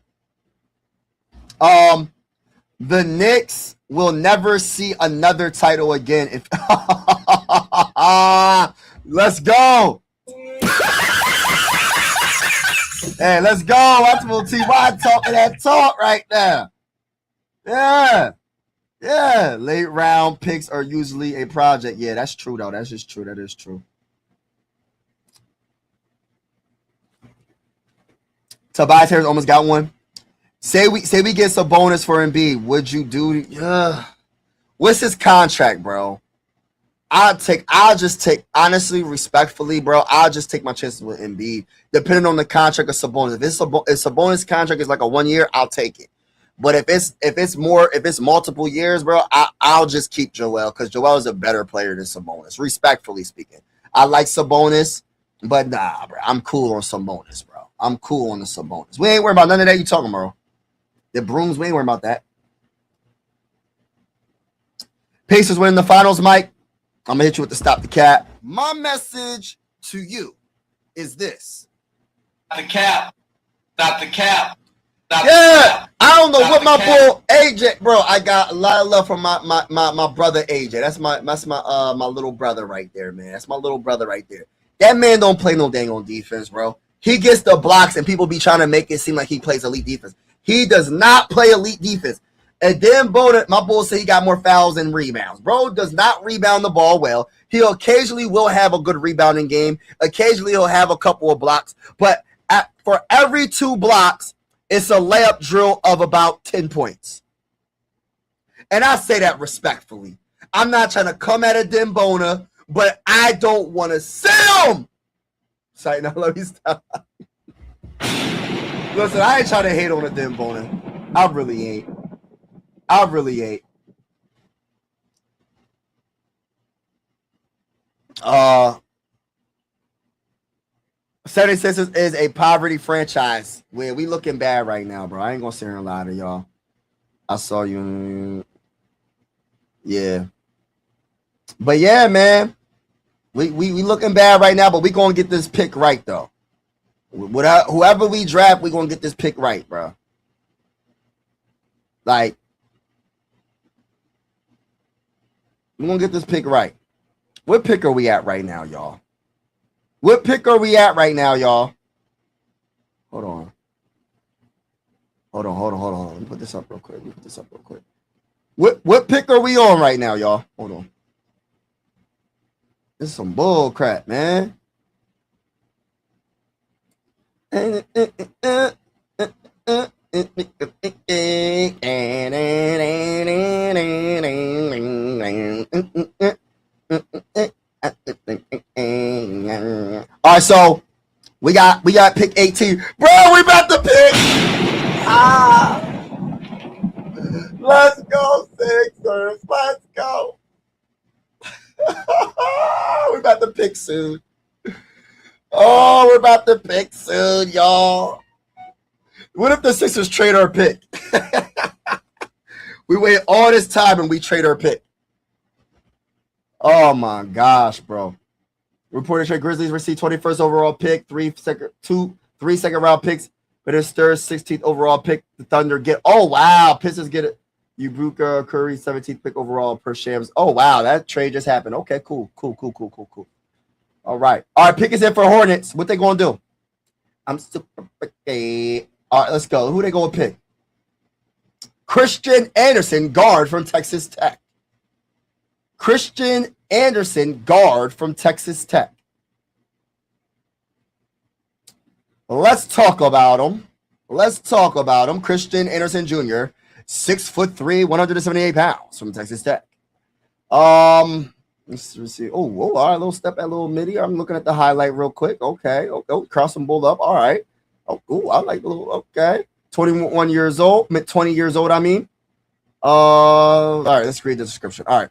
The Knicks will never see another title again. Let's go. Hey, let's go. Optimal TY talking that talk right now. Yeah. Yeah, late round picks are usually a project. Yeah, that's true though. That's just true. That is true. Tobias Harris almost got one. Say we get some bonus for Embiid. Would you do? What's his contract, bro? I'll just take honestly, respectfully, bro. I'll just take my chances with Embiid, depending on the contract of Sabonis. If Sabonis contract is like a 1 year, I'll take it. But if it's multiple years, bro, I'll just keep Joel because Joel is a better player than Sabonis. Respectfully speaking, I like Sabonis, but nah, bro, I'm cool on Sabonis, bro. I'm cool on the Sabonis. We ain't worried about none of that you talking, bro. The brooms, we ain't worried about that. Pacers win the finals, Mike. I'm gonna hit you with the stop the cap. My message to you is this: The cap. Stop the cap. Stop yeah, the cap. I don't know Stop what the my cap. boy AJ, bro. I got a lot of love from my brother AJ. That's my little brother right there, man. That's my little brother right there. That man don't play no dang on defense, bro. He gets the blocks and people be trying to make it seem like he plays elite defense. He does not play elite defense. And then my bull say he got more fouls and rebounds. Bro does not rebound the ball well. He occasionally will have a good rebounding game. Occasionally he'll have a couple of blocks. But for every 2 blocks, it's a layup drill of about 10 points. And I say that respectfully. I'm not trying to come at a Dembona, but I don't want to sit him. Sorry, now let me stop. Listen, I ain't trying to hate on a Dembona. I really ain't. 76ers is a poverty franchise where we looking bad right now, bro. I ain't gonna sit here and lie to y'all. I saw you. Yeah. But yeah, man. We looking bad right now, but we gonna get this pick right though. Whoever we draft, we gonna get this pick right, bro. Like, we're gonna get this pick right. What pick are we at right now, y'all? What pick are we at right now, y'all? Hold on. Let me put this up real quick. What pick are we on right now, y'all? Hold on. This is some bull crap, man. All right, so we got pick 18. Bro, we about to pick. Let's go, Sixers. Let's go. We're about to pick soon. Oh, we're about to pick soon, y'all. What if the Sixers trade our pick? We wait all this time and we trade our pick. Oh my gosh, bro. Reported trade Grizzlies received 21st overall pick, three second round picks, but it's third 16th overall pick. The Thunder get. Oh wow, Pistons get it. Ubuka Curry 17th pick overall per Shams. Oh wow, that trade just happened. Okay, cool. All right, pick is in for Hornets. What they gonna do? I'm super okay. All right, let's go. Who they gonna pick? Christian Anderson, guard from Texas Tech. Christian Anderson, guard from Texas Tech. Let's talk about him. Christian Anderson Jr., 6'3", 178 pounds from Texas Tech. Let's see. Oh, whoa, all right, little step at little midi. I'm looking at the highlight real quick. Okay. Cross them both up. All right. Oh, I like the little. Okay. 21 years old, 20 years old. I mean. All right. Let's read the description. All right.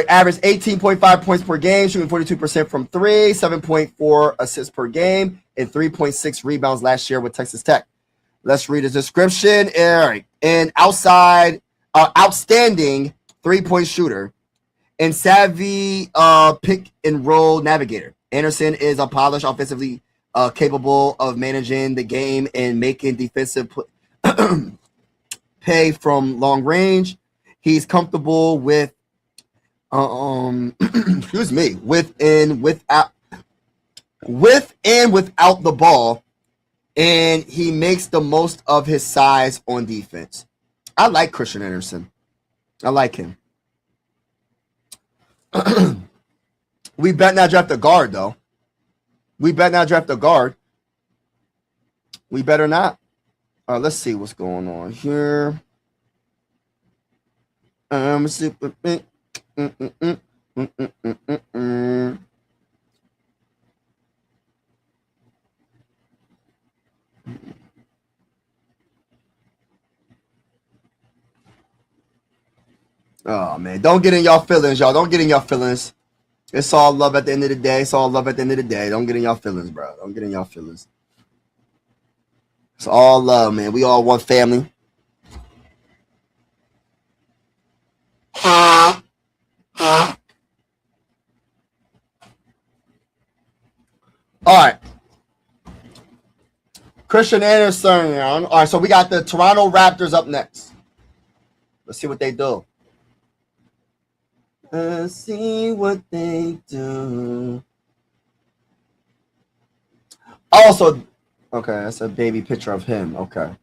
Average 18.5 points per game, shooting 42% from 3, 7.4 assists per game, and 3.6 rebounds last year with Texas Tech. Let's read the description. All right. An outstanding 3-point shooter and savvy pick and roll navigator. Anderson is a polished, offensively capable of managing the game and making defensive pay from long range. He's comfortable with excuse me, with and without the ball, and he makes the most of his size on defense. I like Christian Anderson. I like him. We bet not draft a guard, though. We bet not draft a guard. We better not. All right, let's see what's going on here. I'm a super. Oh man, don't get in y'all feelings, y'all. Don't get in y'all feelings. It's all love at the end of the day. It's all love at the end of the day. Don't get in y'all feelings, bro. Don't get in y'all feelings. It's all love, man. We all one family. All right. Christian Anderson. All right, so we got the Toronto Raptors up next. Let's see what they do. Let's see what they do. Also, okay, that's a baby picture of him. Okay.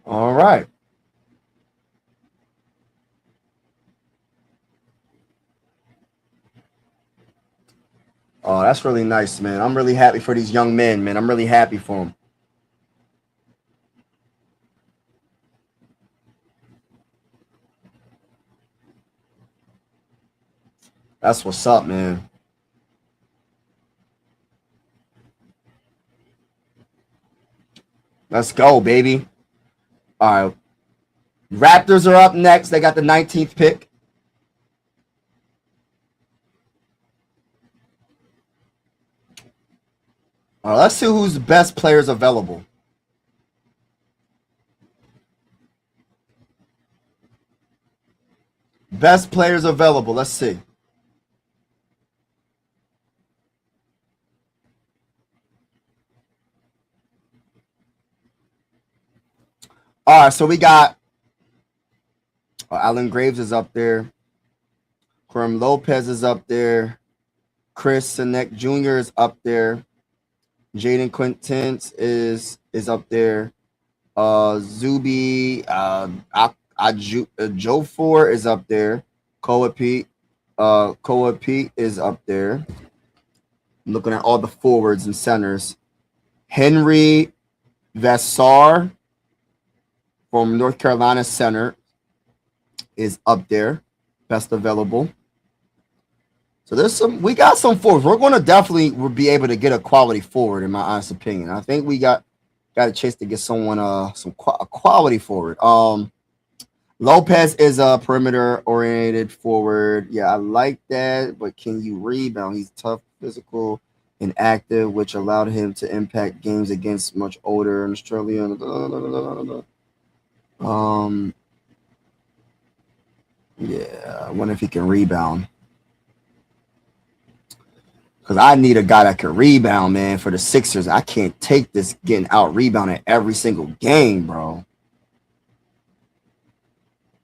All right. Oh, that's really nice, man. I'm really happy for these young men, man. I'm really happy for them. That's what's up, man. Let's go, baby. All right. Raptors are up next. They got the 19th pick. All right, let's see who's the best players available. Best players available. Let's see. All right, so we got Alan Graves is up there. Kareem Lopez is up there. Chris Sinek Jr. is up there. Jaden Quintins is up there. Zuby Jofor is up there. Koa Pete is up there. I'm looking at all the forwards and centers. Henry Vassar from North Carolina Center is up there. Best available. So we got some forwards. We're going to definitely be able to get a quality forward, in my honest opinion. I think we got a chance to get someone a quality forward. Lopez is a perimeter oriented forward. Yeah, I like that. But can you rebound? He's tough, physical, and active, which allowed him to impact games against much older and Australian. Yeah, I wonder if he can rebound. Because I need a guy that can rebound, man, for the Sixers. I can't take this getting out rebounded every single game, bro.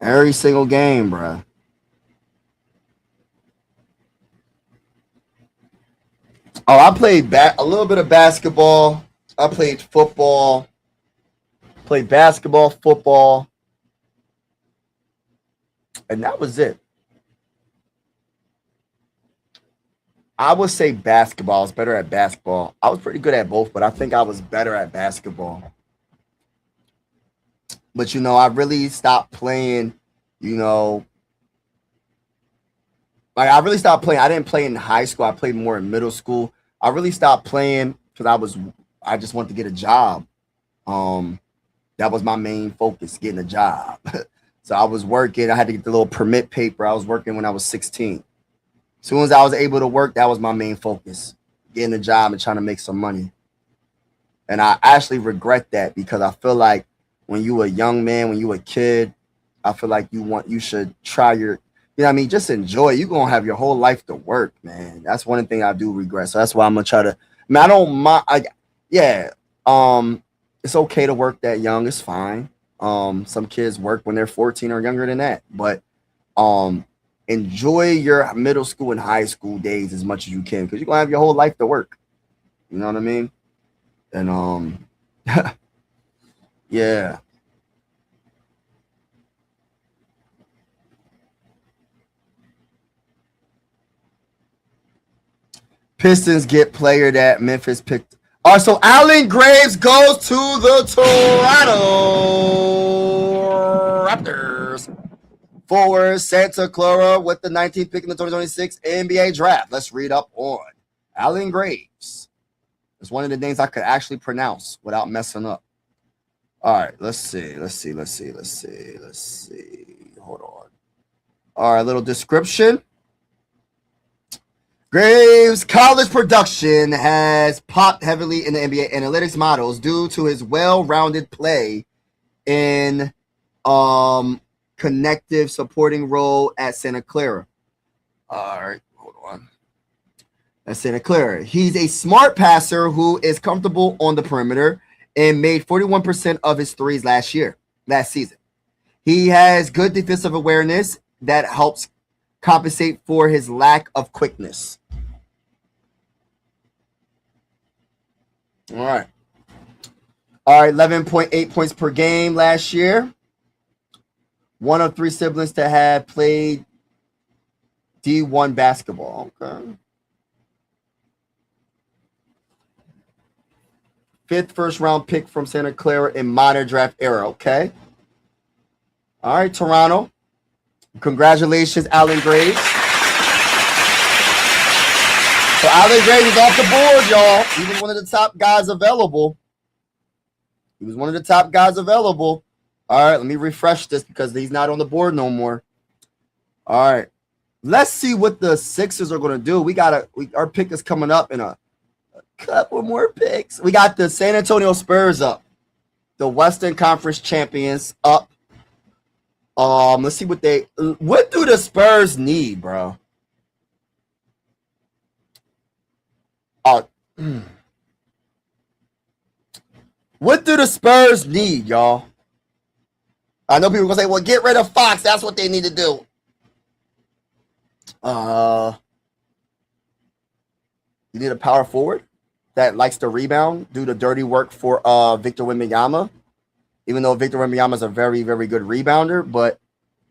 Every single game, bro. Oh, I played a little bit of basketball. I played football. Played basketball, football. And that was it. I would say basketball. I was better at basketball. I was pretty good at both, but I think I was better at basketball. But, I really stopped playing, like I really stopped playing. I didn't play in high school. I played more in middle school. I really stopped playing because I just wanted to get a job. That was my main focus, getting a job. So I was working. I had to get the little permit paper. I was working when I was 16. As soon as I was able to work, that was my main focus, getting a job and trying to make some money. And I actually regret that because I feel like when you a young man, when you a kid, I feel like you should try just enjoy it. You're going to have your whole life to work, man. That's one thing I do regret. So that's why I'm going to try to, I don't mind. It's okay to work that young. It's fine. Some kids work when they're 14 or younger than that, but, enjoy your middle school and high school days as much as you can because you're going to have your whole life to work. You know what I mean? And yeah. Pistons get player that Memphis picked. All right, so Allen Graves goes to the Toronto Raptors. Forward Santa Clara with the 19th pick in the 2026 NBA draft. Let's read up on Allen Graves. It's one of the names I could actually pronounce without messing up. All right, let's see. Hold on. All right, little description. Graves' college production has popped heavily in the NBA analytics models due to his well-rounded play in connective supporting role at Santa Clara. All right, hold on. At Santa Clara. He's a smart passer who is comfortable on the perimeter and made 41% of his threes last season. He has good defensive awareness that helps compensate for his lack of quickness. All right. 11.8 points per game last year. One of 3 siblings to have played D1 basketball. Okay. 5th first-round pick from Santa Clara in modern draft era. Okay. All right, Toronto. Congratulations, Allen Graves. So Allen Graves is off the board, y'all. He was one of the top guys available. All right, let me refresh this because he's not on the board no more. All right. Let's see what the Sixers are going to do. Our pick is coming up in a couple more picks. We got the San Antonio Spurs up. The Western Conference champions up. Let's see what do the Spurs need, bro? What do the Spurs need, y'all? I know people are gonna say, well, get rid of Fox. That's what they need to do. You need a power forward that likes to rebound, do the dirty work for Victor Wembanyama. Even though Victor Wembanyama is a very, very good rebounder, but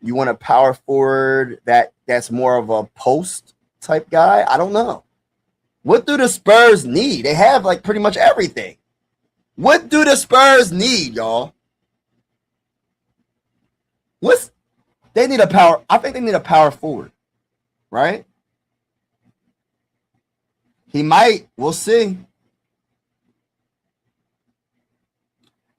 you want a power forward that's more of a post type guy. I don't know. What do the Spurs need? They have like pretty much everything. What do the Spurs need, y'all? They need a power. I think they need a power forward, right? He might. We'll see.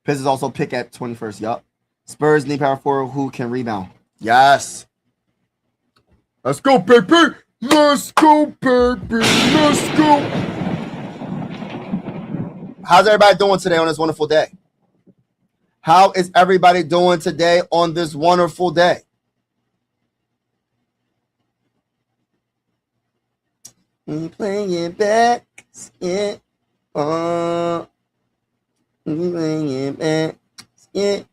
Pistons also pick at 21st. Yup. Spurs need power forward who can rebound. Yes. Let's go, baby. Let's go, baby. Let's go. How's everybody doing today on this wonderful day? How is everybody doing today on this wonderful day? Playing back, yeah. Playing back, yeah.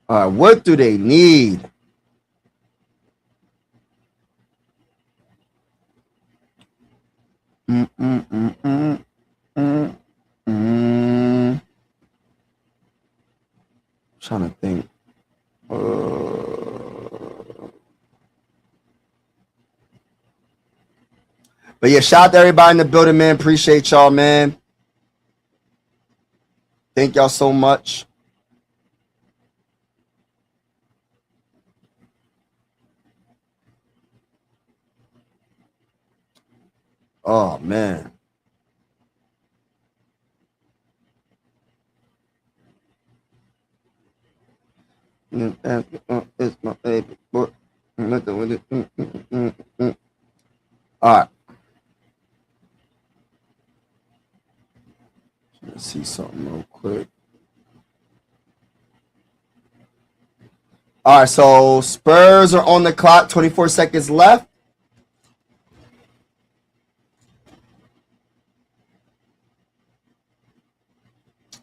All right, what do they need? Trying to think. But yeah, shout out to everybody in the building, man. Appreciate y'all, man. Thank y'all so much. Oh, man. It's my favorite book. All right. Let's see something real quick. All right, so Spurs are on the clock. 24 seconds left.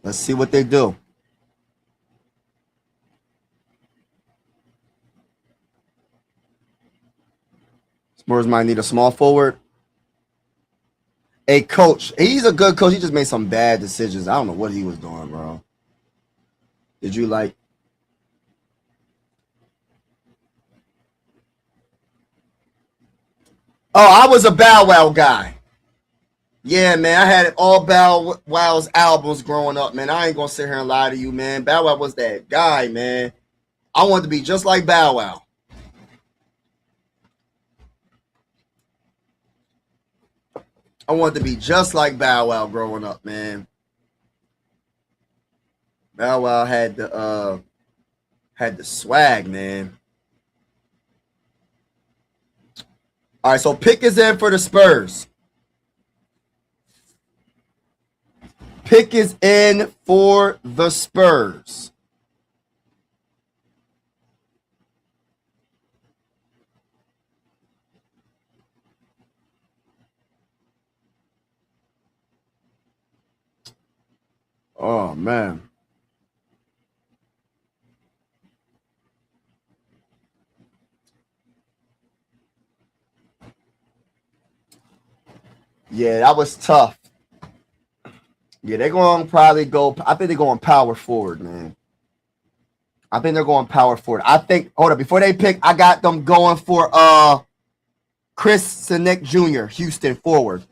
Let's see what they do. Spurs might need a small forward. A coach. He's a good coach. He just made some bad decisions. I don't know what he was doing, bro. Did you like? Oh, I was a Bow Wow guy. Yeah, man. I had all Bow Wow's albums growing up, man. I ain't gonna sit here and lie to you, man. Bow Wow was that guy, man. I wanted to be just like Bow Wow. I wanted to be just like Bow Wow growing up, man. Bow Wow had the swag, man. All right, so pick is in for the Spurs. Pick is in for the Spurs. Oh, man. Yeah, that was tough. Yeah, they're going to probably go. I think they're going power forward, man. I think they're going power forward. I think, hold up, before they pick, I got them going for Chris Sinek Jr., Houston forward.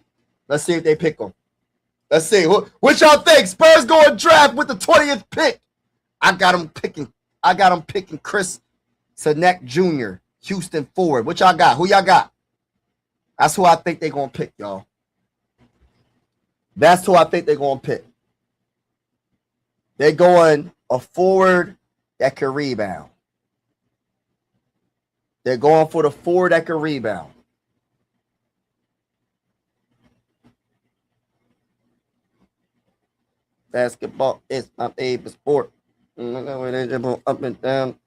Let's see if they pick him. Let's see. What y'all think? Spurs going draft with the 20th pick. I got them picking Chris Sinek Jr., Houston forward. What y'all got? Who y'all got? That's who I think they're going to pick, y'all. That's who I think they're going to pick. They're going a forward that can rebound. They're going for the forward that can rebound. Basketball is my favorite sport. Up and down.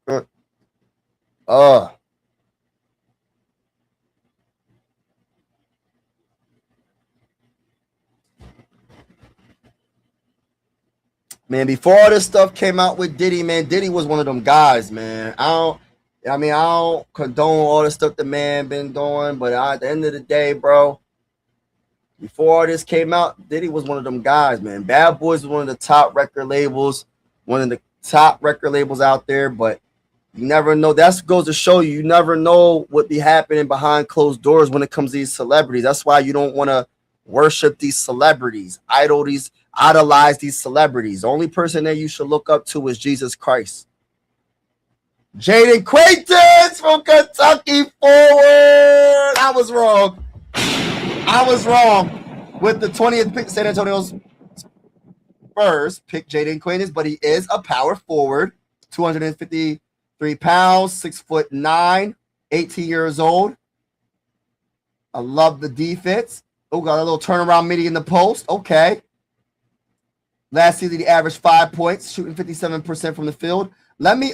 Man, before all this stuff came out with Diddy, man, Diddy was one of them guys, man. I don't condone all the stuff the man been doing, but at the end of the day, bro, before all this came out, Diddy was one of them guys, man. Bad Boys was one of the top record labels, out there, but you never know. That goes to show you never know what be happening behind closed doors when it comes to these celebrities. That's why you don't want to worship these celebrities, idolize these celebrities. The only person that you should look up to is Jesus Christ. Jaden Quaintance from Kentucky forward. I was wrong with the 20th pick. San Antonio's Spurs pick Jaden Quaintance, but he is a power forward, 253 pounds, 6'9", 18 years old. I love the defense. Oh, got a little turnaround midi in the post. Okay. Last season, he averaged 5 points, shooting 57% from the field. Let me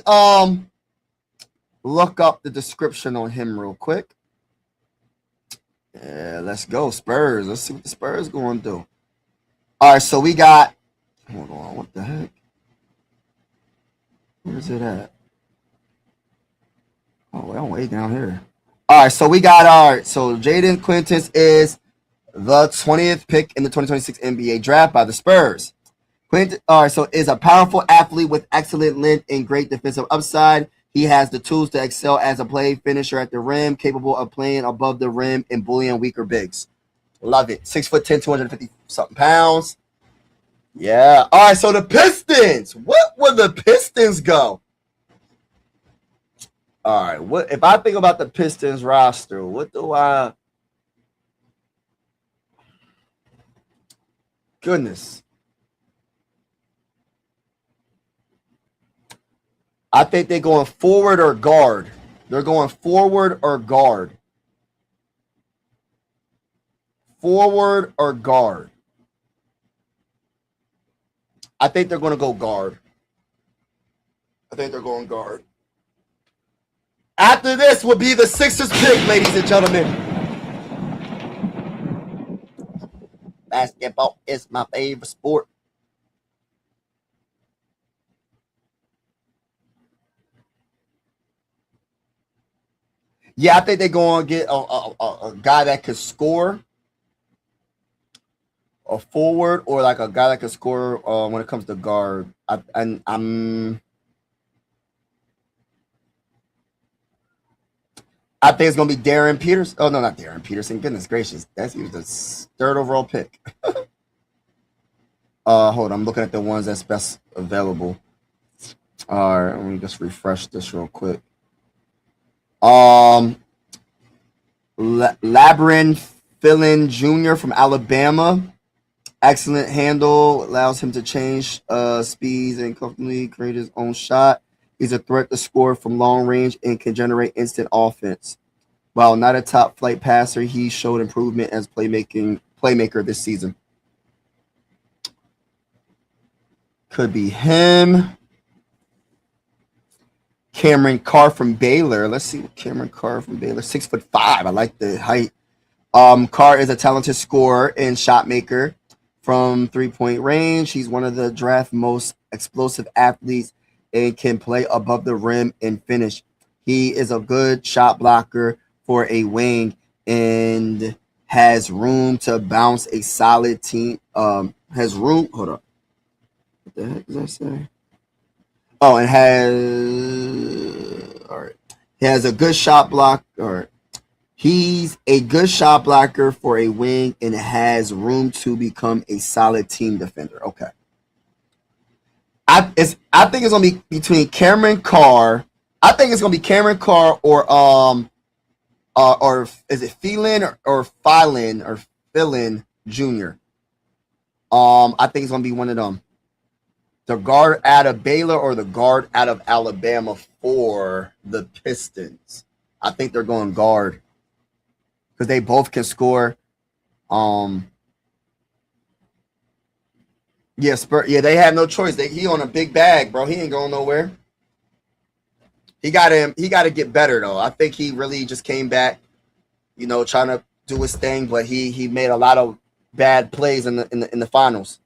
look up the description on him real quick. Yeah, let's go, Spurs. Let's see what the Spurs going to do. All right, so we got. Hold on, what the heck? Where's it at? Oh, well, way down here. All right, so we got so Jaden Quaintance is the 20th pick in the 2026 NBA draft by the Spurs. All right, so is a powerful athlete with excellent length and great defensive upside. He has the tools to excel as a play finisher at the rim, capable of playing above the rim and bullying weaker bigs. Love it. 6'10", 250-something pounds. Yeah. All right, so the Pistons. What will the Pistons go? All right, what if I think about the Pistons roster? What do I? Goodness. I think they're going forward or guard. They're going forward or guard. Forward or guard. I think they're going to go guard. I think they're going guard. After this will be the Sixers pick, ladies and gentlemen. Basketball is my favorite sport. Yeah, I think they're going to get a guy that could score, a forward, or like a guy that could score when it comes to guard. I think it's going to be Darren Peters. Oh, no, not Darren Peterson. Goodness gracious. He was the third overall pick. Hold on. I'm looking at the ones that's best available. All right. Let me just refresh this real quick. Labyrinth Philin Jr. from Alabama. Excellent handle. Allows him to change speeds and comfortably create his own shot. He's a threat to score from long range and can generate instant offense. While not a top flight passer, he showed improvement as playmaker this season. Could be him. Cameron Carr from Baylor. Let's see what Cameron Carr from Baylor. 6'5". I like the height. Carr is a talented scorer and shot maker from 3-point range. He's one of the draft most explosive athletes and can play above the rim and finish. He is a good shot blocker for a wing and has room to bounce a solid team. Has room. Hold up. What the heck does that say? Oh, and has. All right. He has a good shot block. All right. He's a good shot blocker for a wing and has room to become a solid team defender. Okay. I think it's gonna be between Cameron Carr. I think it's gonna be Cameron Carr or is it Phelan or Philin Jr. I think it's gonna be one of them. The guard out of Baylor or the guard out of Alabama for the Pistons. I think they're going guard because they both can score. Yeah, they have no choice. He on a big bag, bro. He ain't going nowhere. He got to get better though. I think he really just came back, trying to do his thing, but he made a lot of bad plays in the finals.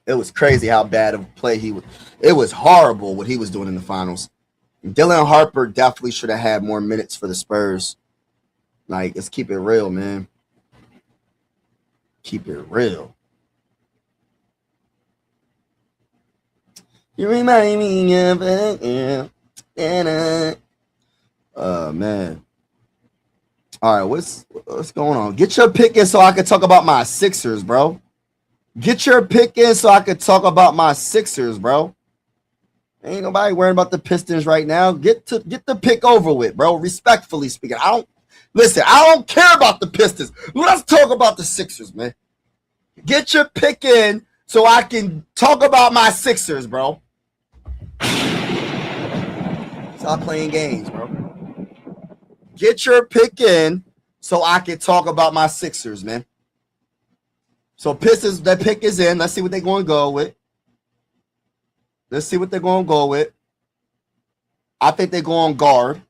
It was crazy how bad of a play he was. It was horrible what he was doing in the finals. Dylan Harper definitely should have had more minutes for the Spurs. Like, let's keep it real, man. Keep it real. You remind me of it. Oh, man. All right, what's going on? Get your pick in so I can talk about my Sixers, bro. Get your pick in so I can talk about my Sixers, bro. Ain't nobody worrying about the Pistons right now. Get the pick over with, bro. Respectfully speaking. I don't care about the Pistons. Let's talk about the Sixers, man. Get your pick in so I can talk about my Sixers, bro. Stop playing games, bro. Get your pick in so I can talk about my Sixers, man. So Pistons, that pick is in. Let's see what they're going to go with. I think they're going guard.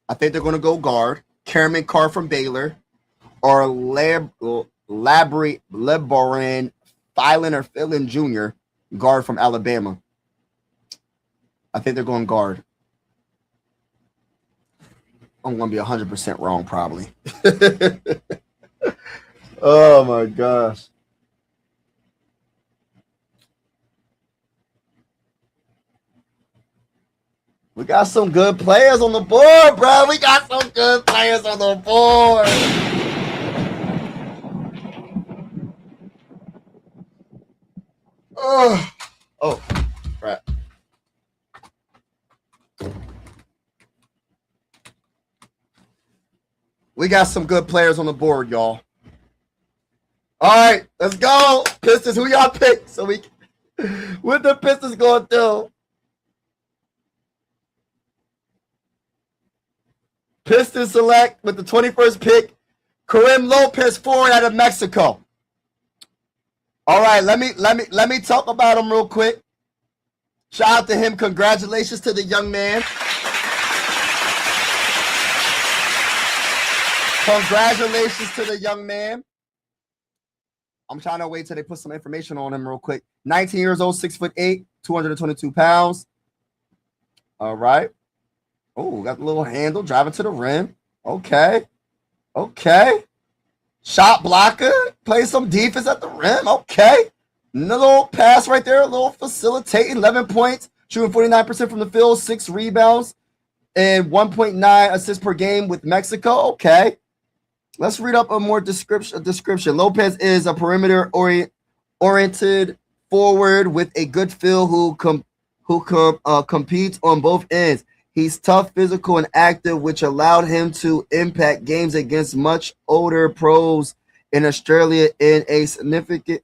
I think they're going to go guard. Cameron Carr from Baylor or Labyrinth Philin or Philin Jr. guard from Alabama. I think they're going guard. I'm going to be 100% wrong probably. Oh, my gosh. We got some good players on the board, bro. We got some good players on the board. Oh, right. We got some good players on the board, y'all. All right, let's go. Pistons, who y'all pick? So what the Pistons going to do? Pistons select with the 21st pick, Karim Lopez, forward out of Mexico. All right, let me talk about him real quick. Shout out to him. Congratulations to the young man. Congratulations to the young man. I'm trying to wait till they put some information on him real quick. 19 years old, 6'8", 222 pounds. All right. Oh, got the little handle, driving to the rim. Okay. Okay. Shot blocker, play some defense at the rim. Okay. Another little pass right there, a little facilitating, 11 points, shooting 49% from the field, 6 rebounds, and 1.9 assists per game with Mexico. Okay. Let's read up a more description. Lopez is a perimeter oriented forward with a good feel who competes on both ends. He's tough, physical, and active, which allowed him to impact games against much older pros in Australia in a significant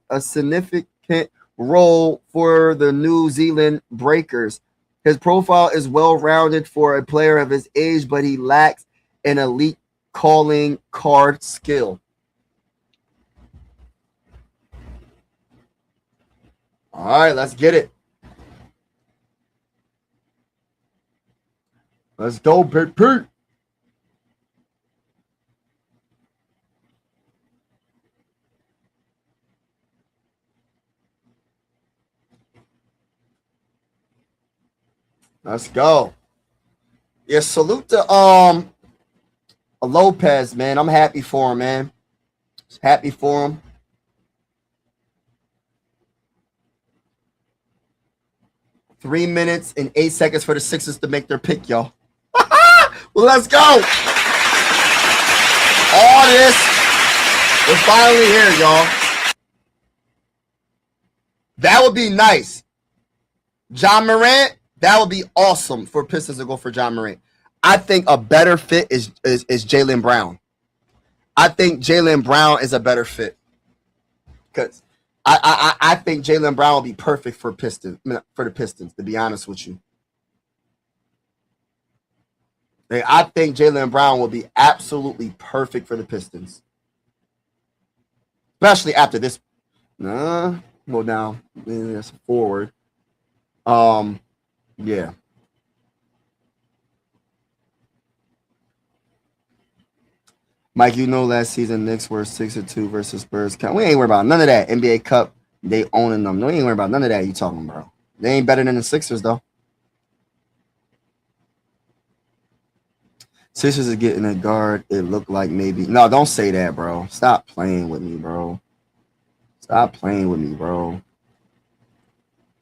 role for the New Zealand Breakers. His profile is well-rounded for a player of his age, but he lacks an elite calling card skill. All right, let's get it. Let's go, Pete. Let's go. Yeah, salute to Lopez, man. I'm happy for him, man. Happy for him. Three minutes and 8 seconds for the Sixers to make their pick, y'all. Well, let's go. All this is finally here, y'all. That would be nice. John Morant, that would be awesome for Pistons to go for John Morant. I think a better fit is Jaylen Brown. I think Jaylen Brown is a better fit. Because I think Jaylen Brown will be perfect for the Pistons, to be honest with you. I think Jaylen Brown will be absolutely perfect for the Pistons. Especially after this. Well, now, that's forward. Yeah. Mike, you know last season Knicks were 6-2 versus Spurs. We ain't worried about none of that. NBA Cup, they owning them. No, we ain't worried about none of that you talking about. They ain't better than the Sixers, though. Sixers is getting a guard. It looked like maybe. No, don't say that, bro. Stop playing with me, bro. Stop playing with me, bro.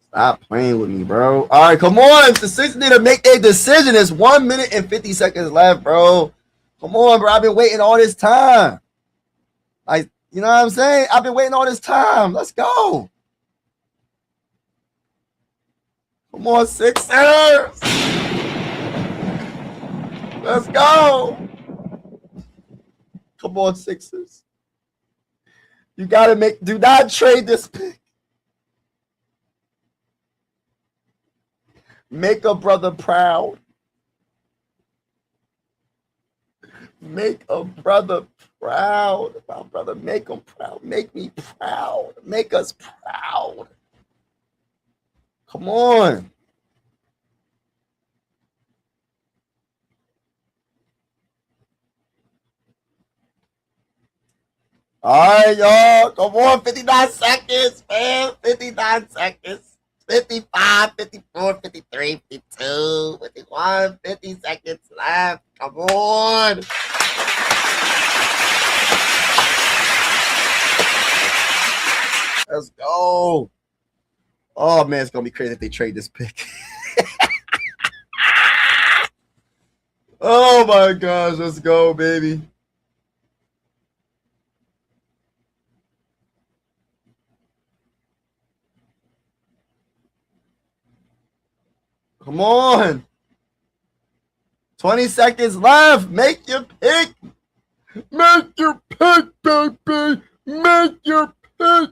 Stop playing with me, bro. All right, come on. The Sixers need to make a decision. It's 1 minute and 50 seconds left, bro. Come on, bro. I've been waiting all this time. You know what I'm saying? I've been waiting all this time. Let's go. Come on, Sixers. Let's go. Come on, Sixers. You got to do not trade this pick. Make a brother proud. Make a brother proud. My brother, make him proud. Make me proud. Make us proud. Come on. All right, y'all. Come on. 59 seconds, man. 59 seconds. 55, 54, 53, 52, 51, 50 seconds left. Come on. Let's go. Oh, man, it's going to be crazy if they trade this pick. Oh, my gosh. Let's go, baby. Come on. 20 seconds left. Make your pick. Make your pick, baby. Make your pick.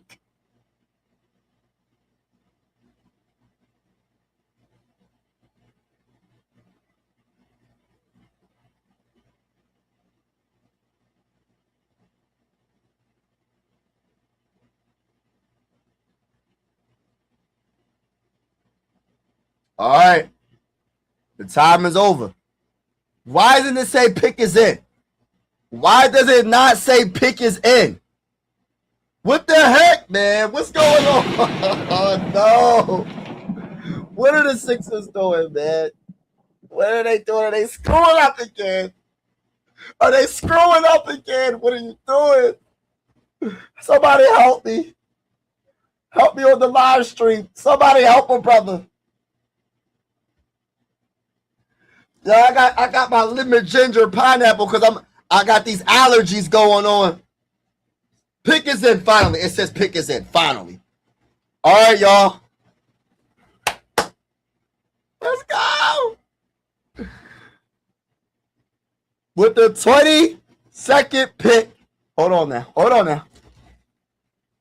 All right. The time is over. Why doesn't it say pick is in? Why does it not say pick is in? What the heck, man? What's going on? Oh, no. What are the Sixers doing, man? What are they doing? Are they screwing up again? Are they screwing up again? What are you doing? Somebody help me. Help me on the live stream. Somebody help a brother. Yeah, I got my lemon ginger pineapple because I got these allergies going on. Pick is in finally. It says pick is in finally. All right, y'all. Let's go. With the 22nd pick. Hold on now. Hold on now.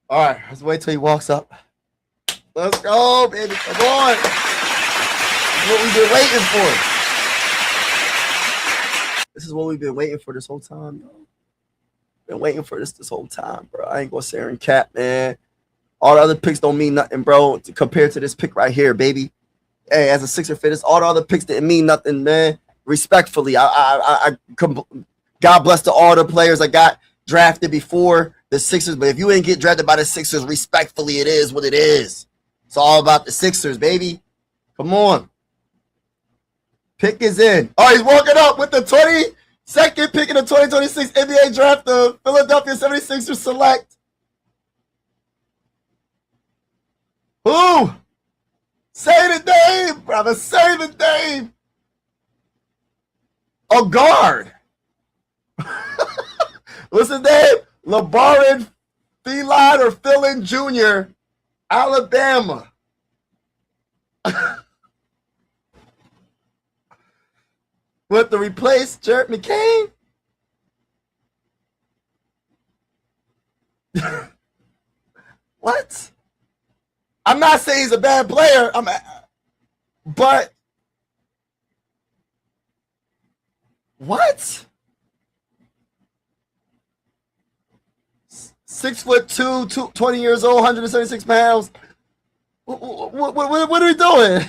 All right, let's wait till he walks up. Let's go, baby. Come on. This is what we've been waiting for. This is what we've been waiting for this whole time, yo. Been waiting for this whole time, bro. I ain't gonna sit here and cap, man. All the other picks don't mean nothing, bro, compared to this pick right here, baby. Hey, as a Sixer fitness, all the other picks didn't mean nothing, man. Respectfully, God bless to all the players that got drafted before the Sixers. But if you ain't get drafted by the Sixers, respectfully, it is what it is. It's all about the Sixers, baby. Come on. Pick is in. Oh, he's walking up with the 22nd pick in the 2026 NBA draft. The Philadelphia 76ers select. Who? Say the name, brother. Say the name. A guard. What's his name? LeBaron Feline or Philin Jr., Alabama. With the replace Jared McCain? What? I'm not saying he's a bad player. But what? 6'2", 20 years old, 176 pounds. What are we doing?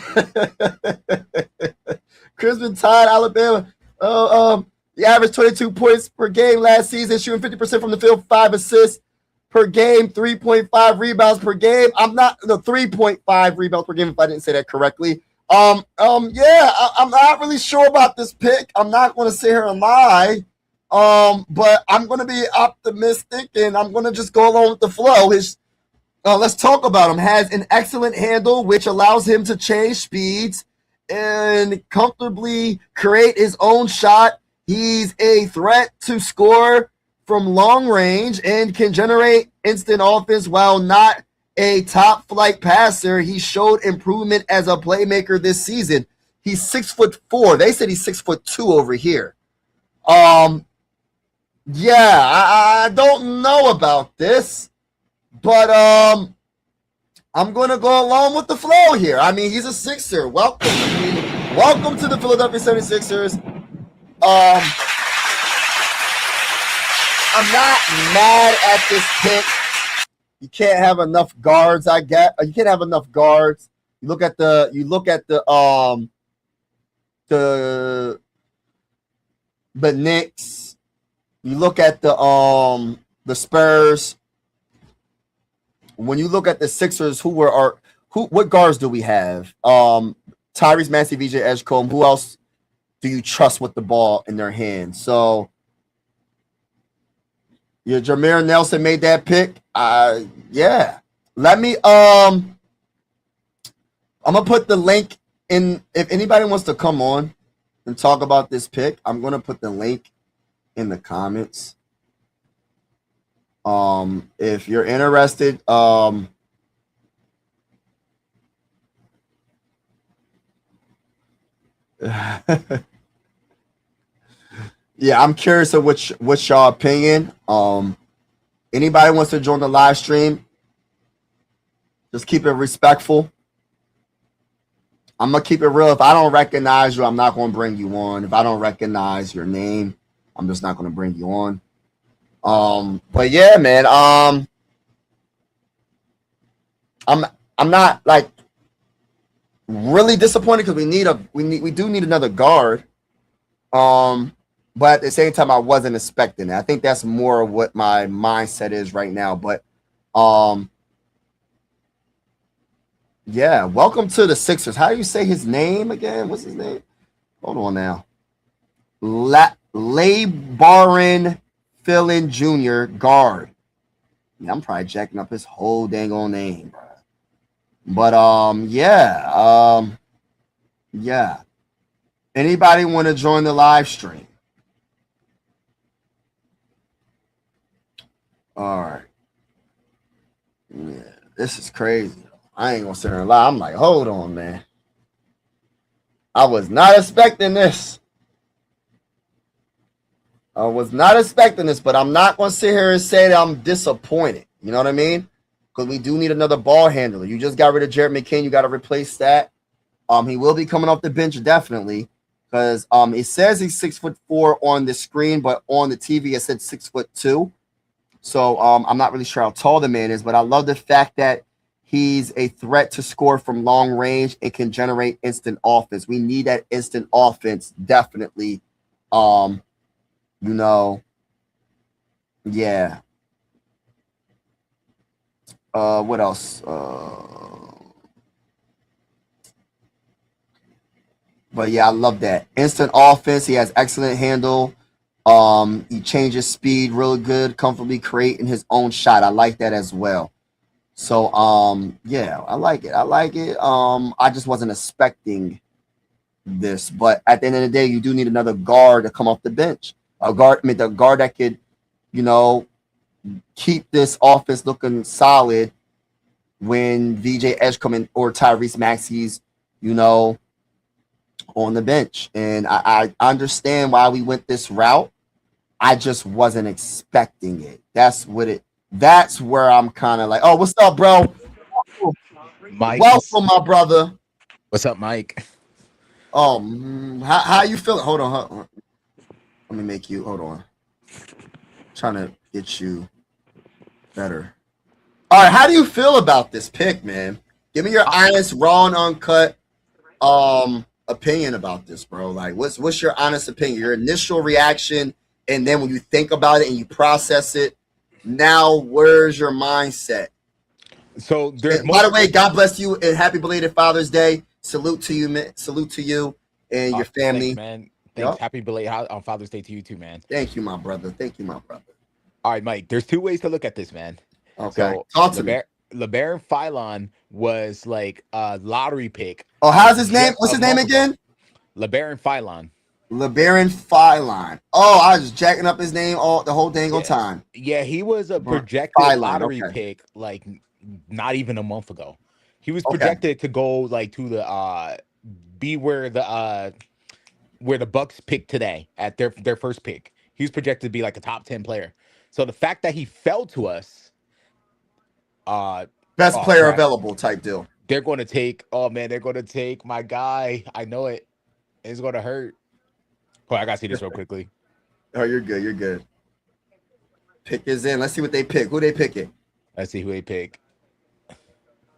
Crispin Todd, Alabama. The average 22 points per game last season, shooting 50% from the field, 5 assists per game, 3.5 rebounds per game. I'm not the 3.5 rebounds per game if I didn't say that correctly. I'm not really sure about this pick. I'm not going to sit here and lie. But I'm going to be optimistic and I'm going to just go along with the flow. Let's talk about him. Has an excellent handle, which allows him to change speeds and comfortably create his own shot. He's a threat to score from long range and can generate instant offense while not a top flight passer. He showed improvement as a playmaker this season. He's 6'4". They said he's 6'2" over here. Yeah, I don't know about this, but I'm going to go along with the flow here. I mean, he's a Sixer. Welcome to the Philadelphia 76ers. I'm not mad at this pick. You can't have enough guards, I get. You can't have enough guards. You look at the Knicks. You look at the Spurs. When you look at the Sixers, what guards do we have? Tyrese Maxey, VJ Edgecombe. Who else do you trust with the ball in their hands? So yeah, Jameer Nelson made that pick. Yeah. Let me I'm gonna put the link in if anybody wants to come on and talk about this pick. I'm gonna put the link in the comments. If you're interested, yeah, I'm curious of what's y'all opinion. Anybody wants to join the live stream, just keep it respectful. I'm gonna keep it real. If I don't recognize you, I'm not gonna bring you on. If I don't recognize your name, I'm just not gonna bring you on. But yeah, man. I'm not like really disappointed because we do need another guard. But at the same time, I wasn't expecting it. I think that's more of what my mindset is right now. But yeah, welcome to the Sixers. How do you say his name again? What's his name? Hold on now. LeBaron Philin Jr. guard. Yeah, I'm probably jacking up his whole dang on name, bro. But yeah. Anybody want to join the live stream? All right. Yeah, this is crazy. I ain't gonna sit here and lie. I'm like, hold on, man. I was not expecting this. But I'm not gonna sit here and say that I'm disappointed. You know what I mean? Because we do need another ball handler. You just got rid of Jared McCain. You got to replace that. He will be coming off the bench definitely. Because it says he's 6'4" on the screen, but on the TV it said 6'2". So I'm not really sure how tall the man is, but I love the fact that he's a threat to score from long range and can generate instant offense. We need that instant offense definitely. Yeah. What else? But yeah, I love that instant offense. He has excellent handle. He changes speed really good, comfortably creating his own shot. I like that as well. So yeah, I like it. I just wasn't expecting this, but at the end of the day, you do need another guard to come off the bench. The guard that could, keep this offense looking solid when VJ Edgecombe or Tyrese Maxey's, on the bench. And I understand why we went this route. I just wasn't expecting it. That's where I'm kind of like, oh, what's up, bro? Mike. Welcome, my brother. What's up, Mike? How you feeling? Hold on. Let me make you, hold on. Trying to get you better. All right, how do you feel about this pick, man? Give me your honest, raw and uncut opinion about this, bro. Like, what's your honest opinion? Your initial reaction, and then when you think about it and you process it, now where's your mindset? So by the way, God bless you and happy belated Father's Day. Salute to you and your family. Thanks, man. Thanks. Yep. Happy belated on Father's Day to you too, man. Thank you, my brother. All right, Mike. There's two ways to look at this, man. Okay. So talk to me. LeBaron Philon was like a lottery pick. Oh, how's his name? What's his name again? LeBaron Philon. LeBaron Philon. Oh, I was jacking up his name the whole dang on time. Yeah, he was a projected lottery pick like not even a month ago. He was projected to go like to the be where the Bucks picked today at their first pick. He was projected to be like a top 10 player. So the fact that he fell to us, best player available type deal. They're going to take my guy. I know it. It's going to hurt. Oh, I got to see this real quickly. Oh, you're good. Pick is in. Let's see what they pick. Who they picking? Let's see who they pick.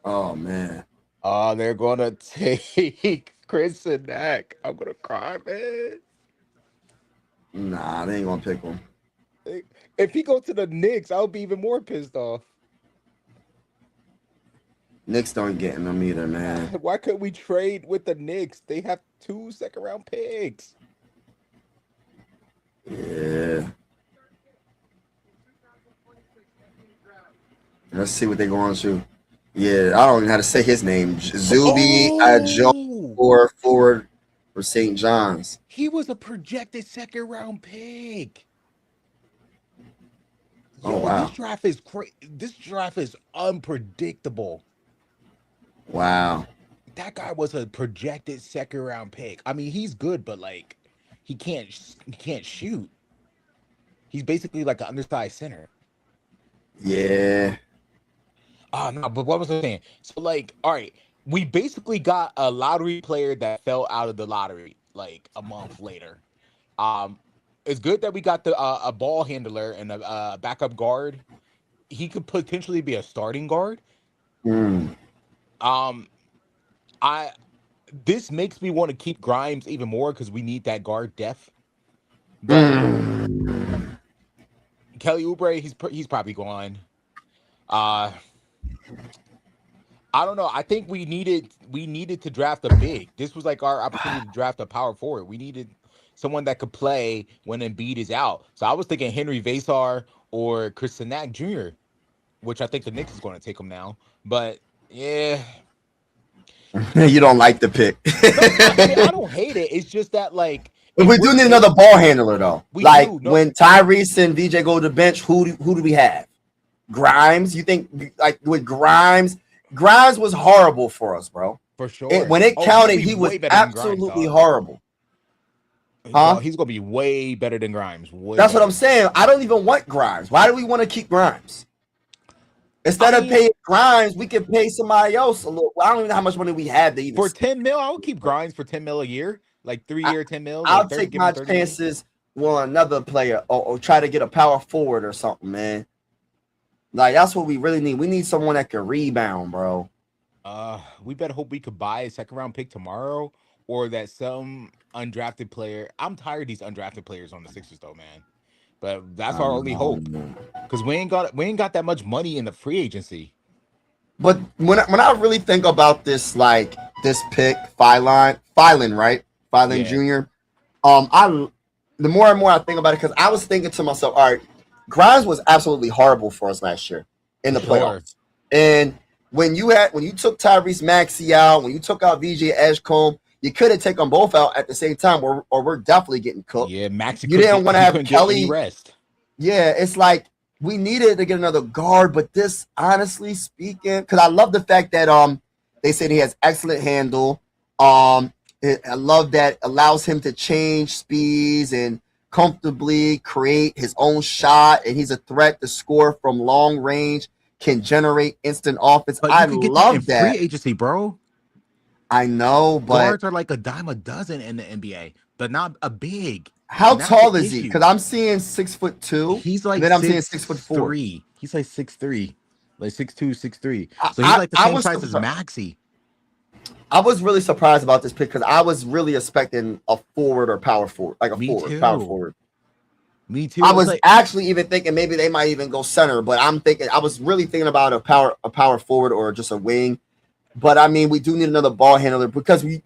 Oh, man. Oh, they're going to take Chris and Dak. I'm going to cry, man. Nah, they ain't going to pick him. If he goes to the Knicks, I'll be even more pissed off. Knicks don't get him either, man. Why couldn't we trade with the Knicks? They have 2 second-round picks. Yeah. Let's see what they're going to. Yeah, I don't even know how to say his name. Zuby Jones for St. John's. He was a projected second-round pick. Oh, wow. This draft is great. This draft is unpredictable. Wow. That guy was a projected second-round pick. I mean, he's good, but like, he can't shoot. He's basically like an undersized center. Yeah. Oh no, but what was I saying? So like, all right, we basically got a lottery player that fell out of the lottery like a month later. It's good that we got a ball handler and a backup guard. He could potentially be a starting guard. This makes me want to keep Grimes even more because we need that guard depth. But Kelly Oubre, he's probably gone. I don't know. I think we needed to draft a big. This was like our opportunity to draft a power forward. We needed someone that could play when Embiid is out. So I was thinking Henry Vasar or Chris Nack Jr., which I think the Knicks is going to take him now. But yeah, You don't like the pick. no, I mean I don't hate it. It's just that like we do need another ball handler though. Like when Tyrese and VJ go to the bench, who do we have? Grimes? You think like with Grimes? Grimes was horrible for us, bro. For sure. When it counted, he was absolutely horrible. Huh? He's gonna be way better than Grimes. That's what I'm saying. I don't even want Grimes. Why do we want to keep Grimes? Instead of paying Grimes, we can pay somebody else a little. I don't even know how much money we have to even for 10 mil. I would keep Grimes for 10 mil a year, like 3-year 10 mil. I'll take my chances on another player or try to get a power forward or something, man. Like that's what we really need. We need someone that can rebound, bro. We better hope we could buy a second round pick tomorrow, or that some undrafted player. I'm tired of these undrafted players on the Sixers, though, man. But that's our only hope, because we ain't got that much money in the free agency. But when I really think about this, like this pick, Phylan, right? Phylan Jr. The more and more I think about it, because I was thinking to myself, all right, Grimes was absolutely horrible for us last year in the playoffs. And when you took Tyrese Maxey out, when you took out VJ Edgecombe, you could have taken them both out at the same time, or we're definitely getting cooked. Yeah, Maxey. You didn't want to have Kelly rest. Yeah, it's like we needed to get another guard, but this, honestly speaking, because I love the fact that they said he has excellent handle. I love that allows him to change speeds and comfortably create his own shot, and he's a threat to score from long range, can generate instant offense. I love that. Free agency, bro. I know, but guards are like a dime a dozen in the NBA, but not a big. How tall is he? Because I'm seeing 6'2". He's like, then I'm seeing 6'4". He's like 6'3", like 6'2", 6'3". So he's like the same size as Maxey. I was really surprised about this pick because I was really expecting a forward or power forward, like power forward. Me too. I was actually even thinking maybe they might even go center, but I was really thinking about a power forward or just a wing. But I mean, we do need another ball handler because we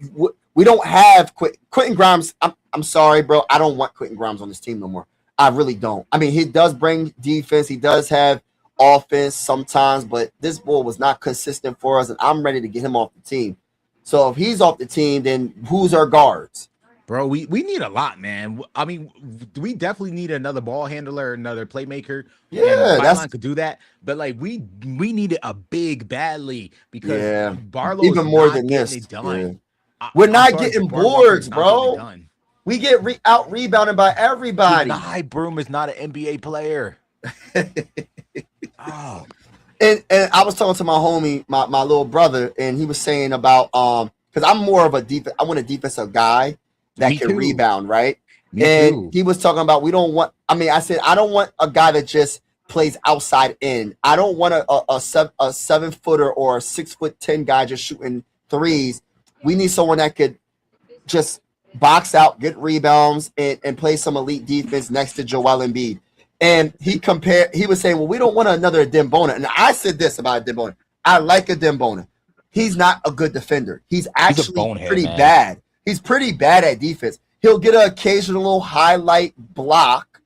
don't have Quentin Grimes. I'm sorry, bro. I don't want Quentin Grimes on this team no more. I really don't. I mean, he does bring defense. He does have offense sometimes, but this boy was not consistent for us, and I'm ready to get him off the team. So if he's off the team, then who's our guards? Bro, we need a lot, man. I mean, we definitely need another ball handler, another playmaker. Yeah, Phylan could do that. But like we needed a big badly because Barlow even more than this. Done. Yeah. We're not getting boards, bro. We get out rebounded by everybody. The high broom is not an NBA player. Oh. And I was talking to my homie, my little brother, and he was saying about because I'm more of a defense. I want a defensive guy that can rebound, right? He was talking about we don't want. I mean, I said I don't want a guy that just plays outside in. I don't want a 7-footer or a 6'10" guy just shooting threes. We need someone that could just box out, get rebounds, and play some elite defense next to Joel Embiid. And he was saying, well, we don't want another Dembona. And I said this about Dembona. I like a Dembona. He's not a good defender. He's actually pretty bad. He's pretty bad at defense. He'll get an occasional little highlight block.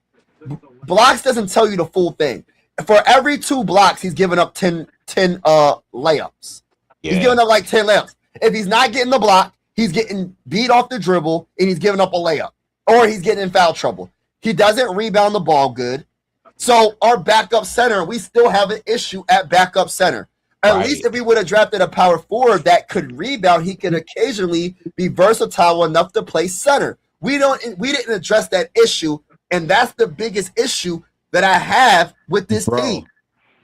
Blocks doesn't tell you the full thing. For every 2 blocks, he's giving up 10 layups. Yeah. He's giving up like 10 layups. If he's not getting the block, he's getting beat off the dribble, and he's giving up a layup. Or he's getting in foul trouble. He doesn't rebound the ball good. So our backup center, we still have an issue at backup center. At least if we would have drafted a power forward that could rebound, he could occasionally be versatile enough to play center. We didn't address that issue, and that's the biggest issue that I have with this team.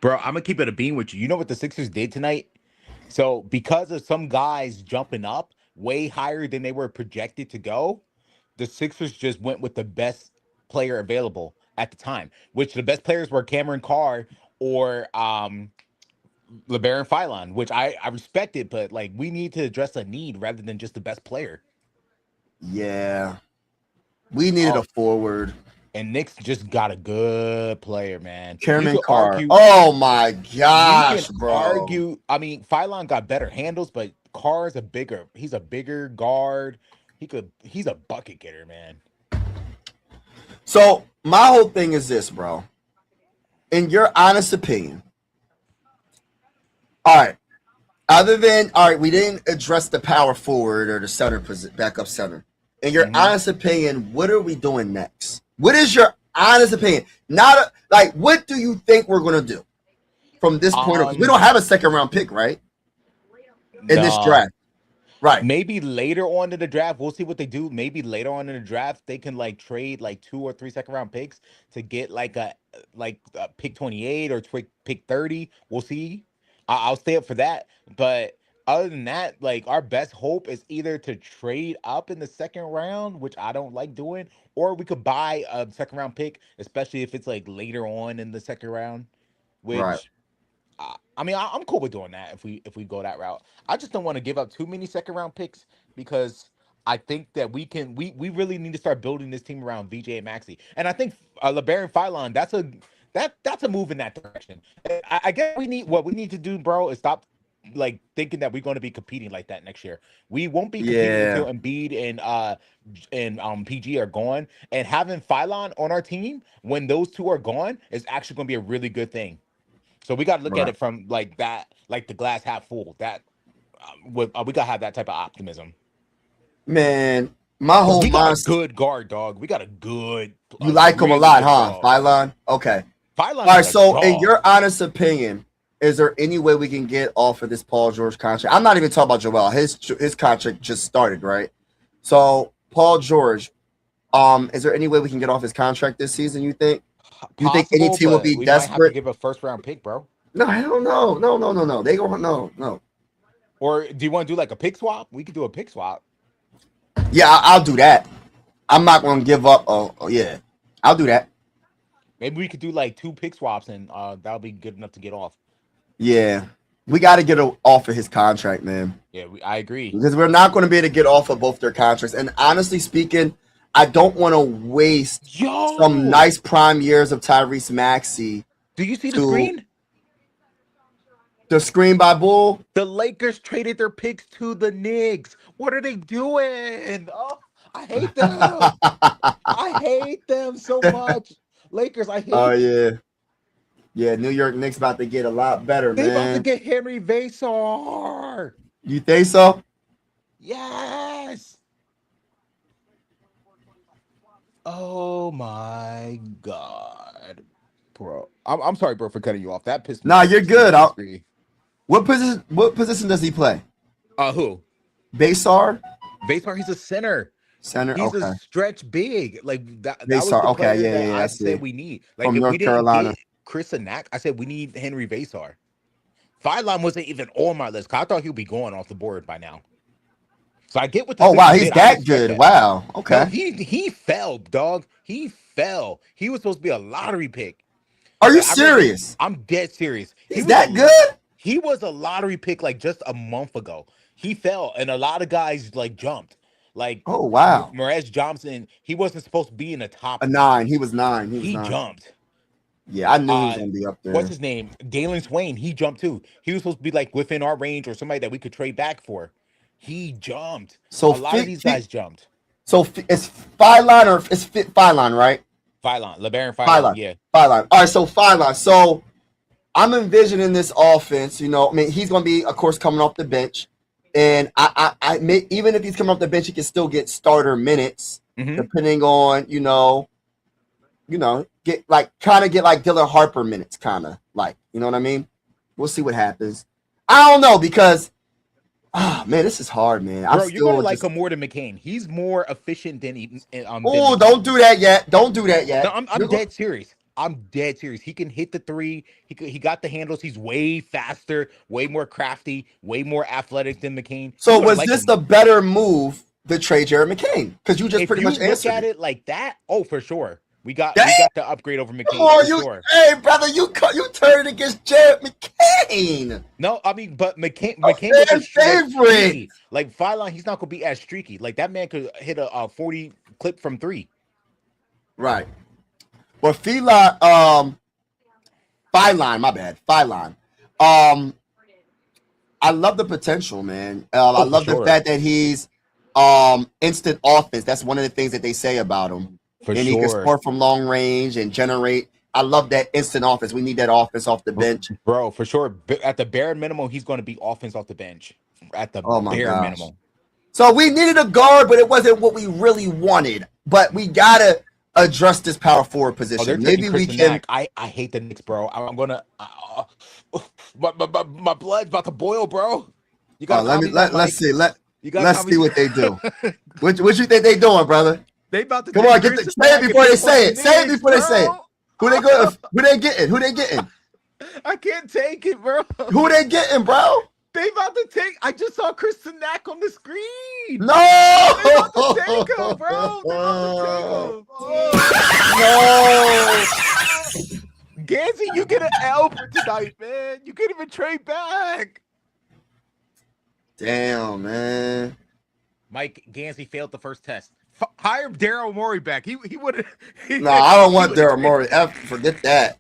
Bro, I'm gonna keep it a bean with you. You know what the Sixers did tonight? So because of some guys jumping up way higher than they were projected to go, the Sixers just went with the best player available at the time, which the best players were Cameron Carr or LeBaron Phylan, which I respected, but like we need to address a need rather than just the best player. Yeah. We needed a forward. And Knicks just got a good player, man. You Chairman could Carr. argue. Oh my You can gosh, bro. argue. I mean, Phylon got better handles, but Carr is he's a bigger guard. He's a bucket getter, man. So my whole thing is this, bro. In your honest opinion, all right. We didn't address the power forward or the center backup center. In your honest opinion, what are we doing next? What is your honest opinion? What do you think we're gonna do from this point on? Because we don't have a second round pick, right? In this draft. Right. Maybe later on in the draft, we'll see what they do. Maybe later on in the draft, they can like trade like 2 or 3 second round picks to get like a pick 28 or pick 30. We'll see. I'll stay up for that. But other than that, like our best hope is either to trade up in the second round, which I don't like doing, or we could buy a second round pick, especially if it's like later on in the second round, which I mean, I'm cool with doing that if we go that route. I just don't want to give up too many second round picks because I think that we really need to start building this team around VJ and Maxey. And I think LeBaron Phylon, that's a move in that direction. I guess we need to do, bro, is stop like thinking that we're going to be competing like that next year. We won't be competing until Embiid and PG are gone. And having Phylon on our team when those two are gone is actually going to be a really good thing. So we got to look at it from like that, like the glass half full. That we got to have that type of optimism. Man, my whole we got a good guard, dog. We got a good. You like him a lot, huh? Phylon? Okay. Phylon. All right. So, in your honest opinion, is there any way we can get off of this Paul George contract? I'm not even talking about Joel. His contract just started, right? So, Paul George, is there any way we can get off his contract this season? You think? You think any team will be desperate? Might have to give a first round pick, bro. No, hell no. No. They go no. Or do you want to do like a pick swap? We could do a pick swap. Yeah, I'll do that. I'm not going to give up. Oh, yeah. I'll do that. Maybe we could do like 2 pick swaps and that'll be good enough to get off. Yeah. We got to get off of his contract, man. Yeah, I agree. Because we're not going to be able to get off of both their contracts. And honestly speaking, I don't want to waste some nice prime years of Tyrese Maxey. Do you see the screen? The screen by Bull? The Lakers traded their picks to the Knicks. What are they doing? Oh, I hate them. I hate them so much. Lakers, I hate them. Oh, yeah. Yeah, New York Knicks about to get a lot better, man. They about to get Henry Vasar. You think so? Yes. Oh my God, bro! I'm sorry, bro, for cutting you off. That pissed me. Nah, you're good. What position does he play? Who? Vasar. Vasar. He's a center. Center. He's a stretch big. Like that. Vasar. That was the Okay. player Yeah. I said we need. Like from if North we didn't Carolina. get Chris Anak, I said we need Henry Vasar. Phylon wasn't even on my list. I thought he would be going off the board by now. So I get what the wow, he's that good. That. Wow. Okay. No, he fell, dog. He fell. He was supposed to be a lottery pick. Are you serious? I'm dead serious. He's that good? He was a lottery pick like just a month ago. He fell, and a lot of guys like jumped. Like, oh wow, Morez Johnson, he wasn't supposed to be in the top. A 9. He was 9. He jumped. Yeah, I knew he was gonna be up there. What's his name? Galen Swain. He jumped too. He was supposed to be like within our range or somebody that we could trade back for. He jumped. So a lot of these guys jumped. So it's Phylon or it's Phylon, right? Phylon, LeBaron Phylon. Yeah. Phylon. All right, so Phylon. So I'm envisioning this offense. You know, I mean, he's going to be, of course, coming off the bench, and I even if he's coming off the bench, he can still get starter minutes, depending on get like Dylan Harper minutes, kind of like, you know what I mean? We'll see what happens. I don't know because. Oh, man, this is hard, man. Bro, you're going to like him more than McCain. He's more efficient than he... Oh, don't do that yet. Don't do that yet. No, I'm dead serious. I'm dead serious. He can hit the 3. He got the handles. He's way faster, way more crafty, way more athletic than McCain. So was this the better move to trade Jared McCain? Because you just pretty much answered. If you look at it like that, oh, for sure. We got the upgrade over McCain. Oh, hey, brother, you turned against Jared McCain. No, I mean, but McCain was a favorite. Like Phylon, he's not gonna be as streaky. Like that man could hit a 40 clip from 3. Right. But Feline, my bad. Feline. I love the potential, man. I love the fact that he's instant offense. That's one of the things that they say about him. And he can score from long range and generate. I love that instant offense. We need that offense off the bench. Bro, for sure. At the bare minimum, he's going to be offense off the bench. At the bare minimum. So we needed a guard, but it wasn't what we really wanted. But we got to address this power forward position. Maybe we can. I hate the Knicks, bro. I'm going to. My blood's about to boil, bro. You got let's see. Let's see what they do. What you think they doing, brother? They about to come on, say it before they say it. Say it before they say it. Who they getting? I can't take it, bro. Who they getting, bro? They about to take. I just saw Kristen Nack on the screen. No, they about to take him, bro. They about to take him. No. Gansey, you get an L for tonight, man. You can't even trade back. Damn, man. Mike Gansey failed the first test. Hire Daryl Morey back. He would have. No, I don't want Daryl Morey. Forget that.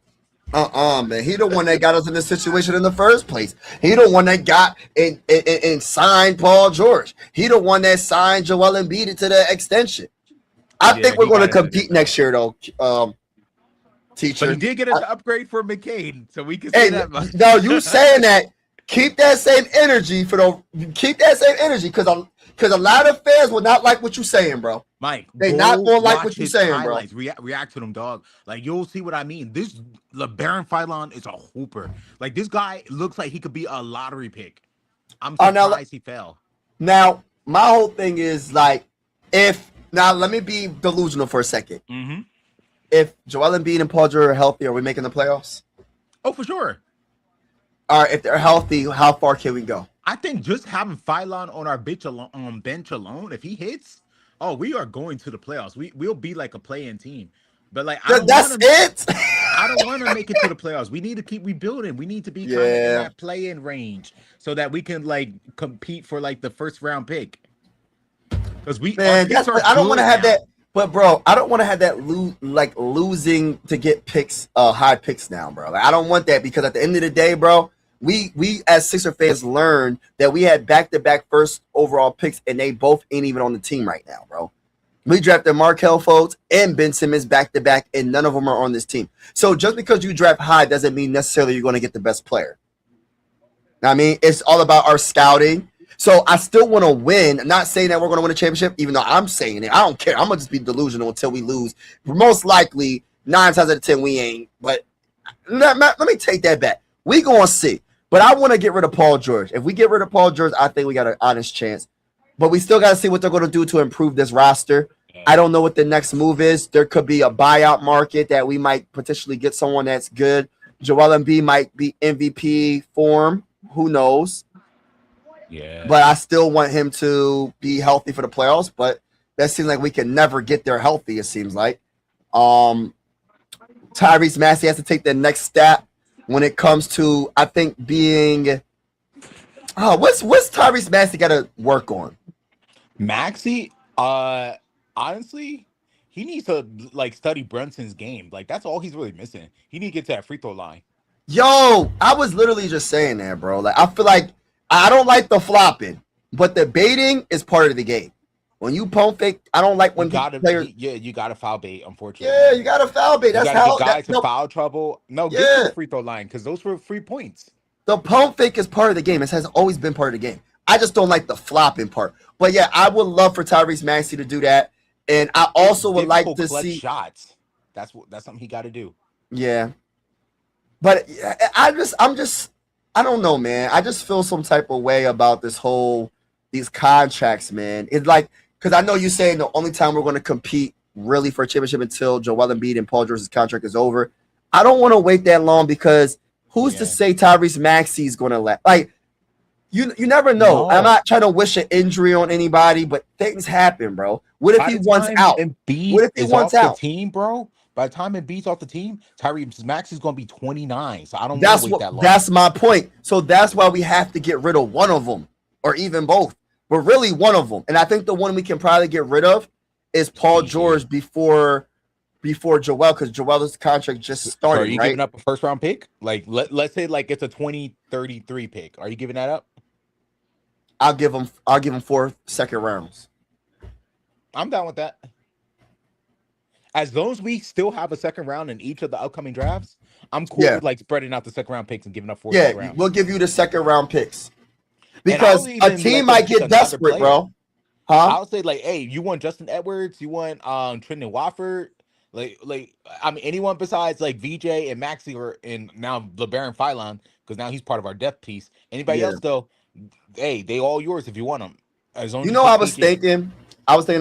Man. He the one that got us in this situation in the first place. He the one that got and signed Paul George. He the one that signed Joel Embiid to the extension. I think we're going to compete next year, though. Teacher, but he did get an upgrade for McCain, so we can say that much. No, you saying that? Keep that same energy because a lot of fans will not like what you're saying, bro. Mike, they not gonna like what you're saying, bro. React to them, dog. Like, you'll see what I mean. This LeBaron Philon is a hooper. Like, this guy looks like he could be a lottery pick. I'm surprised he fell. Now, my whole thing is like, let me be delusional for a second. Mm-hmm. If Joel Embiid and Paul George are healthy, are we making the playoffs? Oh, for sure. All right, if they're healthy, how far can we go? I think just having Philon on our bench alone, if he hits, we are going to the playoffs. We'll be like a play-in team. But like, I don't want to make it to the playoffs. We need to keep rebuilding. We need to be kind of in that play-in range so that we can like compete for like the first round pick. Because I don't want to have that. But bro, I don't want to have that losing to get picks, high picks now, bro. Like, I don't want that because at the end of the day, bro, we as Sixer fans learned that we had back-to-back first overall picks, and they both ain't even on the team right now, bro. We drafted Markelle Fultz and Ben Simmons back-to-back, and none of them are on this team. So just because you draft high doesn't mean necessarily you're going to get the best player. I mean, it's all about our scouting. So I still want to win. I'm not saying that we're going to win a championship, even though I'm saying it. I don't care. I'm going to just be delusional until we lose. Most likely, 9 times out of 10, we ain't. But let me take that back. We going to see. But I want to get rid of Paul George. If we get rid of Paul George, I think we got an honest chance. But we still got to see what they're going to do to improve this roster. I don't know what the next move is. There could be a buyout market that we might potentially get someone that's good. Joel Embiid might be MVP form. Who knows? Yeah. But I still want him to be healthy for the playoffs. But that seems like we can never get there healthy, it seems like. Tyrese Maxey has to take the next step when it comes to, I think, being what's Tyrese Maxey got to work on? Maxey, honestly, he needs to like study Brunson's game. Like, that's all he's really missing. He needs to get to that free throw line. Yo, I was literally just saying that, bro. Like, I feel like I don't like the flopping, but the baiting is part of the game. When you pump fake, I don't like when players. Yeah, you got to foul bait, unfortunately. Yeah, you got to foul bait. That's how guys in foul trouble. No, get to the free throw line because those were free points. The pump fake is part of the game. It has always been part of the game. I just don't like the flopping part. But yeah, I would love for Tyrese Maxey to do that, and I also would like to see shots. That's something he got to do. Yeah, but I don't know, man. I just feel some type of way about these contracts, man. It's like, because I know you're saying the only time we're going to compete really for a championship until Joel Embiid and Paul George's contract is over. I don't want to wait that long because who's to say Tyrese Maxey is going to let, like, you never know. No. I'm not trying to wish an injury on anybody, but things happen, bro. What if he wants out? What if he wants out? The team, bro. By the time Embiid's off the team, Tyrese Maxey is going to be 29. So I don't want to wait that long. That's my point. So that's why we have to get rid of one of them or even both. But really one of them. And I think the one we can probably get rid of is Paul George before before Joel because Joel's contract just started. So are you right? giving up a first round pick? Like let's say like it's a 2033 pick. Are you giving that up? I'll give him 4 second rounds. I'm down with that. As long as we still have a second round in each of the upcoming drafts, I'm cool with like spreading out the second round picks and giving up 4 second rounds. We'll give you the second round picks because a team might get desperate, bro. I'll say like, hey, you want Justin Edwards? You want Trenton Wofford? Like I mean, anyone besides like VJ and Maxi or and now LeBaron Philon because now he's part of our depth piece. Anybody else though? Hey, they all yours if you want them. As long as I was thinking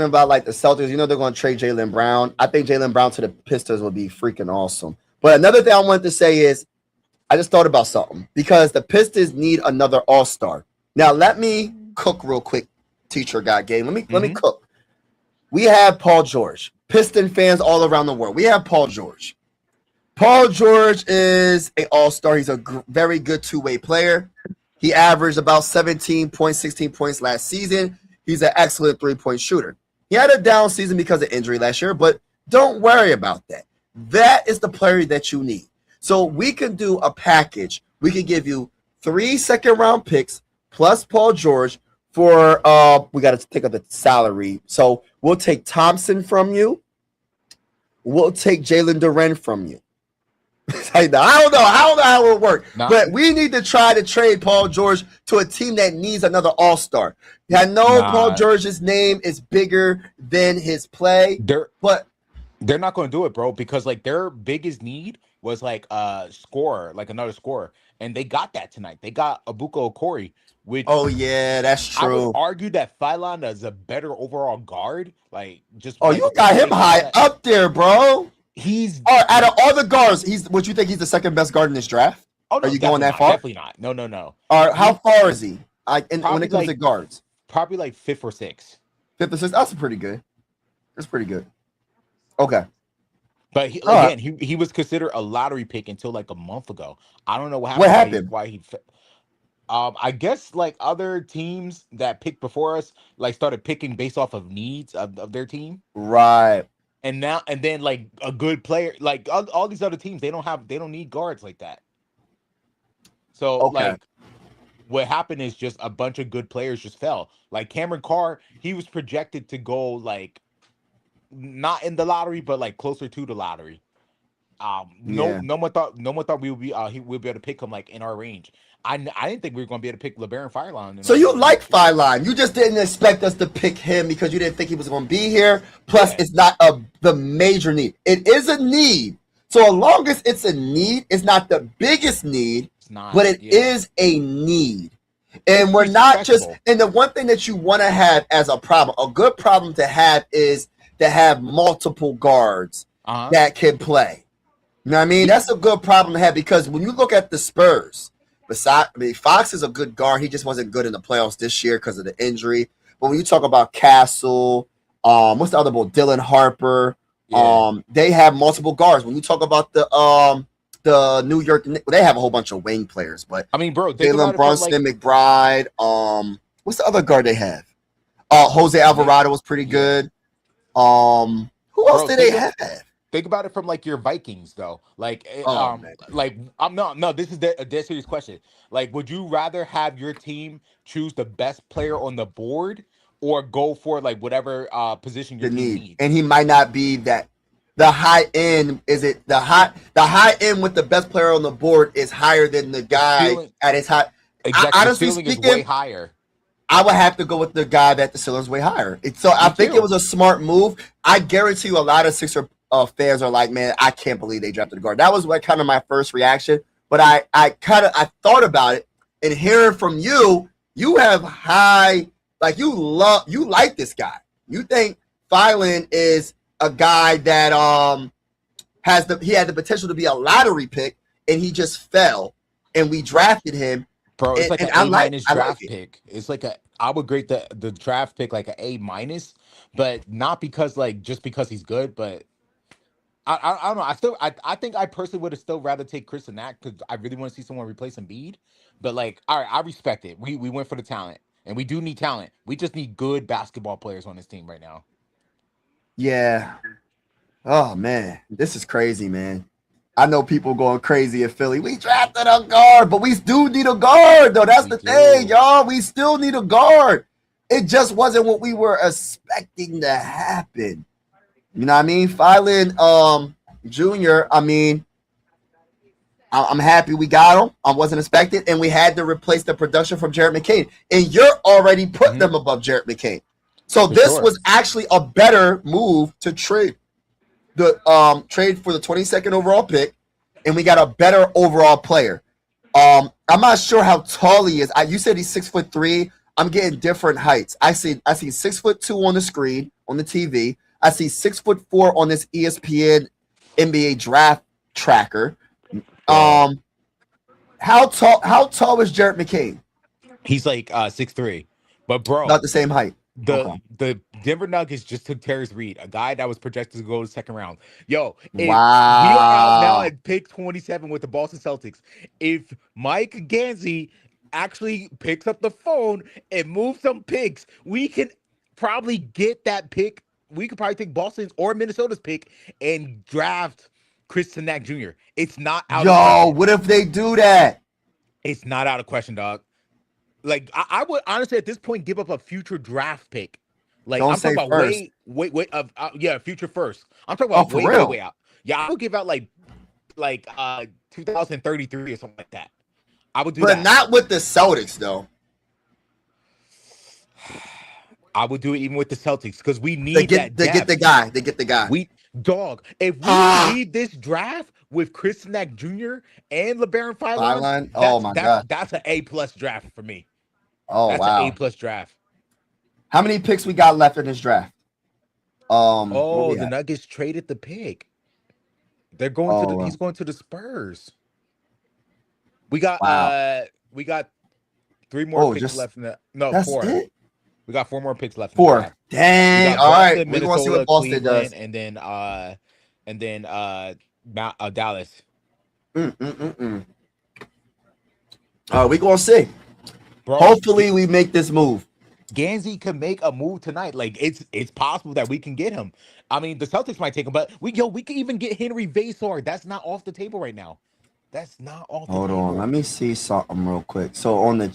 about like the Celtics. They're going to trade Jaylen Brown. I think Jaylen Brown to the Pistons would be freaking awesome. But another thing I wanted to say is I just thought about something because the Pistons need another All-Star. Now let me cook real quick. Teacher got game. Let me cook. We have Paul George. Piston fans all around the world. We have Paul George. Paul George is an all-star. He's a very good two-way player. He averaged about 17 points, 16 points last season. He's an excellent three-point shooter. He had a down season because of injury last year, but don't worry about that. That is the player that you need. So we can do a package. We can give you 3 second-round picks plus Paul George for we got to take up the salary. So we'll take Thompson from you. We'll take Jalen Duren from you. I don't know how it will work, but we need to try to trade Paul George to a team that needs another All-Star. I know Paul George's name is bigger than his play, but they're not going to do it, bro, because like their biggest need was like a scorer, like another scorer, and they got that tonight. They got Abuko Okori. Which, that's true. I would argue that Philon is a better overall guard. Like, just you got him high up there, bro. He's out of all the guards. Would you think he's the second best guard in this draft? Oh, no, are you going that far? Definitely not. No. How far is he? When it comes to guards, probably like 5th or 6th. 5th or 6th. That's pretty good. That's pretty good. Okay. But he was considered a lottery pick until like a month ago. I don't know what happened. What happened? Why he? I guess like other teams that picked before us like started picking based off of needs of their team. Right. And then like a good player, like all these other teams, they don't need guards like that. So like what happened is just a bunch of good players just fell. Like Cameron Carr, he was projected to go like not in the lottery, but like closer to the lottery. No one thought we would be we'll be able to pick him like in our range. I didn't think we were going to be able to pick LeBaron Philon. So you like Philon. You just didn't expect us to pick him because you didn't think he was going to be here. Plus, it's not the major need. It is a need. So as long as it's a need, it's not the biggest need, but it is a need. And we're not just – and the one thing that you want to have as a problem, a good problem to have is to have multiple guards that can play. You know what I mean? That's a good problem to have because when you look at the Spurs – Fox is a good guard. He just wasn't good in the playoffs this year because of the injury. But when you talk about Castle, what's the other boy? Dylan Harper. They have multiple guards. When you talk about the New York, they have a whole bunch of wing players. But I mean, bro, Jalen Brunson, McBride. What's the other guard they have? Jose Alvarado was pretty good. Who else did they have? Think about it from like your Vikings though. Like, this is a dead serious question. Like, would you rather have your team choose the best player on the board or go for like whatever position your team needs? And he might not be that. The high end the high end with the best player on the board is higher than the guy at his high. Exactly, honestly speaking, is way higher. I would have to go with the guy that the ceiling's way higher. I think it was a smart move. I guarantee you, a lot of Sixer fans are like, man, I can't believe they drafted the guard. That was like kind of my first reaction, but I thought about it, and hearing from you, you have high, like you like this guy. You think Philon is a guy that he had the potential to be a lottery pick, and he just fell, and we drafted him. Bro, it's like an A- draft pick. It's like I would grade the draft pick like an A-, but not because just because he's good, but. I don't know. I think I personally would have still rather take Chris than that because I really want to see someone replace Embiid. But all right, I respect it. We went for the talent, and we do need talent. We just need good basketball players on this team right now. Yeah. Oh man, this is crazy, man. I know people going crazy in Philly. We drafted a guard, but we do need a guard, though. That's the thing, y'all. We still need a guard. It just wasn't what we were expecting to happen. You know what I mean? Phylon Jr., I mean, I'm happy we got him. I wasn't expected, and we had to replace the production from Jared McCain. And you're already put them above Jared McCain. So this was actually a better move to trade trade for the 22nd overall pick, and we got a better overall player. I'm not sure how tall he is. You said he's 6'3". I'm getting different heights. I see 6'2" on the screen on the TV. I see 6'4" on this ESPN NBA draft tracker. How tall is Jared McCain? He's like 6'3", but bro, about the same height. The Denver Nuggets just took Terrence Reed, a guy that was projected to go to the second round. Yo, we are out now at pick 27 with the Boston Celtics. If Mike Gansey actually picks up the phone and moves some picks, we can probably get that pick. We could probably take Boston's or Minnesota's pick and draft Chris Tanak Jr. It's not out of question. What if they do that? It's not out of question, dog. Like, I would honestly at this point give up a future draft pick. Like, Don't I'm talking about first. Future first. I'm talking about way out. Yeah, I would give out like 2033 or something like that. I would do that. But not with the Celtics, though. I would do it even with the Celtics because we need that. They get the guy. They get the guy. If we need this draft with Chris Tanak Jr. and LeBaron Phylon, my God, that's an A+ draft for me. Oh, that's wow. an A+ draft. How many picks we got left in this draft? The Nuggets traded the pick. They're going he's going to the Spurs. We got 3 more picks left in the that's 4. It? We got 4 more picks left. 4. Dang. All right. We're gonna see what Boston Cleveland, does. And then Dallas. We're gonna see. Bro, hopefully we make this move. Gansey could make a move tonight. Like it's possible that we can get him. I mean, the Celtics might take him, but we can even get Henry Vasor. That's not off the table right now. That's not off the table. Hold on, let me see something real quick. So let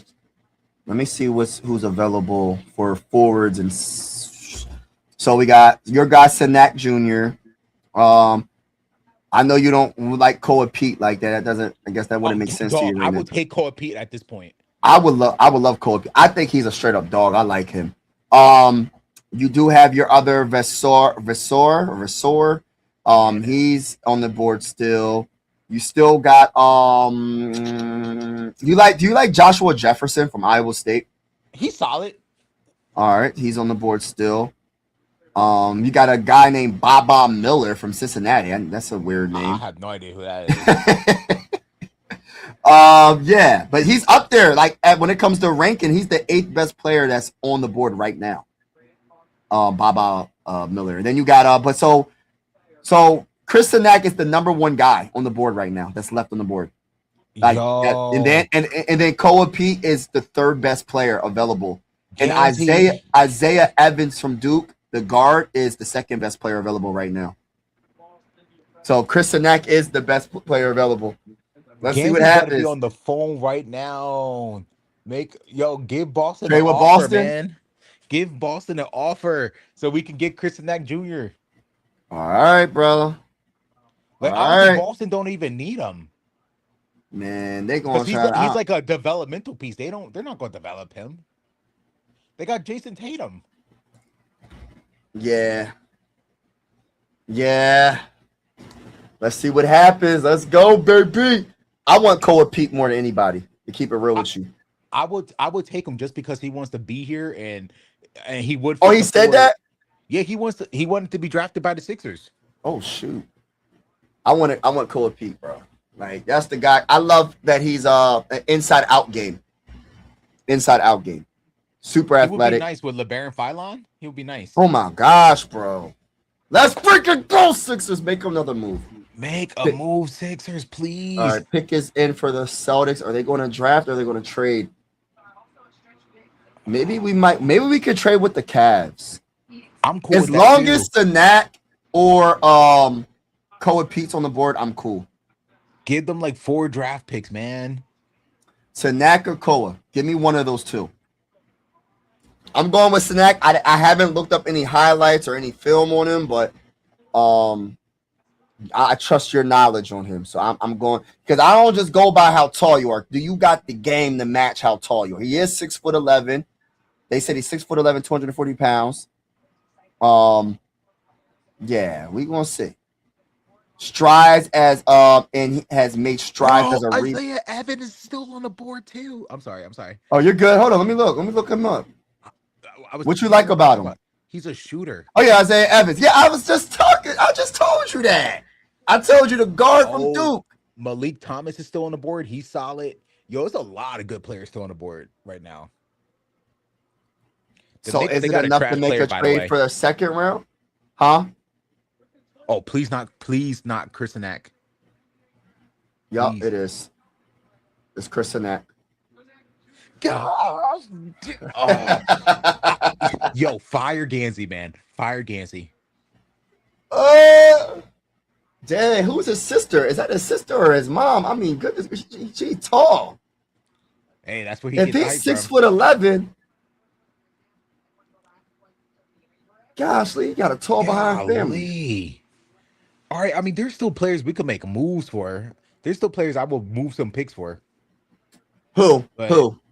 me see who's available for forwards, and so we got your guy Tanak Jr. I know you don't like Koa Pete like that. I guess that wouldn't make sense to you. I would take Koa Pete at this point. I would love Koa Pete. I think he's a straight up dog. I like him. You do have your other Vasor. He's on the board still. You still got do you like Joshua Jefferson from Iowa State? He's solid. All right, he's on the board still. You got a guy named Baba Miller from Cincinnati. That's a weird name. I have no idea who that is. Yeah, but he's up there. Like when it comes to ranking, he's the 8th best player that's on the board right now. Baba Miller. And then you got so Chris Tanak is the number 1 guy on the board right now that's left on the board. And then Koa Pete is the 3rd best player available. And Isaiah Evans from Duke, the guard, is the 2nd best player available right now. So Chris Tanak is the best player available. Let's see what happens. Be on the phone right now. Give Boston an offer, man. Give Boston an offer so we can get Chris Tanak Jr. All right, brother. Boston don't even need him. Man, they going to try. He's like a developmental piece. They're not going to develop him. They got Jason Tatum. Yeah. Let's see what happens. Let's go, baby. I want Koa Pete more than anybody, to keep it real with you. I would take him just because he wants to be here and he would. Oh, he said that? Yeah, he wanted to be drafted by the Sixers. Oh shoot. I want Koa Pete, bro. Like that's the guy. I love that he's an inside out game. Super athletic. He would be nice with LeBaron Phylon. He would be nice. Oh my gosh, bro. Let's freaking go, Sixers. Make another move. Make a move, Sixers, please. All right, pick is in for the Celtics. Are they going to draft or are they going to trade? Maybe we could trade with the Cavs. I'm cool as long as Tanak or Koa Pete's on the board, I'm cool. Give them like 4 draft picks, man. Sanak or Koa. Give me one of those two. I'm going with Sanak. I haven't looked up any highlights or any film on him, but I trust your knowledge on him. So I'm going, because I don't just go by how tall you are. Do you got the game to match how tall you are? He is 6'11". They said he's 6'11", 240 pounds. Yeah, we gonna see. Strides as and he has made strides as a Isaiah Evans is still on the board too. I'm sorry. Oh, you're good. Hold on, let me look him up. What you like about him? He's a shooter. Oh yeah, Isaiah Evans. Yeah, I just told you that. I told you the guard from Duke. Malik Thomas is still on the board. He's solid. Yo, there's a lot of good players still on the board right now. So is it enough to make a trade for a second round? Huh? Oh, please not Chris Sanak. Yup, it is. It's Chris Sanak. Gosh. Yo, fire Gansey, man. Fire Gansey. Dang, who's his sister? Is that his sister or his mom? I mean, goodness, she's tall. Hey, that's what he. If he's 6'11", gosh, Lee, you got a tall behind family. All right, I mean, there's still players we could make moves for. There's still players I will move some picks for. Who?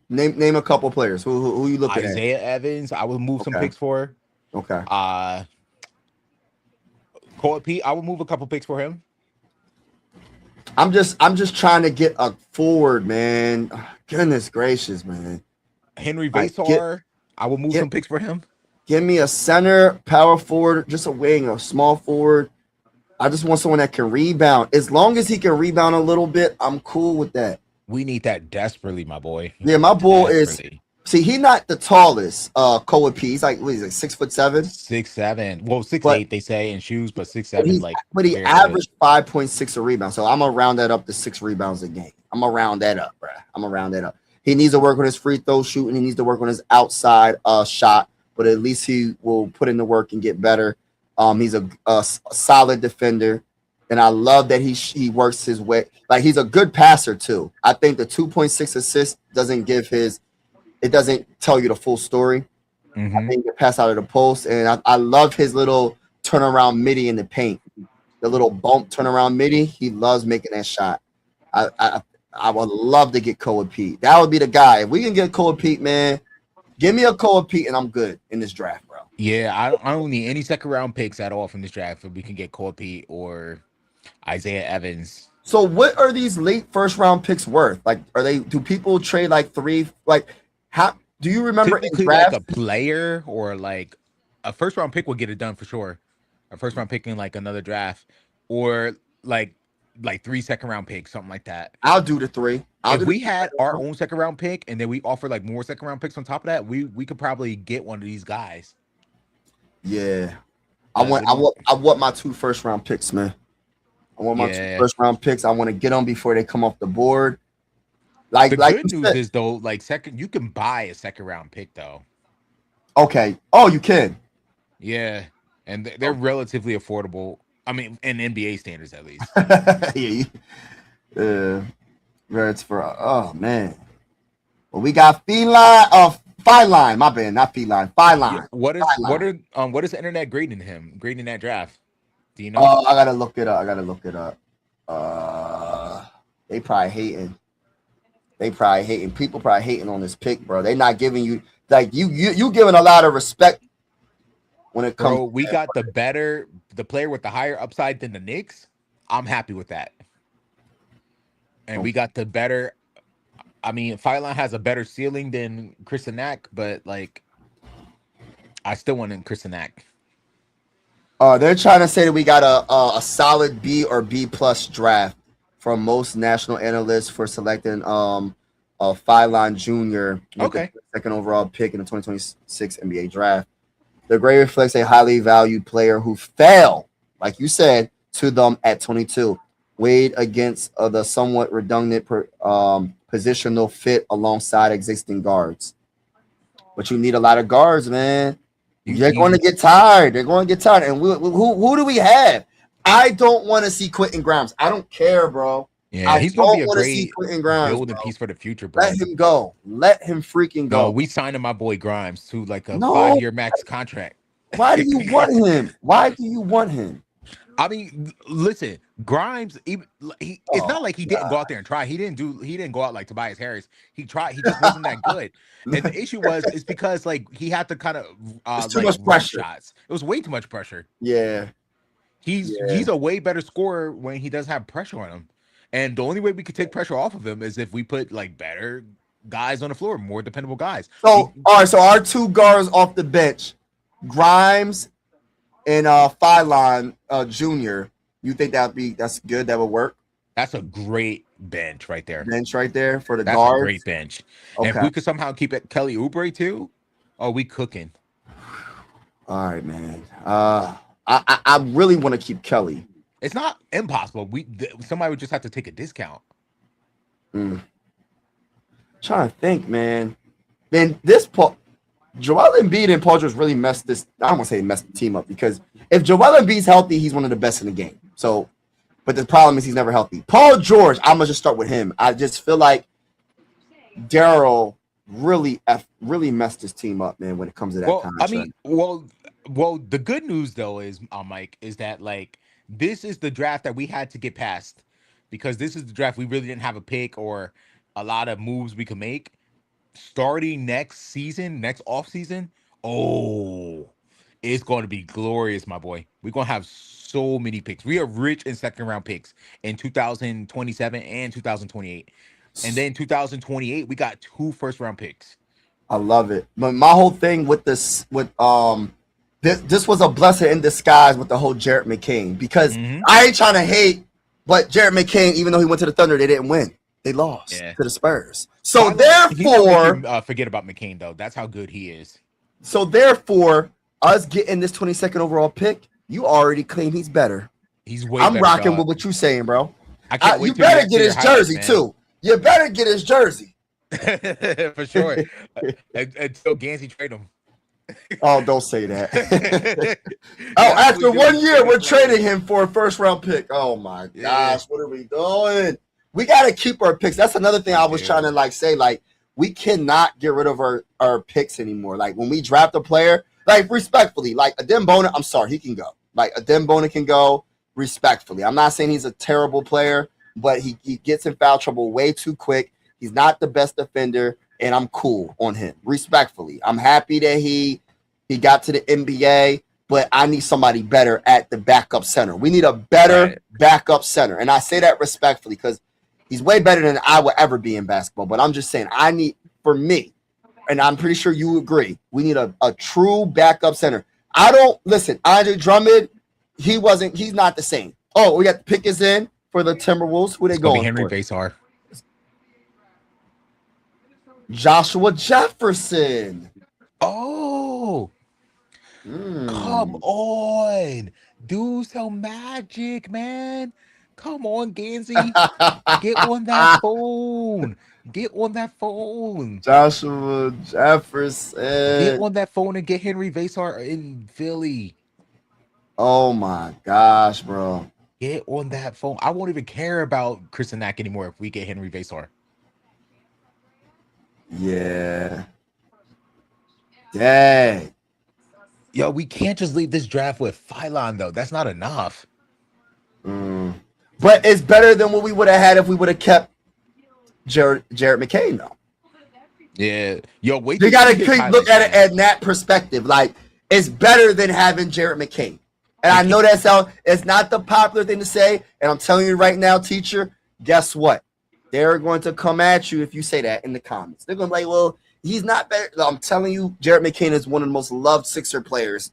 Name a couple players. Who you looking at? Isaiah Evans, I will move some picks for. Okay. Koa Pete, I will move a couple picks for him. I'm just trying to get a forward, man. Goodness gracious, man. Henry Vasar, I will move some picks for him. Give me a center, power forward, just a wing, a small forward. I just want someone that can rebound. As long as he can rebound a little bit, I'm cool with that. We need that desperately, my boy. Yeah, my boy is. See, he's not the tallest. Koa P. He's like, what is it, 6'7"? 6'7". Well, 6'8" they say in shoes, but 6'7". But he averaged 5.6 a rebound. So I'm gonna round that up to 6 rebounds a game. I'm gonna round that up, bro. I'm gonna round that up. He needs to work on his free throw shooting. He needs to work on his outside shot. But at least he will put in the work and get better. He's a solid defender. And I love that he works his way. Like, he's a good passer too. I think the 2.6 assists doesn't tell you the full story. Mm-hmm. I think he can pass out of the post. And I love his little turnaround midi in the paint. The little bump turnaround midi. He loves making that shot. I would love to get Koa Pete. That would be the guy. If we can get Koa Pete, man, give me a Koa Pete and I'm good in this draft, bro. Yeah, I don't need any second round picks at all from this draft if we can get Koa Pete or Isaiah Evans. So what are these late first round picks worth? Like, do people trade like 3? Like, how do you remember in draft? Like a player or like a first round pick will get it done for sure. A first round pick in like another draft or like 3 second round picks, something like that. I'll do the 3. If we had our own second round pick and then we offer like more second round picks on top of that, we could probably get one of these guys. Yeah. I want my 2 first round picks, man. I want my 2 first round picks. I want to get them before they come off the board. Like, the good news is though, like you can buy a second round pick though. Okay. Oh, you can. Yeah, and they're relatively affordable. I mean, in NBA standards at least. Yeah. It's for oh man. Well, we got Feline. My bad, not Feline. Feline. Yeah, what is the internet grading that draft? Do you know? I gotta look it up. They probably hating. People probably hating on this pick, bro. They not giving you like you giving a lot of respect when it comes. Bro, we got the player with the higher upside than the Knicks. I'm happy with that. And we got the better. I mean, Feline has a better ceiling than Chris Sanak, but like, I still want Chris Sanak. They're trying to say that we got a solid B or B plus draft from most national analysts for selecting Feline Jr. with the second overall pick in the 2026 NBA draft. The grade reflects a highly valued player who fell, like you said, to them at 22, weighed against the somewhat redundant positional fit alongside existing guards. But you need a lot of guards, man. They're going to get tired. They're going to get tired. And who do we have? I don't want to see Quentin Grimes. I don't care, bro. Yeah, he's going to be a great building piece for the future, bro. Let him go. Let him freaking go. No, we signed my boy Grimes to like a 5-year max contract. Why do you want him? Why do you want him? I mean, listen, Grimes. It's not like he didn't go out there and try. He didn't go out like Tobias Harris. He tried. He just wasn't that good. And the issue is because like he had to kind of too much pressure. Shots. It was way too much pressure. Yeah, he's a way better scorer when he does have pressure on him. And the only way we could take pressure off of him is if we put like better guys on the floor, more dependable guys. So all right, so our 2 guards off the bench, Grimes and Phylon Jr. You think that's good? That would work? That's a great bench right there. Bench right there for the that's guards. A great bench. Okay. And if we could somehow keep it Kelly Oubre too, we cooking. All right, man. I really want to keep Kelly. It's not impossible. Somebody would just have to take a discount. Trying to think, man. Man, Joel Embiid and Paul George really messed this. I don't want to say messed the team up because if Joel Embiid's healthy, he's one of the best in the game. So, but the problem is he's never healthy. Paul George, I'm gonna just start with him. I just feel like Daryl really messed his team up, man. When it comes to that contract. I mean, well, the good news though is, Mike, is that like this is the draft that we had to get past because this is the draft we really didn't have a pick or a lot of moves we could make. Starting next off season, it's going to be glorious, my boy. We're going to have so many picks. We are rich in second round picks in 2027 and 2028. And then 2028, we got 2 first round picks. I love it. But my whole thing with this was a blessing in disguise with the whole Jared McCain because I ain't trying to hate, but Jared McCain, even though he went to the Thunder, they didn't win. They lost to the Spurs. So therefore, forget about McCain though. That's how good he is. So therefore, us getting this 22nd overall pick, you already claim he's better. He's way better. I'm rocking with what you saying, bro. I can't wait you better get his jersey too. You better get his jersey for sure. Until Gansey trade him. Oh, don't say that. After 1 year, we're trading him for a first round pick. Oh my gosh, what are we doing? We got to keep our picks. That's another thing I was trying to say. Like, we cannot get rid of our picks anymore. Like, when we draft a player, like, respectfully, like, Adem Bona, I'm sorry, he can go. Like, Adem Bona can go respectfully. I'm not saying he's a terrible player, but he gets in foul trouble way too quick. He's not the best defender, and I'm cool on him, respectfully. I'm happy that he got to the NBA, but I need somebody better at the backup center. We need a better backup center, and I say that respectfully because he's way better than I would ever be in basketball. But I'm just saying, for me, and I'm pretty sure you agree, we need a true backup center. Andre Drummond, he's not the same. Oh, we got the pick is in for the Timberwolves. Who they going Henry for? Vasar. Joshua Jefferson. Oh, come on. Do some magic, man. Come on, Gansey. Get on that phone. Get on that phone. Joshua Jefferson. Get on that phone and get Henry Vasar in Philly. Oh my gosh, bro. Get on that phone. I won't even care about Chris and Knack anymore if we get Henry Vasar. Yeah. Dang. Yo, we can't just leave this draft with Phylon, though. That's not enough. But it's better than what we would have had if we would have kept Jared McCain, though. Yeah. Yo, wait. You got to look at it in that perspective. Like, it's better than having Jared McCain. And I know it's not the popular thing to say. And I'm telling you right now, teacher, guess what? They're going to come at you if you say that in the comments. They're going to be like, well, he's not better. I'm telling you, Jared McCain is one of the most loved Sixer players.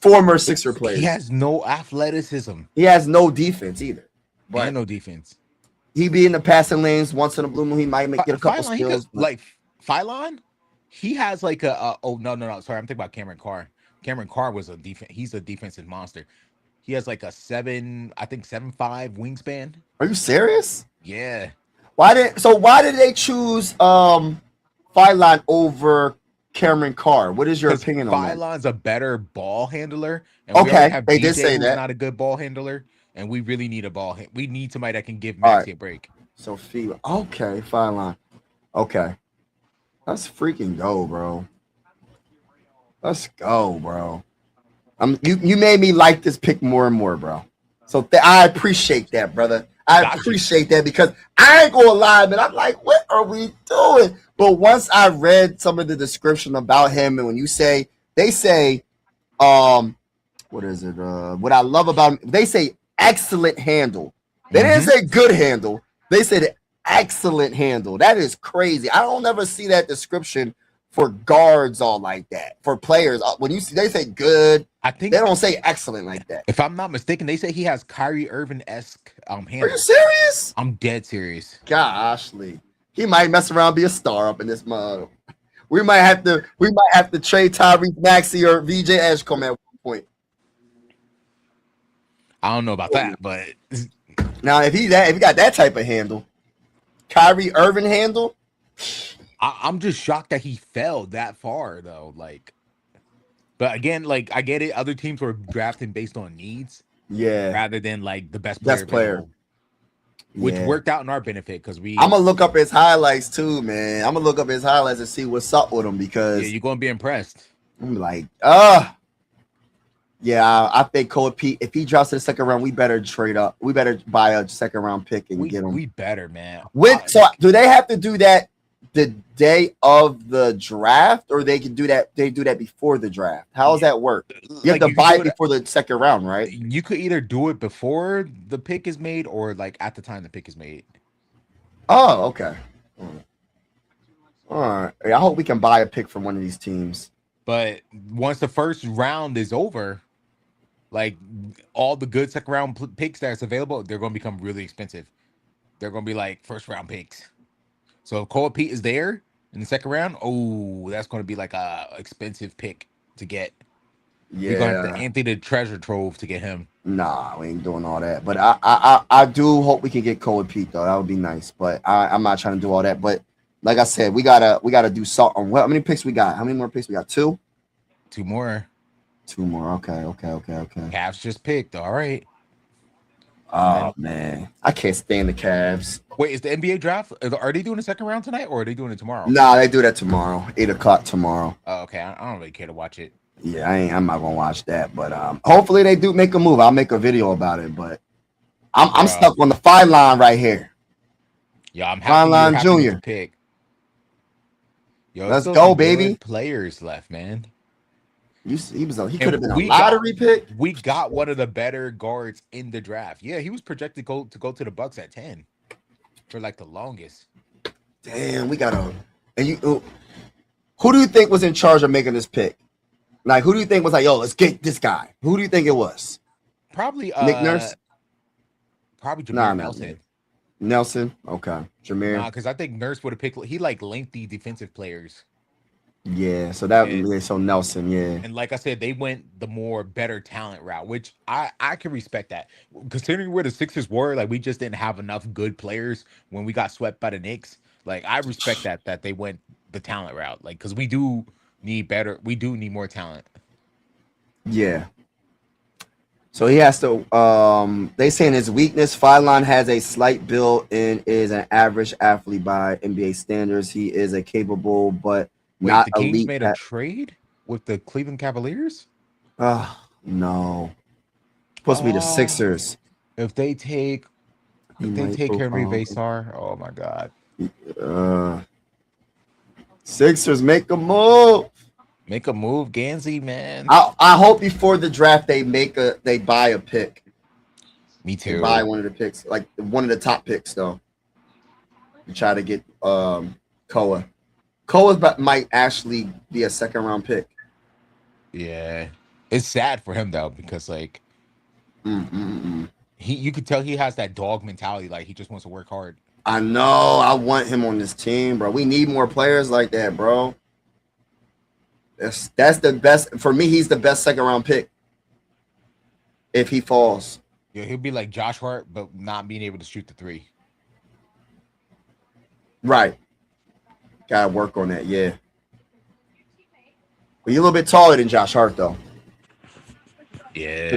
Former Sixer players. He has no athleticism. He has no defense either. But no defense. He be in the passing lanes once in a blue moon. He might get a couple steals. Like Phylon, he has like no. Sorry, I'm thinking about Cameron Carr. Cameron Carr was a defense. He's a defensive monster. He has like a 7'5" wingspan. Are you serious? Yeah. Why did they choose Phylon over Cameron Carr. What is your opinion on that? Phylon's a better ball handler, and we already have they DJ did say who's that. not a good ball handler, and we really need a ball. We need somebody that can give All Maxey right. a break. So okay, Phylon. Okay, let's freaking go, bro. Let's go, bro. You made me like this pick more and more, bro. So I appreciate that, brother. I appreciate that because I ain't gonna lie, man. I'm like, what are we doing? But once I read some of the description about him, and when they say, what is it? What I love about him, they say excellent handle. They didn't say good handle. They said excellent handle. That is crazy. I don't ever see that description for guards all like that. For players, when you see they say good, I think they don't say excellent like that. If I'm not mistaken, they say he has Kyrie Irving-esque handle. Are you serious? I'm dead serious. Gosh, Lee. He might mess around, be a star up in this mug. We might have to trade Tyrese Maxey or VJ Edgecombe at one point. I don't know about that, but now if he got that type of handle, Kyrie Irving handle. I'm just shocked that he fell that far though. Like, but again, like I get it. Other teams were drafting based on needs, rather than like the best player. Which worked out in our benefit because I'm gonna look up his highlights too, man. I'm gonna look up his highlights and see what's up with him because you're gonna be impressed. I'm like, yeah, I think Cole Pete, if he drops to the second round, we better trade up. We better buy a second round pick and get him. We better, man. So do they have to do that the day of the draft, or they can do that? They do that before the draft. How does that work? You have to buy it before the second round, right? You could either do it before the pick is made or like at the time the pick is made. Oh, okay. All right. I hope we can buy a pick from one of these teams. But once the first round is over, like all the good second round picks that's available, they're going to become really expensive. They're going to be like first round picks. So if Cole Pete is there in the second round, that's going to be like a expensive pick to get. Yeah, you're going to have to empty the treasure trove to get him. Nah, we ain't doing all that. But I do hope we can get Cole Pete though. That would be nice. But I'm not trying to do all that. But like I said, we gotta do something. How many picks we got? How many more picks we got? Two more. Okay. Cavs just picked. All right. Oh man, I can't stand the Cavs. Wait, is the NBA draft? Are they doing the second round tonight, or are they doing it tomorrow? Nah, they do that tomorrow, 8:00 tomorrow. Oh, okay. I don't really care to watch it. Yeah, I'm not gonna watch that, but hopefully they do make a move. I'll make a video about it, but I'm stuck on the Phylon right here. Yeah, I'm happy. Phylon Jr. Pick. Yo, let's go, baby. Players left, man. He could have been a lottery pick. We got one of the better guards in the draft. Yeah, he was projected to go to the Bucks at 10 for like the longest. Damn, we got who do you think was in charge of making this pick? Like, who do you think was like, yo, let's get this guy? Who do you think it was? Probably Nick Nurse. Probably Jameer Nelson. Nelson, okay, Jameer. Nah, because I think Nurse would have picked. He like lengthy defensive players. Yeah, so so Nelson, yeah. And like I said, they went the more better talent route, which I can respect that. Considering where the Sixers were, like we just didn't have enough good players when we got swept by the Knicks. Like I respect that they went the talent route, like because we do need more talent. Yeah. So he has to. They saying his weakness. Phylon has a slight build and is an average athlete by NBA standards. He is a capable but not the Kings elite. Made a trade with the Cleveland Cavaliers? No. Supposed to be the Sixers. If they take Henry Vasar, oh my God. Sixers make a move. Make a move, Gansey, man. I hope before the draft they buy a pick. Me too. They buy one of the picks, like one of the top picks, though. To try to get Koa. Koa might actually be a second round pick. Yeah, it's sad for him though because like, you could tell he has that dog mentality. Like he just wants to work hard. I know. I want him on this team, bro. We need more players like that, bro. That's the best for me. He's the best second round pick if he falls. Yeah, he'll be like Josh Hart, but not being able to shoot the three. Right. Gotta work on that. Yeah. But you're a little bit taller than Josh Hart, though. Yeah.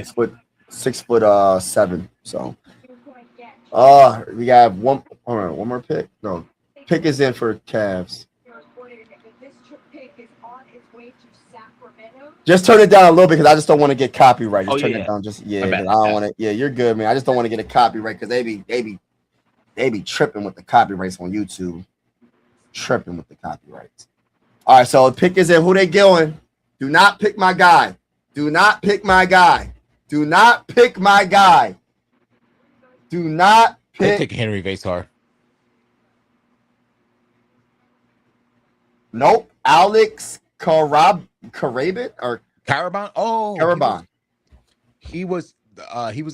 6'7". So, we got one more pick. No, pick is in for Cavs. Just turn it down a little bit because I just don't want to get copyright. Just turn it down. Just I don't want to. Yeah, you're good, man. I just don't want to get a copyright because they be tripping with the copyrights on YouTube. Tripping with the copyrights. All right, so pick is in. Who they going? Do not pick my guy. Do not pick my guy. Do not pick my guy. Do not pick. Take Henry Vasar. Nope. Alex Karabin or Karabon? Oh, Karabon. He was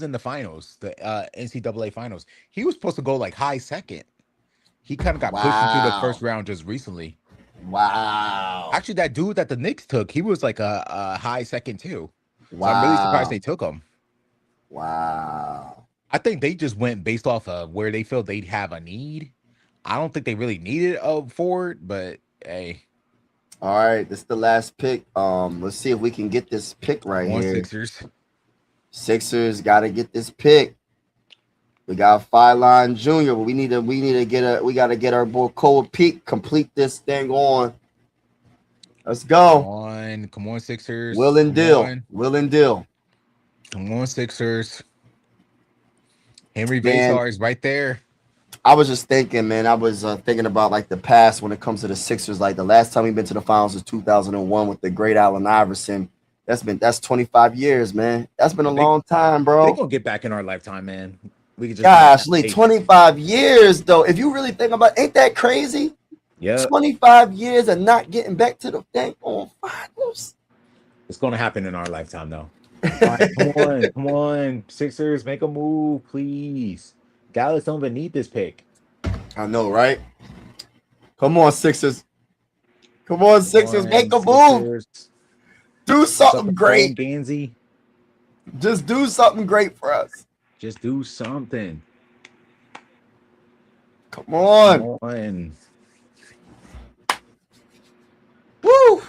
in the finals, the NCAA finals. He was supposed to go like high second. He kind of got pushed into the first round just recently. Wow. Actually, that dude that the Knicks took, he was like a high second too. Wow. So I'm really surprised they took him. Wow. I think they just went based off of where they feel they'd have a need. I don't think they really needed a forward, but hey. All right, this is the last pick. Let's see if we can get this pick right here. Sixers got to get this pick. We got Phyline Jr., but we got to get our boy Cole Peak complete this thing on. Let's go. Come on, Sixers. Will and Dill. Come on, Sixers. Henry Vasar is right there. I was just thinking, man. I was thinking about like the past when it comes to the Sixers. Like the last time we've been to the finals was 2001 with the great Allen Iverson. That's 25 years, man. That's been a long time, bro. They're gonna get back in our lifetime, man. We could just Gosh, Lee, 25 years though. If you really think about it, ain't that crazy? Yeah. 25 years and not getting back to the thing on finals. It's gonna happen in our lifetime, though. All right, come on, Sixers, make a move, please. Dallas don't even need this pick. I know, right? Come on, Sixers. Make a move. Do something great. Gansey. Just do something great for us. Just do something. Come on. Woo.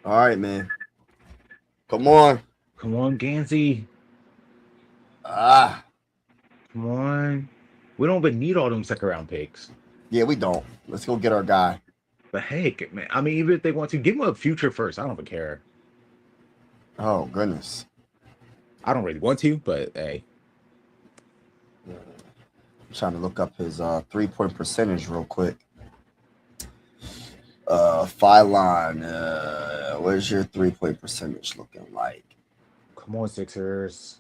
All right, man. Come on, Gansey. Come on. We don't even need all them second round picks. Yeah, we don't. Let's go get our guy. But heck, man. I mean, even if they want to, give him a future first. I don't even care. Oh, goodness. I don't really want to, but hey. I'm trying to look up his 3-point percentage real quick. Phyline, where's your 3-point percentage looking like? Come on, Sixers.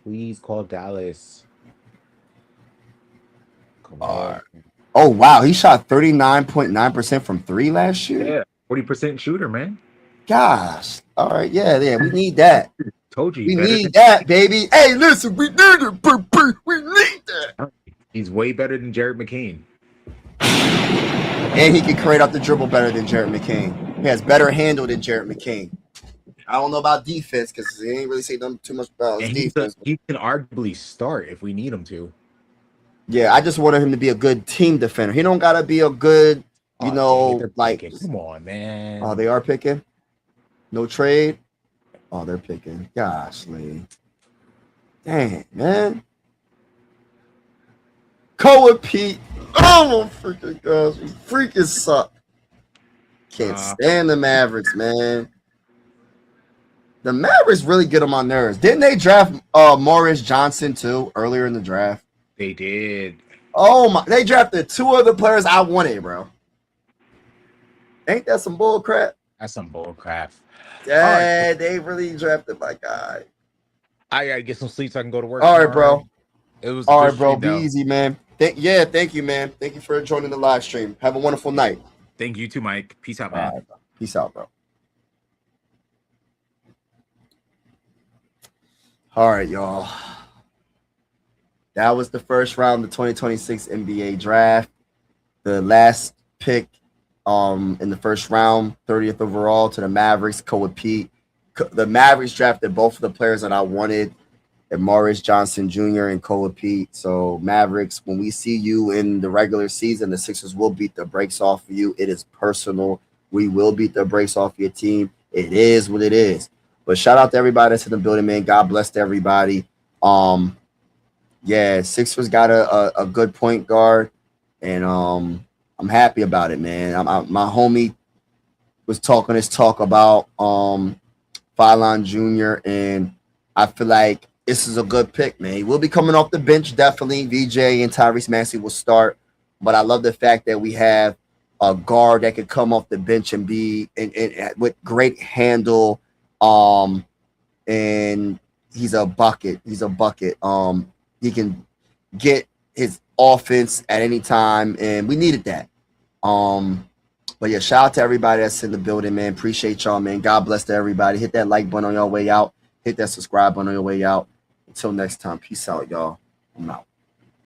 Please call Dallas. Come on. Oh, wow. He shot 39.9% from 3 last year? Yeah, 40% shooter, man. Gosh. All right. Yeah. We need that. Told you. We need that, baby. Hey, listen, we need it. We need that. He's way better than Jared McCain. And he can create up the dribble better than Jared McCain. He has better handle than Jared McCain. I don't know about defense because he ain't really say too much about his defense. He can arguably start if we need him to. Yeah, I just wanted him to be a good team defender. He don't gotta be a good, come on, man. Oh, they are picking. No trade. Oh, they're picking. Gosh, Lee. Dang, man. Koa Pete. Oh my freaking gosh, we freaking suck. Can't stand the Mavericks, man. The Mavericks really get them on nerves. Didn't they draft Morris Johnson too earlier in the draft? They did. Oh my! They drafted 2 other players I wanted, bro. Ain't that some bull crap? That's some bull crap. Yeah, they really drafted my guy. I gotta get some sleep so I can go to work. All right, bro. It was all right, bro. Be easy, man. Thank you, man. Thank you for joining the live stream. Have a wonderful night. Thank you too, Mike. Peace out, man. All right, peace out, bro. All right, y'all. That was the first round of the 2026 NBA draft. The last pick in the first round, 30th overall to the Mavericks, Koa Pete. The Mavericks drafted both of the players that I wanted. and Morris Johnson Jr. and Koa Pete. So Mavericks, when we see you in the regular season, the Sixers will beat the brakes off of you. It is personal. We will beat the brakes off your team. It is what it is. But shout out to everybody that's in the building, man. God bless to everybody. Yeah, Sixers got a good point guard, and I'm happy about it, man. My homie was talking this talk about Phylon Jr., and I feel like this is a good pick, man. He will be coming off the bench, definitely. VJ and Tyrese Maxey will start, but I love the fact that we have a guard that could come off the bench and be with great handle, and he's a bucket. He's a bucket. He can get his offense at any time, and we needed that. But yeah, shout out to everybody that's in the building, man. Appreciate y'all, man. God bless to everybody. Hit that like button on your way out. Hit that subscribe button on your way out. Until next time, peace out, y'all. I'm out.